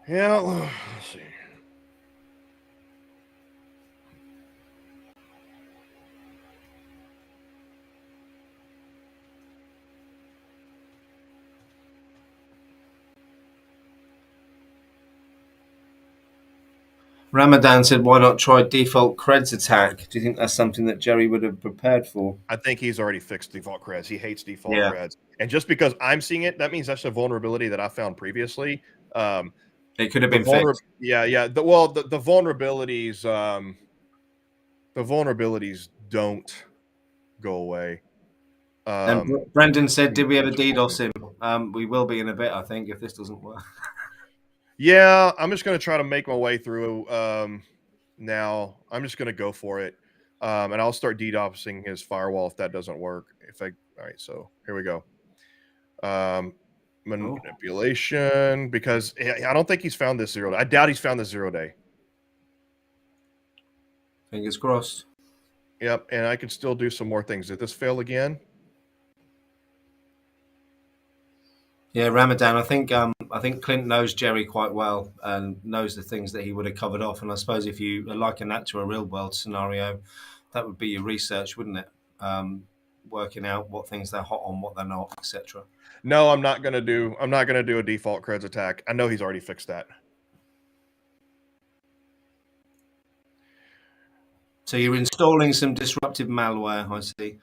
Speaker 2: Yeah, let's see.
Speaker 1: Ramadan said, why not try default creds attack? Do you think that's something that Gerry would have prepared for?
Speaker 2: I think he's already fixed default creds. He hates default creds. And just because I'm seeing it, that means that's a vulnerability that I found previously.
Speaker 1: It could have been fixed.
Speaker 2: Yeah. The vulnerabilities, the vulnerabilities don't go away.
Speaker 1: And Brendan said, did we ever DDoS him? We will be in a bit, I think, if this doesn't work.
Speaker 2: Yeah, I'm just going to try to make my way through now. I'm just going to go for it. And I'll start DDoSing his firewall if that doesn't work. All right, so here we go. Manipulation, because I don't think he's found this 0 day. I doubt he's found this 0 day.
Speaker 1: Fingers crossed.
Speaker 2: Yep, and I can still do some more things. Did this fail again?
Speaker 1: Yeah, Ramadan. I think Clint knows Gerry quite well and knows the things that he would have covered off. And I suppose if you liken that to a real world scenario, that would be your research, wouldn't it? Working out what things they're hot on, what they're not, etc.
Speaker 2: No, I'm not gonna do a default creds attack. I know he's already fixed that.
Speaker 1: So you're installing some disruptive malware, I see.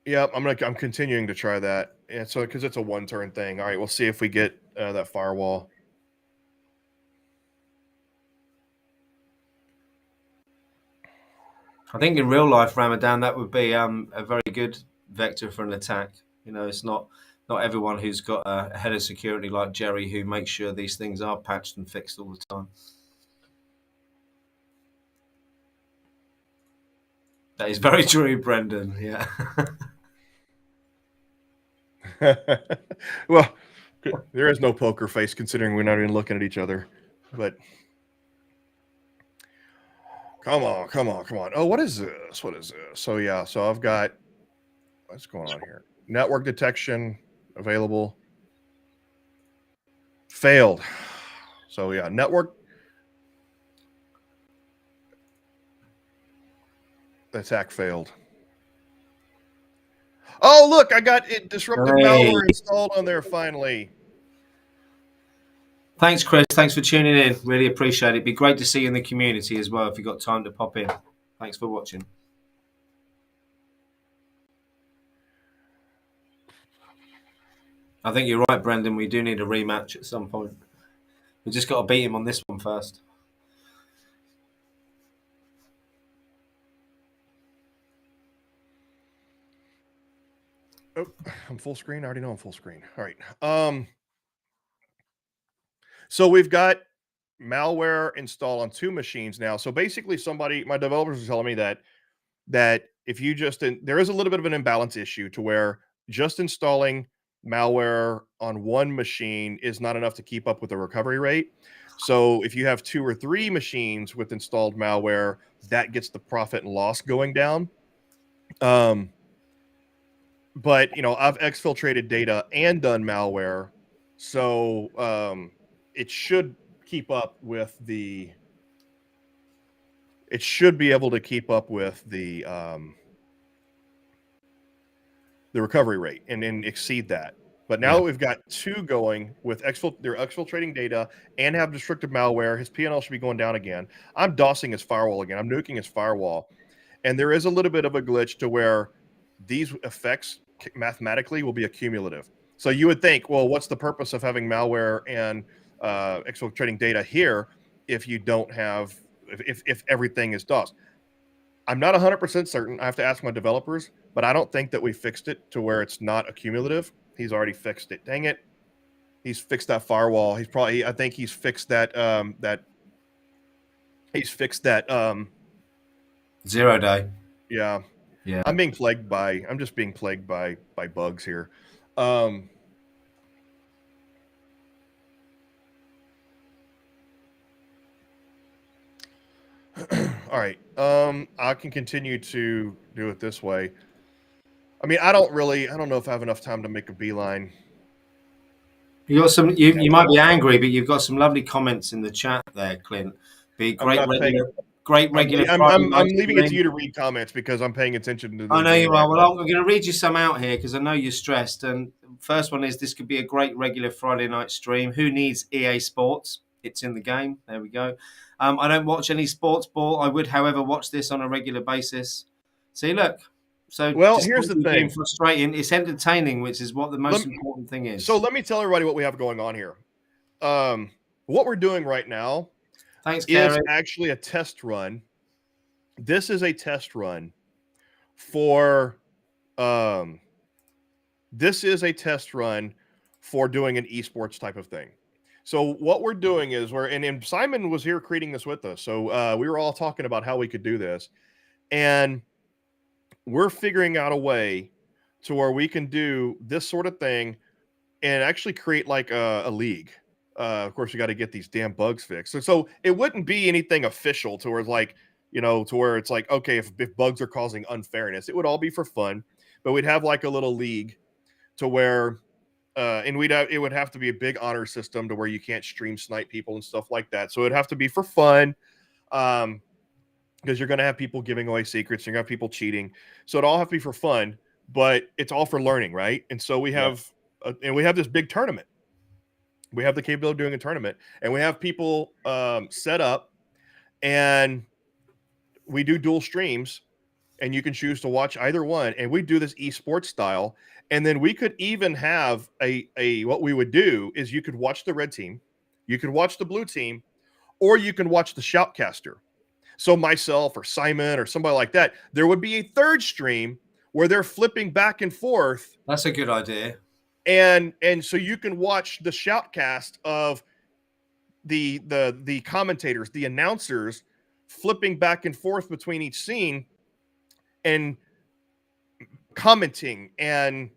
Speaker 2: Yep, I'm continuing to try that. And so because it's a one-turn thing. All right, we'll see if we get that firewall.
Speaker 1: I think in real life, Ramadan, that would be a very good vector for an attack. It's not everyone who's got a head of security like Gerry who makes sure these things are patched and fixed all the time. That is very true, Brendan. Yeah.
Speaker 2: Well, there is no poker face considering we're not even looking at each other. But come on. Oh, what is this? So yeah, so I've got what's going on here. Network detection available. Failed. So yeah, network attack failed. Oh, look, I got it disruptive malware installed on there finally.
Speaker 1: Thanks, Chris. Thanks for tuning in. Really appreciate it. It'd be great to see you in the community as well if you've got time to pop in. Thanks for watching. I think you're right, Brendan. We do need a rematch at some point. We just got to beat him on this one first.
Speaker 2: Oh, I'm full screen. I already know I'm full screen. All right. So we've got malware installed on 2 machines now. So basically my developers are telling me that if you there is a little bit of an imbalance issue to where just installing malware on 1 machine is not enough to keep up with the recovery rate. So if you have 2 or 3 machines with installed malware, that gets the profit and loss going down. But I've exfiltrated data and done malware, so it should keep up with the. It should be able to keep up with the recovery rate and exceed that. But now we've got 2 going with they're exfiltrating data and have destructive malware. His P&L should be going down again. I'm DOSing his firewall again. I'm nuking his firewall. And there is a little bit of a glitch to where these effects mathematically will be accumulative. So you would think, well, what's the purpose of having malware and exfiltrating data here if you don't have, if everything is DOS? I'm not 100% certain. I have to ask my developers, but I don't think that we fixed it to where it's not accumulative. He's already fixed it. Dang it. He's fixed that firewall. I think he's fixed that,
Speaker 1: 0 day.
Speaker 2: Yeah.
Speaker 1: Yeah.
Speaker 2: I'm just being plagued by bugs here. All right. I can continue to do it this way. I mean, I don't know if I have enough time to make a beeline.
Speaker 1: You got some. You might be angry, but you've got some lovely comments in the chat there, Clint. Be great regular.
Speaker 2: I'm leaving it to you to read comments because I'm paying attention to.
Speaker 1: I know you are. Well, I'm going to read you some out here because I know you're stressed. And first one is, this could be a great regular Friday night stream. Who needs EA Sports? It's in the game. There we go. I don't watch any sports ball. I would, however, watch this on a regular basis. See, look. So,
Speaker 2: well, here's the thing.
Speaker 1: Frustrating. It's entertaining, which is what the most important thing is.
Speaker 2: So let me tell everybody what we have going on here. What we're doing right now is actually a test run. This is a test run for doing an esports type of thing. So what we're doing is and Simon was here creating this with us. So we were all talking about how we could do this, and we're figuring out a way to where we can do this sort of thing and actually create like a league. Of course, we got to get these damn bugs fixed. So it wouldn't be anything official to where it's like, to where it's like, okay, if bugs are causing unfairness, it would all be for fun, but we'd have like a little league to where, and it would have to be a big honor system to where you can't stream snipe people and stuff like that. So it'd have to be for fun. Because you're going to have people giving away secrets, you're going to have people cheating. So it all have to be for fun, but it's all for learning, right? And so we have, and we have this big tournament. We have the capability of doing a tournament, and we have people set up, and we do dual streams, and you can choose to watch either one. And we do this esports style, and then we could even have what we would do is you could watch the red team, you could watch the blue team, or you can watch the shoutcaster. So myself or Simon or somebody like that, there would be a third stream where they're flipping back and forth.
Speaker 1: That's a good idea.
Speaker 2: And so you can watch the shoutcast of the commentators, the announcers flipping back and forth between each scene and commenting and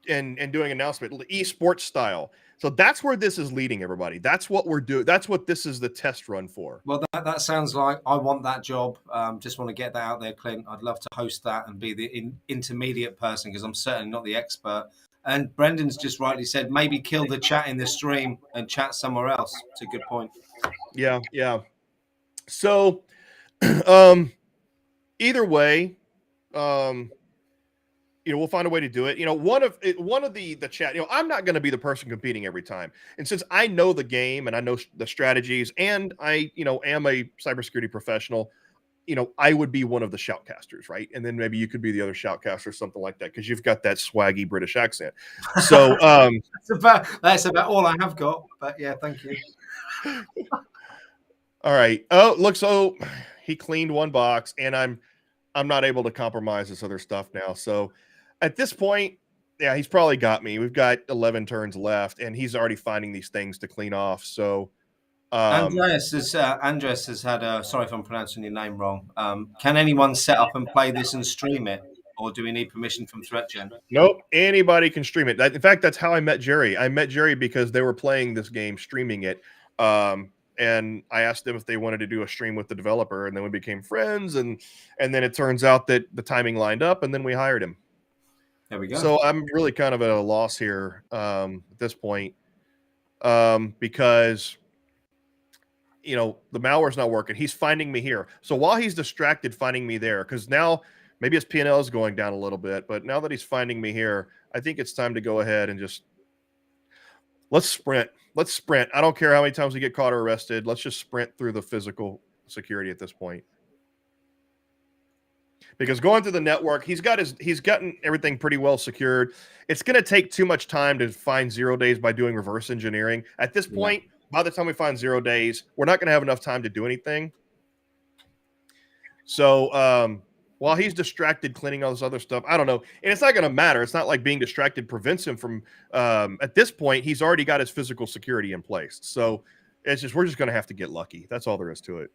Speaker 2: doing announcement, esports style. So that's where this is leading, everybody. That's what we're doing. That's what this is the test run for.
Speaker 1: Well, that sounds like I want that job. Just want to get that out there, Clint. I'd love to host that and be the intermediate person because I'm certainly not the expert. And Brendan's just rightly said, maybe kill the chat in the stream and chat somewhere else. It's a good point.
Speaker 2: Yeah. So either way, we'll find a way to do it. One of the chat, I'm not going to be the person competing every time. And since I know the game and I know the strategies and I, am a cybersecurity professional, I would be one of the shoutcasters, right? And then maybe you could be the other shoutcaster or something like that because you've got that swaggy British accent. So
Speaker 1: that's about all I have got. But yeah, thank you.
Speaker 2: All right. Oh, he cleaned one box, and I'm not able to compromise this other stuff now. So at this point, yeah, he's probably got me. We've got 11 turns left, and he's already finding these things to clean off. So
Speaker 1: Andres has had sorry if I'm pronouncing your name wrong. Can anyone set up and play this and stream it, or do we need permission from Threatgen?
Speaker 2: Nope, anybody can stream it. In fact, that's how I met Gerry. I met Gerry because they were playing this game, streaming it, and I asked them if they wanted to do a stream with the developer, and then we became friends, and then it turns out that the timing lined up, and then we hired him.
Speaker 1: There we go.
Speaker 2: So I'm really kind of at a loss here at this point because the malware's not working. He's finding me here. So while he's distracted finding me there, because now maybe his P&L is going down a little bit, but now that he's finding me here, I think it's time to go ahead and just let's sprint. Let's sprint. I don't care how many times we get caught or arrested. Let's just sprint through the physical security at this point. Because going through the network, he's gotten everything pretty well secured. It's going to take too much time to find 0 days by doing reverse engineering. At this point, by the time we find 0 days, we're not going to have enough time to do anything. So while he's distracted cleaning all this other stuff, I don't know. And it's not going to matter. It's not like being distracted prevents him from, at this point, he's already got his physical security in place. So it's just, we're just going to have to get lucky. That's all there is to it.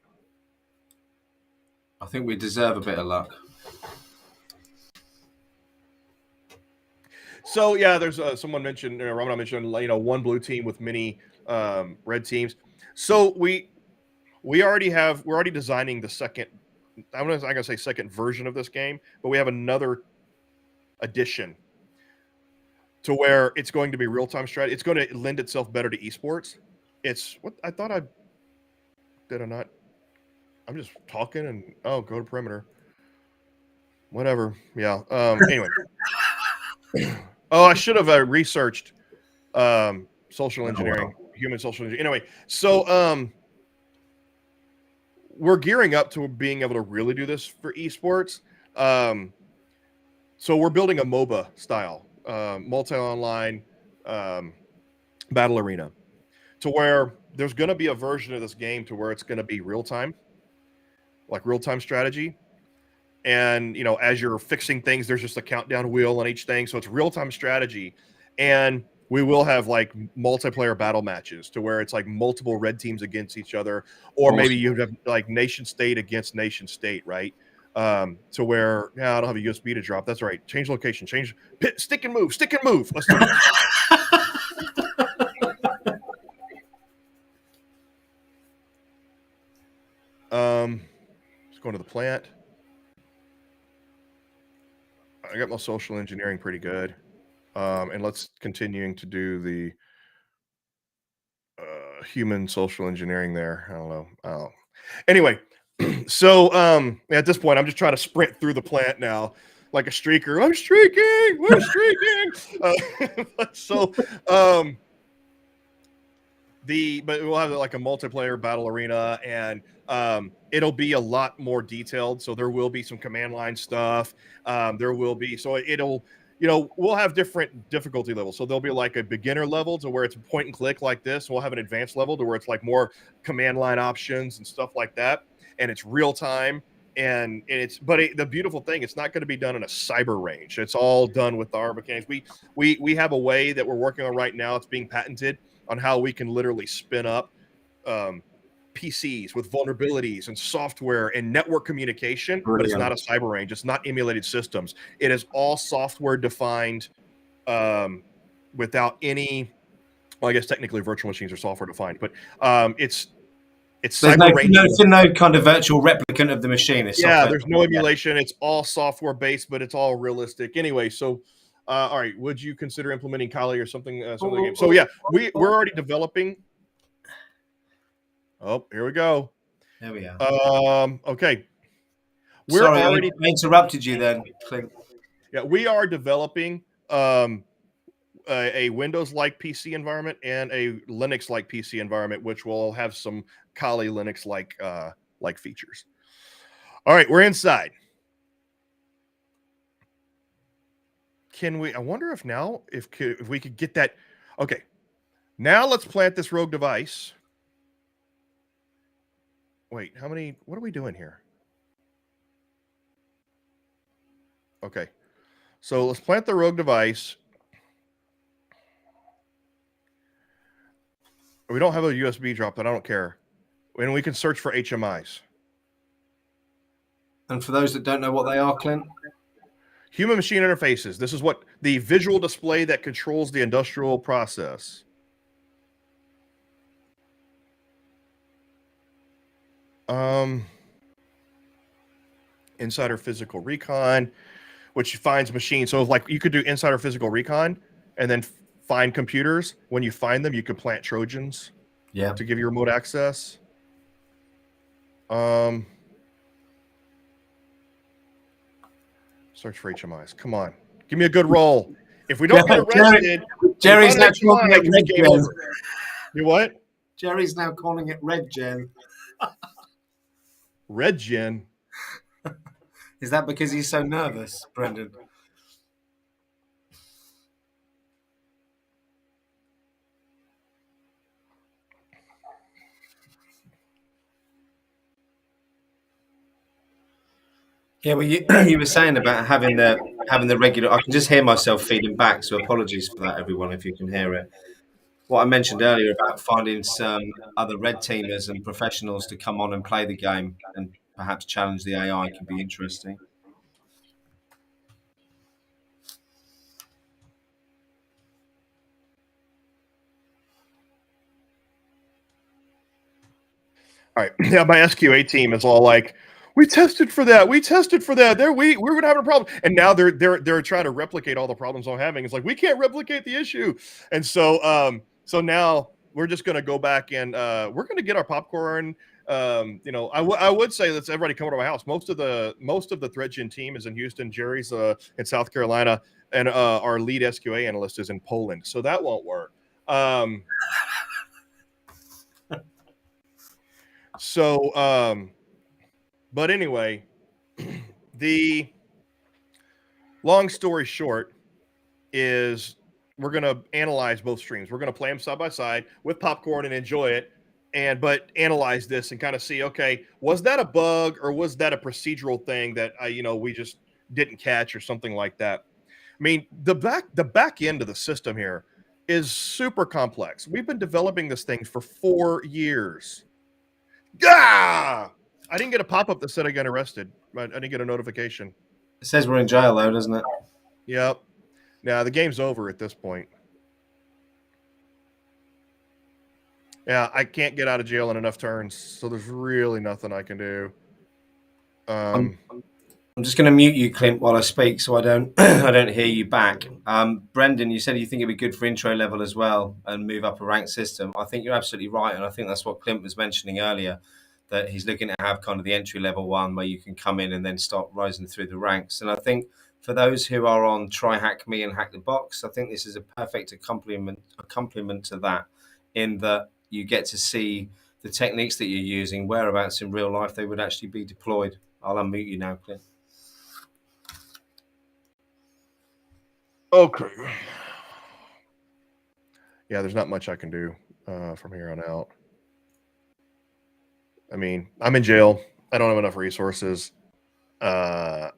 Speaker 1: I think we deserve a bit of luck.
Speaker 2: So yeah, there's someone mentioned, Ramana mentioned, one blue team with many red teams. So we're already designing the second. I'm gonna say second version of this game, but we have another addition to where it's going to be real-time strategy. It's going to lend itself better to esports. It's what I thought did I not? I'm just talking and go to perimeter. Whatever. Yeah. Anyway. Oh, I should have researched social engineering, human social engineering. Anyway, so we're gearing up to being able to really do this for esports. So we're building a MOBA style, multi-online battle arena, to where there's going to be a version of this game to where it's going to be real-time, like real-time strategy. And, as you're fixing things, there's just a countdown wheel on each thing. So it's real-time strategy. And we will have like multiplayer battle matches to where it's like multiple red teams against each other. Or maybe you have like nation state against nation state, right? To where, I don't have a USB to drop. That's right. Change location, stick and move. Let's do this. Let's go into the plant. I got my social engineering pretty good. And let's continuing to do the human social engineering there. I don't know. Anyway, so at this point, I'm just trying to sprint through the plant now like a streaker. I'm streaking. We're streaking. But we'll have like a multiplayer battle arena, and it'll be a lot more detailed. So there will be some command line stuff. We'll have different difficulty levels. So there'll be like a beginner level to where it's point and click like this. We'll have an advanced level to where it's like more command line options and stuff like that. And it's real time. The beautiful thing, it's not going to be done in a cyber range. It's all done with our mechanics. We have a way that we're working on right now. It's being patented on how we can literally spin up PCs with vulnerabilities and software and network communication. Brilliant. But it's not a cyber range. It's not emulated systems. It is all software defined without any, well, I guess technically virtual machines are software defined, but it's cyber range.
Speaker 1: No kind of virtual replicant of the machine.
Speaker 2: There's no emulation. It's all software based, but it's all realistic. Anyway, so all right, would you consider implementing Kali or something? Game? So yeah, we're already developing. Oh, here we go.
Speaker 1: There we are.
Speaker 2: Okay.
Speaker 1: Sorry, I interrupted you then, Clint.
Speaker 2: Yeah, we are developing a Windows-like PC environment and a Linux-like PC environment, which will have some Kali Linux-like like features. All right, we're inside. I wonder if now, if we could get that. Okay, now let's plant this rogue device. Wait, what are we doing here? Okay, so let's plant the rogue device. We don't have a USB drop, but I don't care. And we can search for HMIs.
Speaker 1: And for those that don't know what they are, Clint?
Speaker 2: Human machine interfaces. This is what the visual display that controls the industrial process. Insider physical recon, which finds machines. So like you could do insider physical recon and then find computers. When you find them, you could plant Trojans to give you remote access. Search for HMIs. Come on. Give me a good roll. If we don't get arrested,
Speaker 1: Jerry's now calling it RedGen.
Speaker 2: You what?
Speaker 1: Jerry's now calling it RedGen.
Speaker 2: RedGen.
Speaker 1: Is that because he's so nervous, Brendan? Yeah, well, you were saying about having the regular. I can just hear myself feeding back, so apologies for that, everyone, if you can hear it. What I mentioned earlier about finding some other red teamers and professionals to come on and play the game and perhaps challenge the AI can be interesting.
Speaker 2: All right. Yeah, my SQA team is all like, we tested for that. We tested for that. We're gonna have a problem. And now they're trying to replicate all the problems I'm having. It's like we can't replicate the issue. And so now we're just gonna go back and we're gonna get our popcorn. I would say let's everybody come over to my house. Most of the ThreatGEN team is in Houston. Jerry's in South Carolina, and our lead SQA analyst is in Poland. So that won't work. But anyway, the long story short is we're going to analyze both streams. We're going to play them side by side with popcorn and enjoy it. But analyze this and kind of see, okay, was that a bug or was that a procedural thing that we just didn't catch or something like that? I mean, the back end of the system here is super complex. We've been developing this thing for 4 years. Ah! I didn't get a pop-up that said I got arrested. I didn't get a notification.
Speaker 1: It says we're in jail, though, doesn't it?
Speaker 2: Yep. Now the game's over at this point. Yeah, I can't get out of jail in enough turns, so there's really nothing I can do.
Speaker 1: I'm just going to mute you, Clint, while I speak, so I don't I don't hear you back. Brendan, you said you think it'd be good for intro level as well and move up a rank system. I think you're absolutely right, and I think that's what Clint was mentioning earlier, that he's looking to have kind of the entry level one where you can come in and then start rising through the ranks. And I think for those who are on Try Hack Me and Hack the Box, I think this is a perfect accompaniment to that, in that you get to see the techniques that you're using, whereabouts in real life they would actually be deployed. I'll unmute you now, Clint.
Speaker 2: Okay. Yeah, there's not much I can do from here on out. I mean, I'm in jail. I don't have enough resources. By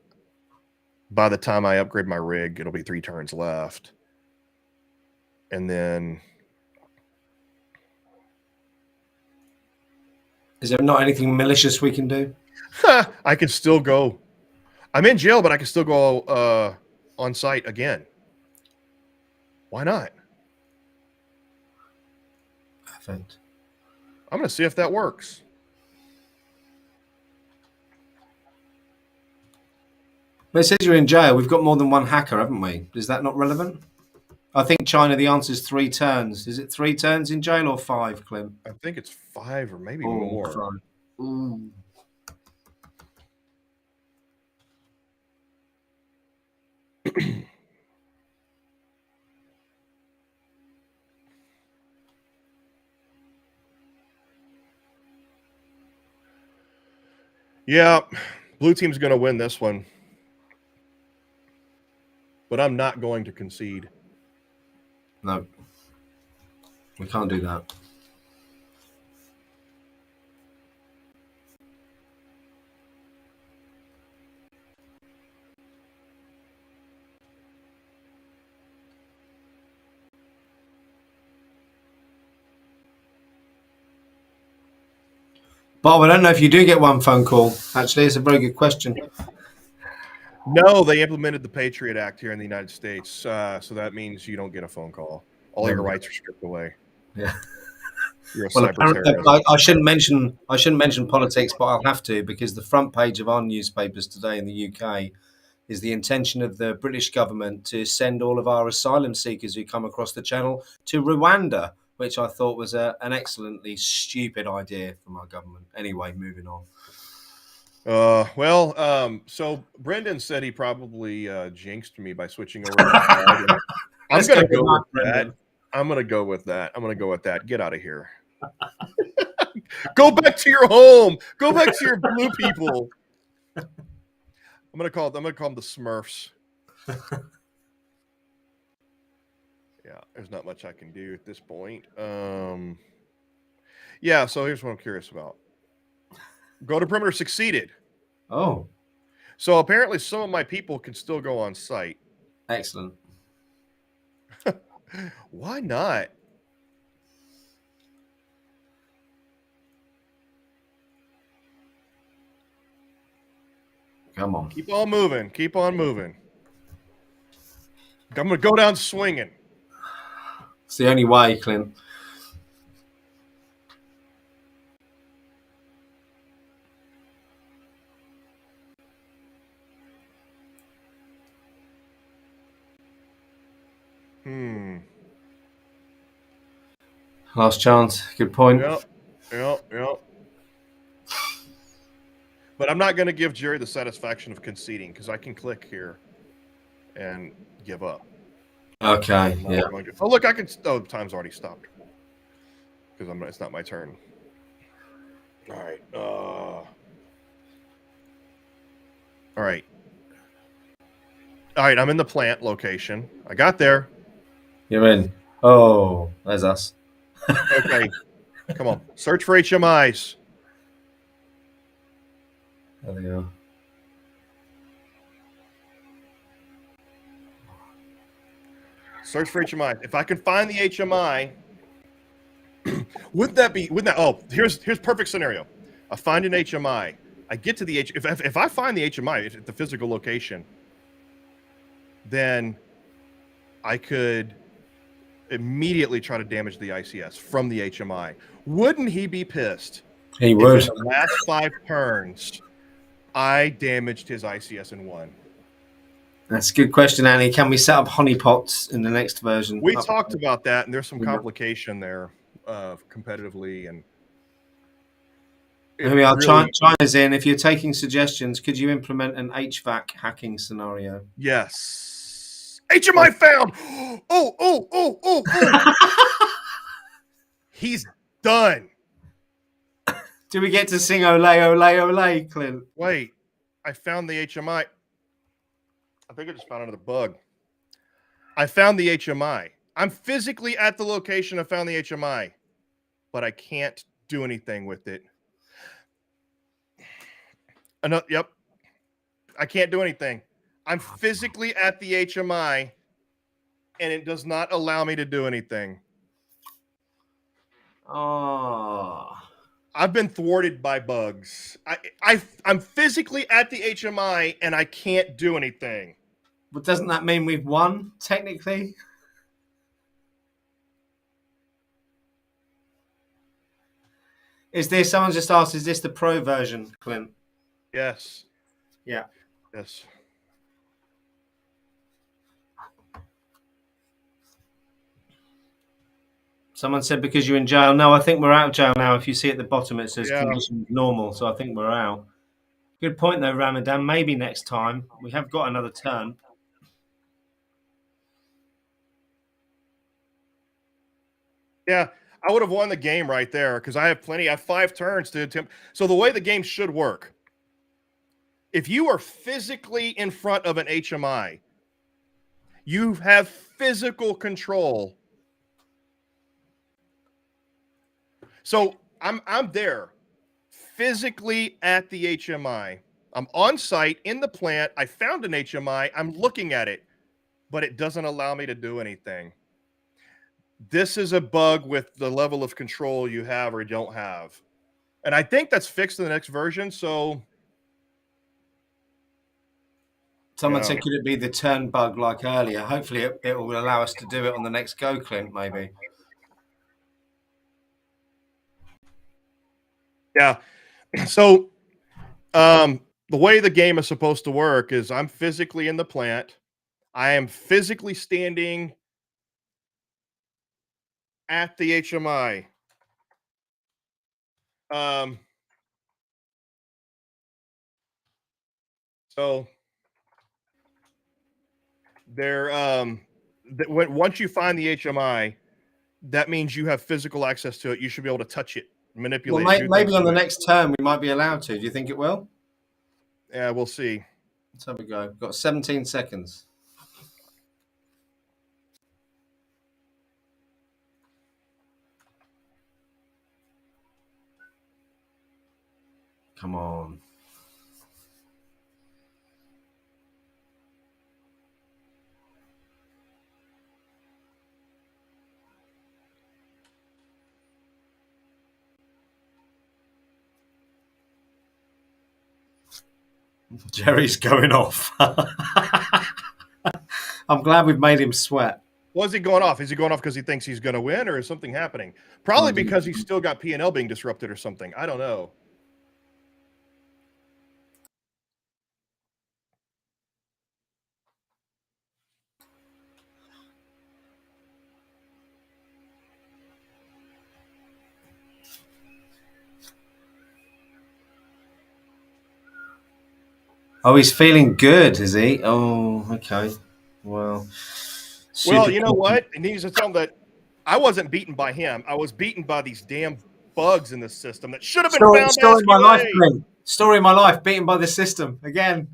Speaker 2: the time I upgrade my rig, it'll be 3 turns left. And then...
Speaker 1: Is there not anything malicious we can do?
Speaker 2: I can still go. I'm in jail, but I can still go on site again. Why not?
Speaker 1: Perfect.
Speaker 2: I'm going to see if that works.
Speaker 1: But it says you're in jail. We've got more than one hacker, haven't we? Is that not relevant? I think China, the answer is 3 turns. Is it 3 turns in jail or 5, Clint?
Speaker 2: I think it's 5 or maybe more.
Speaker 1: Ooh.
Speaker 2: Yeah, blue team's going to win this one. But I'm not going to concede.
Speaker 1: No. We can't do that. Bob, I don't know if you do get one phone call. Actually, it's a very good question.
Speaker 2: No, they implemented the Patriot Act here in the United States, so that means you don't get a phone call. All your rights are stripped away.
Speaker 1: Yeah.
Speaker 2: You're a
Speaker 1: Well,
Speaker 2: cyber terrorist.
Speaker 1: I shouldn't mention politics, but I'll have to, because the front page of our newspapers today in the UK is the intention of the British government to send all of our asylum seekers who come across the channel to Rwanda, which I thought was an excellently stupid idea from our government. Anyway, moving on.
Speaker 2: So Brendan said he probably jinxed me by switching over to
Speaker 1: Let's
Speaker 2: gonna
Speaker 1: go
Speaker 2: go with
Speaker 1: with
Speaker 2: that. I'm gonna go with that. Get out of here. Go back to your home. Go back to your blue people. I'm gonna call them the Smurfs. Yeah, there's not much I can do at this point. Yeah, so here's what I'm curious about. Go to perimeter succeeded.
Speaker 1: Oh,
Speaker 2: So apparently some of my people can still go on site.
Speaker 1: excellent.
Speaker 2: Why not?
Speaker 1: Come on.
Speaker 2: Keep on moving. Keep on moving. I'm gonna go down swinging.
Speaker 1: It's the only way, Clint. Last chance. Good point.
Speaker 2: Yep. But I'm not going to give Jerry the satisfaction of conceding because I can click here and give up.
Speaker 1: Okay. Yeah.
Speaker 2: Oh, look, I can. Oh, time's already stopped because it's not my turn. All right. All right. I'm in the plant location. I got there.
Speaker 1: You're in. Oh, there's us.
Speaker 2: Okay. Come on. Search for HMIs.
Speaker 1: There they are.
Speaker 2: Search for HMI. If I can find the HMI, wouldn't that? Oh, here's perfect scenario. I find an HMI. I get to the if I find the HMI at the physical location, then I could immediately try to damage the ICS from the HMI. Wouldn't he be pissed?
Speaker 1: He would.
Speaker 2: If in the last 5 turns, I damaged his ICS in 1.
Speaker 1: That's a good question, Annie. Can we set up honeypots in the next version?
Speaker 2: We talked about that, and there's some complication there competitively. And
Speaker 1: here we are. China's in. If you're taking suggestions, could you implement an HVAC hacking scenario?
Speaker 2: Yes. HMI found. Oh. He's done.
Speaker 1: Do we get to sing ole, Clint?
Speaker 2: Wait, I found the HMI. I think I just found another bug. I found the HMI. I'm physically at the location I found the HMI, but I can't do anything with it. Yep. I can't do anything. I'm physically at the HMI, and it does not allow me to do anything.
Speaker 1: Oh.
Speaker 2: I've been thwarted by bugs. I'm physically at the HMI, and I can't do anything.
Speaker 1: But doesn't that mean we've won, technically? Someone just asked, is this the pro version, Clint?
Speaker 2: Yes.
Speaker 1: Yeah.
Speaker 2: Yes.
Speaker 1: Someone said because you're in jail. No, I think we're out of jail now. If you see at the bottom, it says conditions normal. So I think we're out. Good point, though, Ramadan. Maybe next time. We have got another turn.
Speaker 2: Yeah, I would have won the game right there because I have 5 turns to attempt. So the way the game should work, if you are physically in front of an HMI, you have physical control. So I'm there physically at the HMI. I'm on site in the plant. I found an HMI. I'm looking at it, but it doesn't allow me to do anything. This is a bug with the level of control you have or don't have. And I think that's fixed in the next version. So
Speaker 1: someone said, could it be the turn bug like earlier? Hopefully it will allow us to do it on the next go, Clint, maybe.
Speaker 2: Yeah. So the way the game is supposed to work is I'm physically in the plant. I am physically standing at the HMI. So they're once you find the HMI, that means you have physical access to it. You should be able to touch it,
Speaker 1: Well,
Speaker 2: manipulate it, do things
Speaker 1: maybe on
Speaker 2: to
Speaker 1: the
Speaker 2: it.
Speaker 1: next term we might be allowed to. Do you think it will?
Speaker 2: Yeah, we'll see.
Speaker 1: Let's have a go. We've got 17 seconds. Come on. Gerry's going off. I'm glad we've made him sweat.
Speaker 2: Well, is he going off? Is he going off because he thinks he's going to win, or is something happening? Probably because he's still got P&L being disrupted or something. I don't know.
Speaker 1: Oh, he's feeling good, is he? Oh, okay. Well,
Speaker 2: Well, you know what? He needs to tell him that I wasn't beaten by him. I was beaten by these damn bugs in the system that should have been found.
Speaker 1: Story of my life, Clint. Story of my life, beaten by the system again.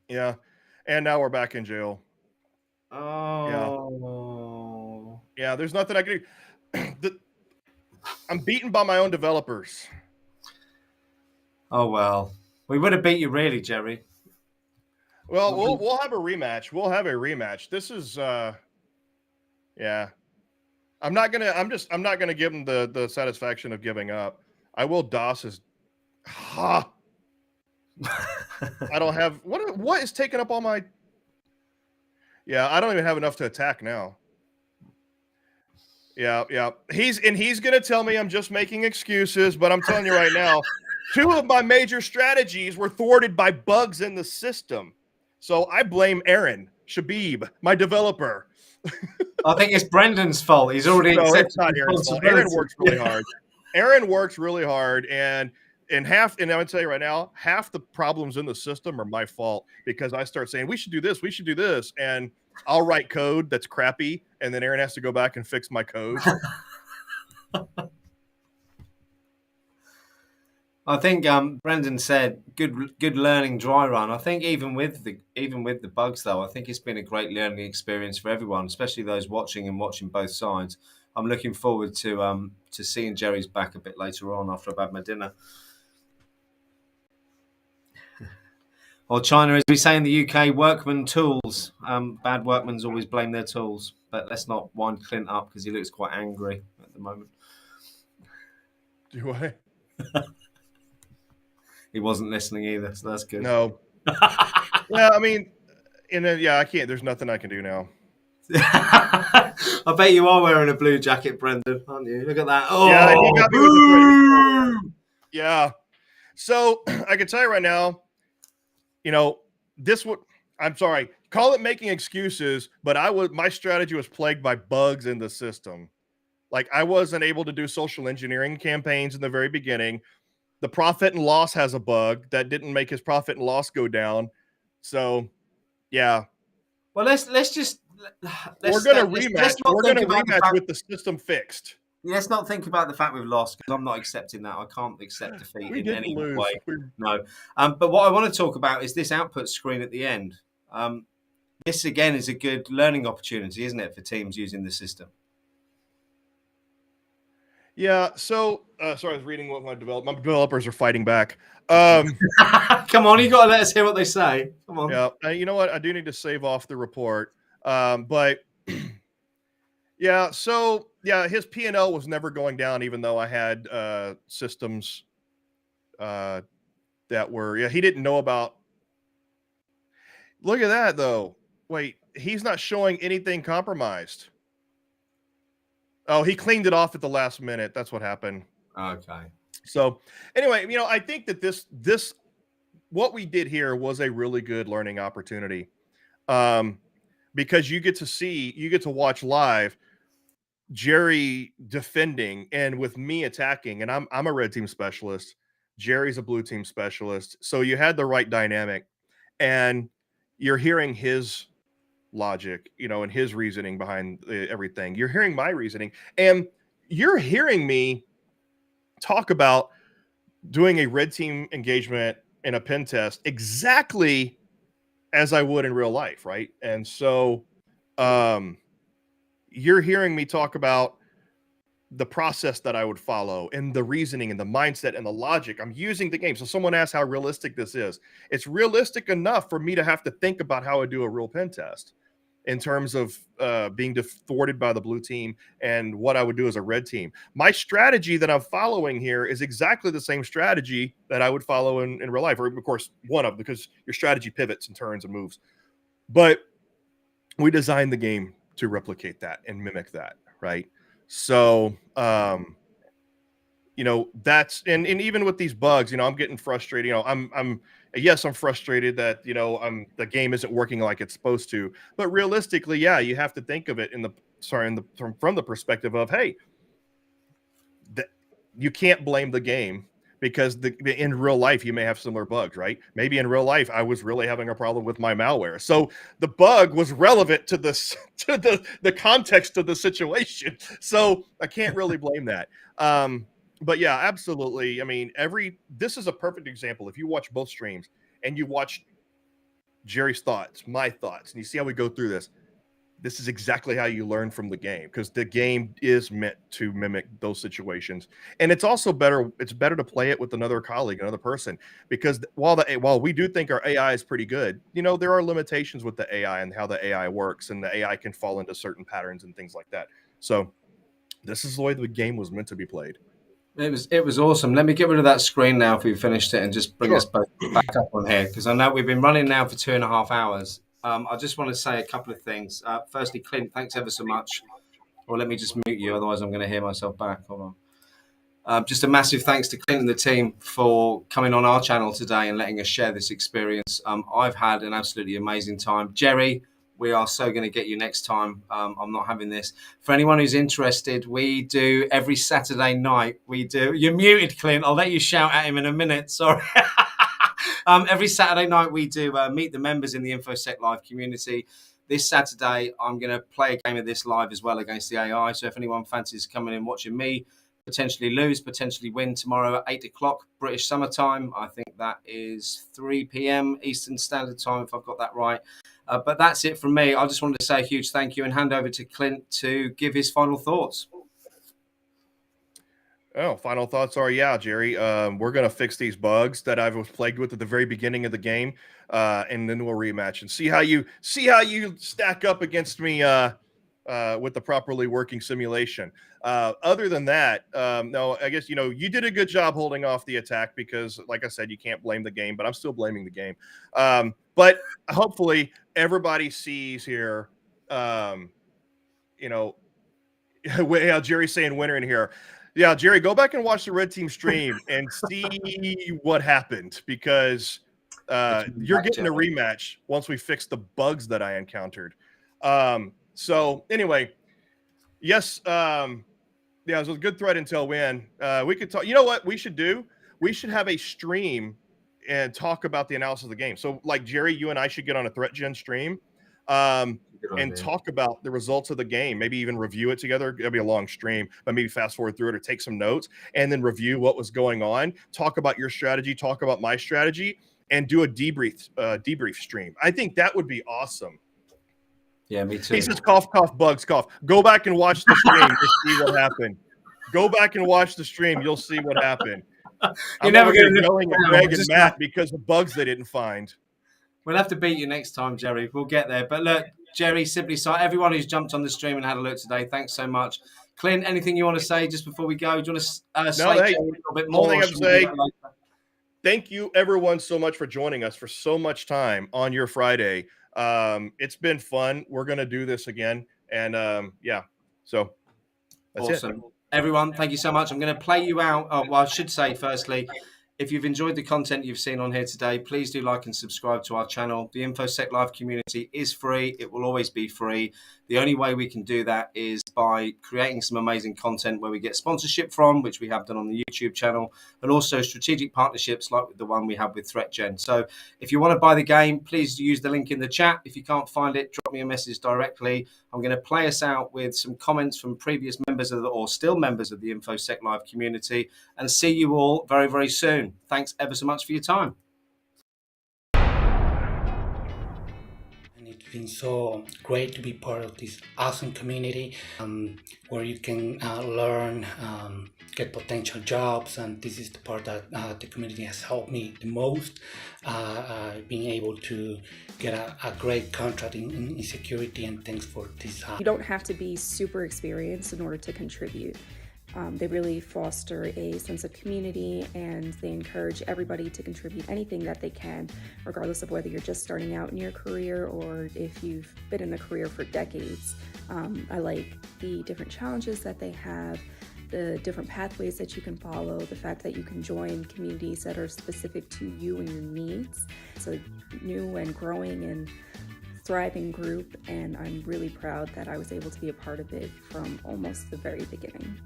Speaker 2: Yeah, and now we're back in jail.
Speaker 1: Oh.
Speaker 2: Yeah. There's nothing I can do. I'm beaten by my own developers.
Speaker 1: Oh well, we would have beat you, really, Gerry.
Speaker 2: Well, we'll have a rematch. We'll have a rematch. This is yeah. I'm not gonna give him the satisfaction of giving up. I will DOS his. Ha! I don't have what is taking up all my. Yeah, I don't even have enough to attack now. Yeah. He's gonna tell me I'm just making excuses, but I'm telling you right now, 2 of my major strategies were thwarted by bugs in the system. So I blame Aaron Shabib, my developer.
Speaker 1: I think it's Brendan's fault. He's already accepted
Speaker 2: it's not Aaron's fault. Aaron works really hard. Aaron works really hard, and I would tell you right now, half the problems in the system are my fault because I start saying we should do this, and I'll write code that's crappy, and then Aaron has to go back and fix my code.
Speaker 1: I think Brendan said good learning dry run. I think even with the bugs though, I think it's been a great learning experience for everyone, especially those watching both sides. I'm looking forward to seeing Gerry's back a bit later on after I've had my dinner. Or China, as we say in the UK, workman tools. Bad workmen's always blame their tools. But let's not wind Clint up because he looks quite angry at the moment.
Speaker 2: Do I?
Speaker 1: He wasn't listening either, so that's good.
Speaker 2: No. Yeah, I mean, I can't. There's nothing I can do now.
Speaker 1: I bet you are wearing a blue jacket, Brendan, aren't you? Look at that. Oh,
Speaker 2: yeah, he got me with the yeah. So I can tell you right now, I'm sorry, call it making excuses, but my strategy was plagued by bugs in the system. Like I wasn't able to do social engineering campaigns in the very beginning. The profit and loss has a bug that didn't make his profit and loss go down. So, yeah.
Speaker 1: Well, we're going
Speaker 2: to rematch. We're going to rematch with the system fixed.
Speaker 1: Let's not think about the fact we've lost because I'm not accepting that. I can't accept defeat in any way. No. But what I want to talk about is this output screen at the end. This again is a good learning opportunity, isn't it, for teams using the system?
Speaker 2: Yeah. So, sorry, I was reading what my developers are fighting back. Come
Speaker 1: on, you got to let us hear what they say. Come on.
Speaker 2: Yeah. You know what? I do need to save off the report. But yeah. So yeah, his P&L was never going down, even though I had systems that were. Yeah, he didn't know about. Look at that though. Wait, he's not showing anything compromised. Oh, he cleaned it off at the last minute. That's what happened.
Speaker 1: Okay.
Speaker 2: So anyway, I think that this what we did here was a really good learning opportunity. Because you get to watch live Gerry defending and with me attacking, and I'm a red team specialist. Gerry's a blue team specialist. So you had the right dynamic, and you're hearing his logic, and his reasoning behind everything. You're hearing my reasoning, and you're hearing me talk about doing a red team engagement in a pen test exactly as I would in real life, right? And so you're hearing me talk about the process that I would follow and the reasoning and the mindset and the logic. I'm using the game. So someone asked how realistic this is. It's realistic enough for me to have to think about how I do a real pen test in terms of being thwarted by the blue team and what I would do as a red team. My strategy that I'm following here is exactly the same strategy that I would follow in real life, or of course, because your strategy pivots and turns and moves. But we designed the game to replicate that and mimic that, right? So, that's and even with these bugs, I'm getting frustrated. I'm frustrated that the game isn't working like it's supposed to. But realistically, yeah, you have to think of it from the perspective of, hey, you can't blame the game because in real life you may have similar bugs, right? Maybe in real life I was really having a problem with my malware, so the bug was relevant to this to the context of the situation. So I can't really blame that. But yeah, absolutely. I mean, this is a perfect example. If you watch both streams and you watch Gerry's thoughts, my thoughts, and you see how we go through this is exactly how you learn from the game, because the game is meant to mimic those situations. And it's also better to play it with another colleague, another person, because while we do think our AI is pretty good, there are limitations with the AI and how the AI works, and the AI can fall into certain patterns and things like that. So this is the way the game was meant to be played.
Speaker 1: It was awesome. Let me get rid of that screen now if we've finished it, and just bring us both back up on here, because I know we've been running now for 2.5 hours. I just want to say a couple of things. Firstly, Clint, thanks ever so much. Or let me just mute you, otherwise I'm going to hear myself back. Hold on. Just a massive thanks to Clint and the team for coming on our channel today and letting us share this experience. I've had an absolutely amazing time. Gerry, we are so going to get you next time. I'm not having this. For anyone who's interested, we do every Saturday night. You're muted, Clint. I'll let you shout at him in a minute. Sorry. Every Saturday night we do meet the members in the Info-sec Live community. This Saturday, I'm going to play a game of this live as well against the AI. So if anyone fancies coming in watching me potentially lose, potentially win tomorrow at 8 o'clock British summertime, I think that is 3 p.m. Eastern Standard Time, if I've got that right. But that's it from me. I just wanted to say a huge thank you and hand over to Clint to give his final thoughts.
Speaker 2: Oh, final thoughts are, yeah, Gerry, we're going to fix these bugs that I was plagued with at the very beginning of the game, and then we'll rematch and see how you stack up against me with the properly working simulation. Other than that, no, I guess, you did a good job holding off the attack, because, like I said, you can't blame the game, but I'm still blaming the game. But hopefully everybody sees here, how Gerry's saying winner in here. Yeah, Gerry, go back and watch the red team stream and see what happened, because you're getting a rematch once we fix the bugs that I encountered. So anyway, yes, yeah, it was a good threat until win. We could talk. You know what we should do? We should have a stream and talk about the analysis of the game. So, like, Gerry, you and I should get on a ThreatGEN stream and talk about the results of the game. Maybe even review it together. It'll be a long stream, but maybe fast forward through it or take some notes and then review what was going on. Talk about your strategy. Talk about my strategy, and do a debrief stream. I think that would be awesome.
Speaker 1: Yeah, me too.
Speaker 2: He says, cough, cough, bugs, cough. Go back and watch the stream. You'll see what happened. Go back and watch the stream. You'll see what happened. I'm never going to yelling at Greg and Matt because of bugs they didn't find.
Speaker 1: We'll have to beat you next time, Gerry. We'll get there. But look, Gerry, SimplyCyber, everyone who's jumped on the stream and had a look today, thanks so much. Clint, anything you want to say just before we go? Do you want to slate Gerry a little bit more?
Speaker 2: Only thing I have to say, thank you, everyone, so much for joining us for so much time on your Friday. It's been fun. We're going to do this again. And yeah, so that's
Speaker 1: awesome.
Speaker 2: It.
Speaker 1: Everyone, thank you so much. I'm going to play you out. Well, I should say, firstly, if you've enjoyed the content you've seen on here today, please do like and subscribe to our channel. The Info-sec Live community is free. It will always be free. The only way we can do that is by creating some amazing content where we get sponsorship from, which we have done on the YouTube channel, and also strategic partnerships like the one we have with ThreatGEN. So if you want to buy the game, please use the link in the chat. If you can't find it, drop me a message directly. I'm going to play us out with some comments from previous members of or still members of the Info-sec Live community, and see you all very, very soon. Thanks ever so much for your time.
Speaker 3: And it's been so great to be part of this awesome community where you can learn, get potential jobs, and this is the part that the community has helped me the most, being able to get a great contract in security, and thanks for this.
Speaker 4: You don't have to be super experienced in order to contribute. They really foster a sense of community, and they encourage everybody to contribute anything that they can, regardless of whether you're just starting out in your career or if you've been in the career for decades. I like the different challenges that they have, the different pathways that you can follow, the fact that you can join communities that are specific to you and your needs. It's a new and growing and thriving group, and I'm really proud that I was able to be a part of it from almost the very beginning.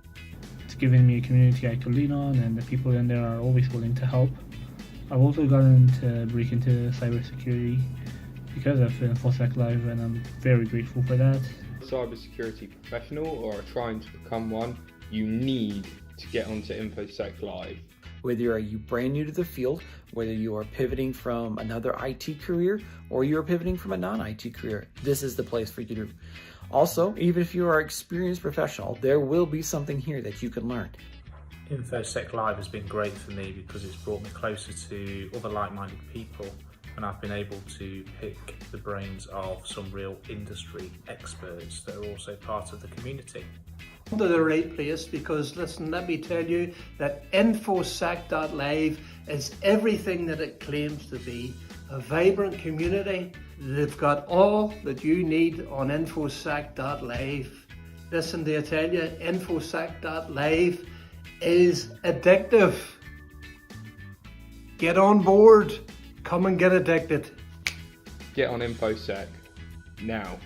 Speaker 5: It's given me a community I can lean on, and the people in there are always willing to help. I've also gotten to break into cybersecurity because of Info-sec Live, and I'm very grateful for that.
Speaker 6: Cybersecurity professional or trying to become one, you need to get onto Info-sec Live.
Speaker 7: Whether are you brand new to the field, whether you are pivoting from another IT career or you're pivoting from a non-IT career, this is the place for you to. Also, even if you are an experienced professional, there will be something here that you can learn.
Speaker 8: Info-sec Live has been great for me because it's brought me closer to other like-minded people, and I've been able to pick the brains of some real industry experts that are also part of the community.
Speaker 9: To the right place, because listen, let me tell you that Info-sec.live is everything that it claims to be. A vibrant community. They've got all that you need on Info-sec.live. Listen, to tell you, Info-sec.live is addictive. Get on board. Come and get addicted.
Speaker 6: Get on Info-sec now.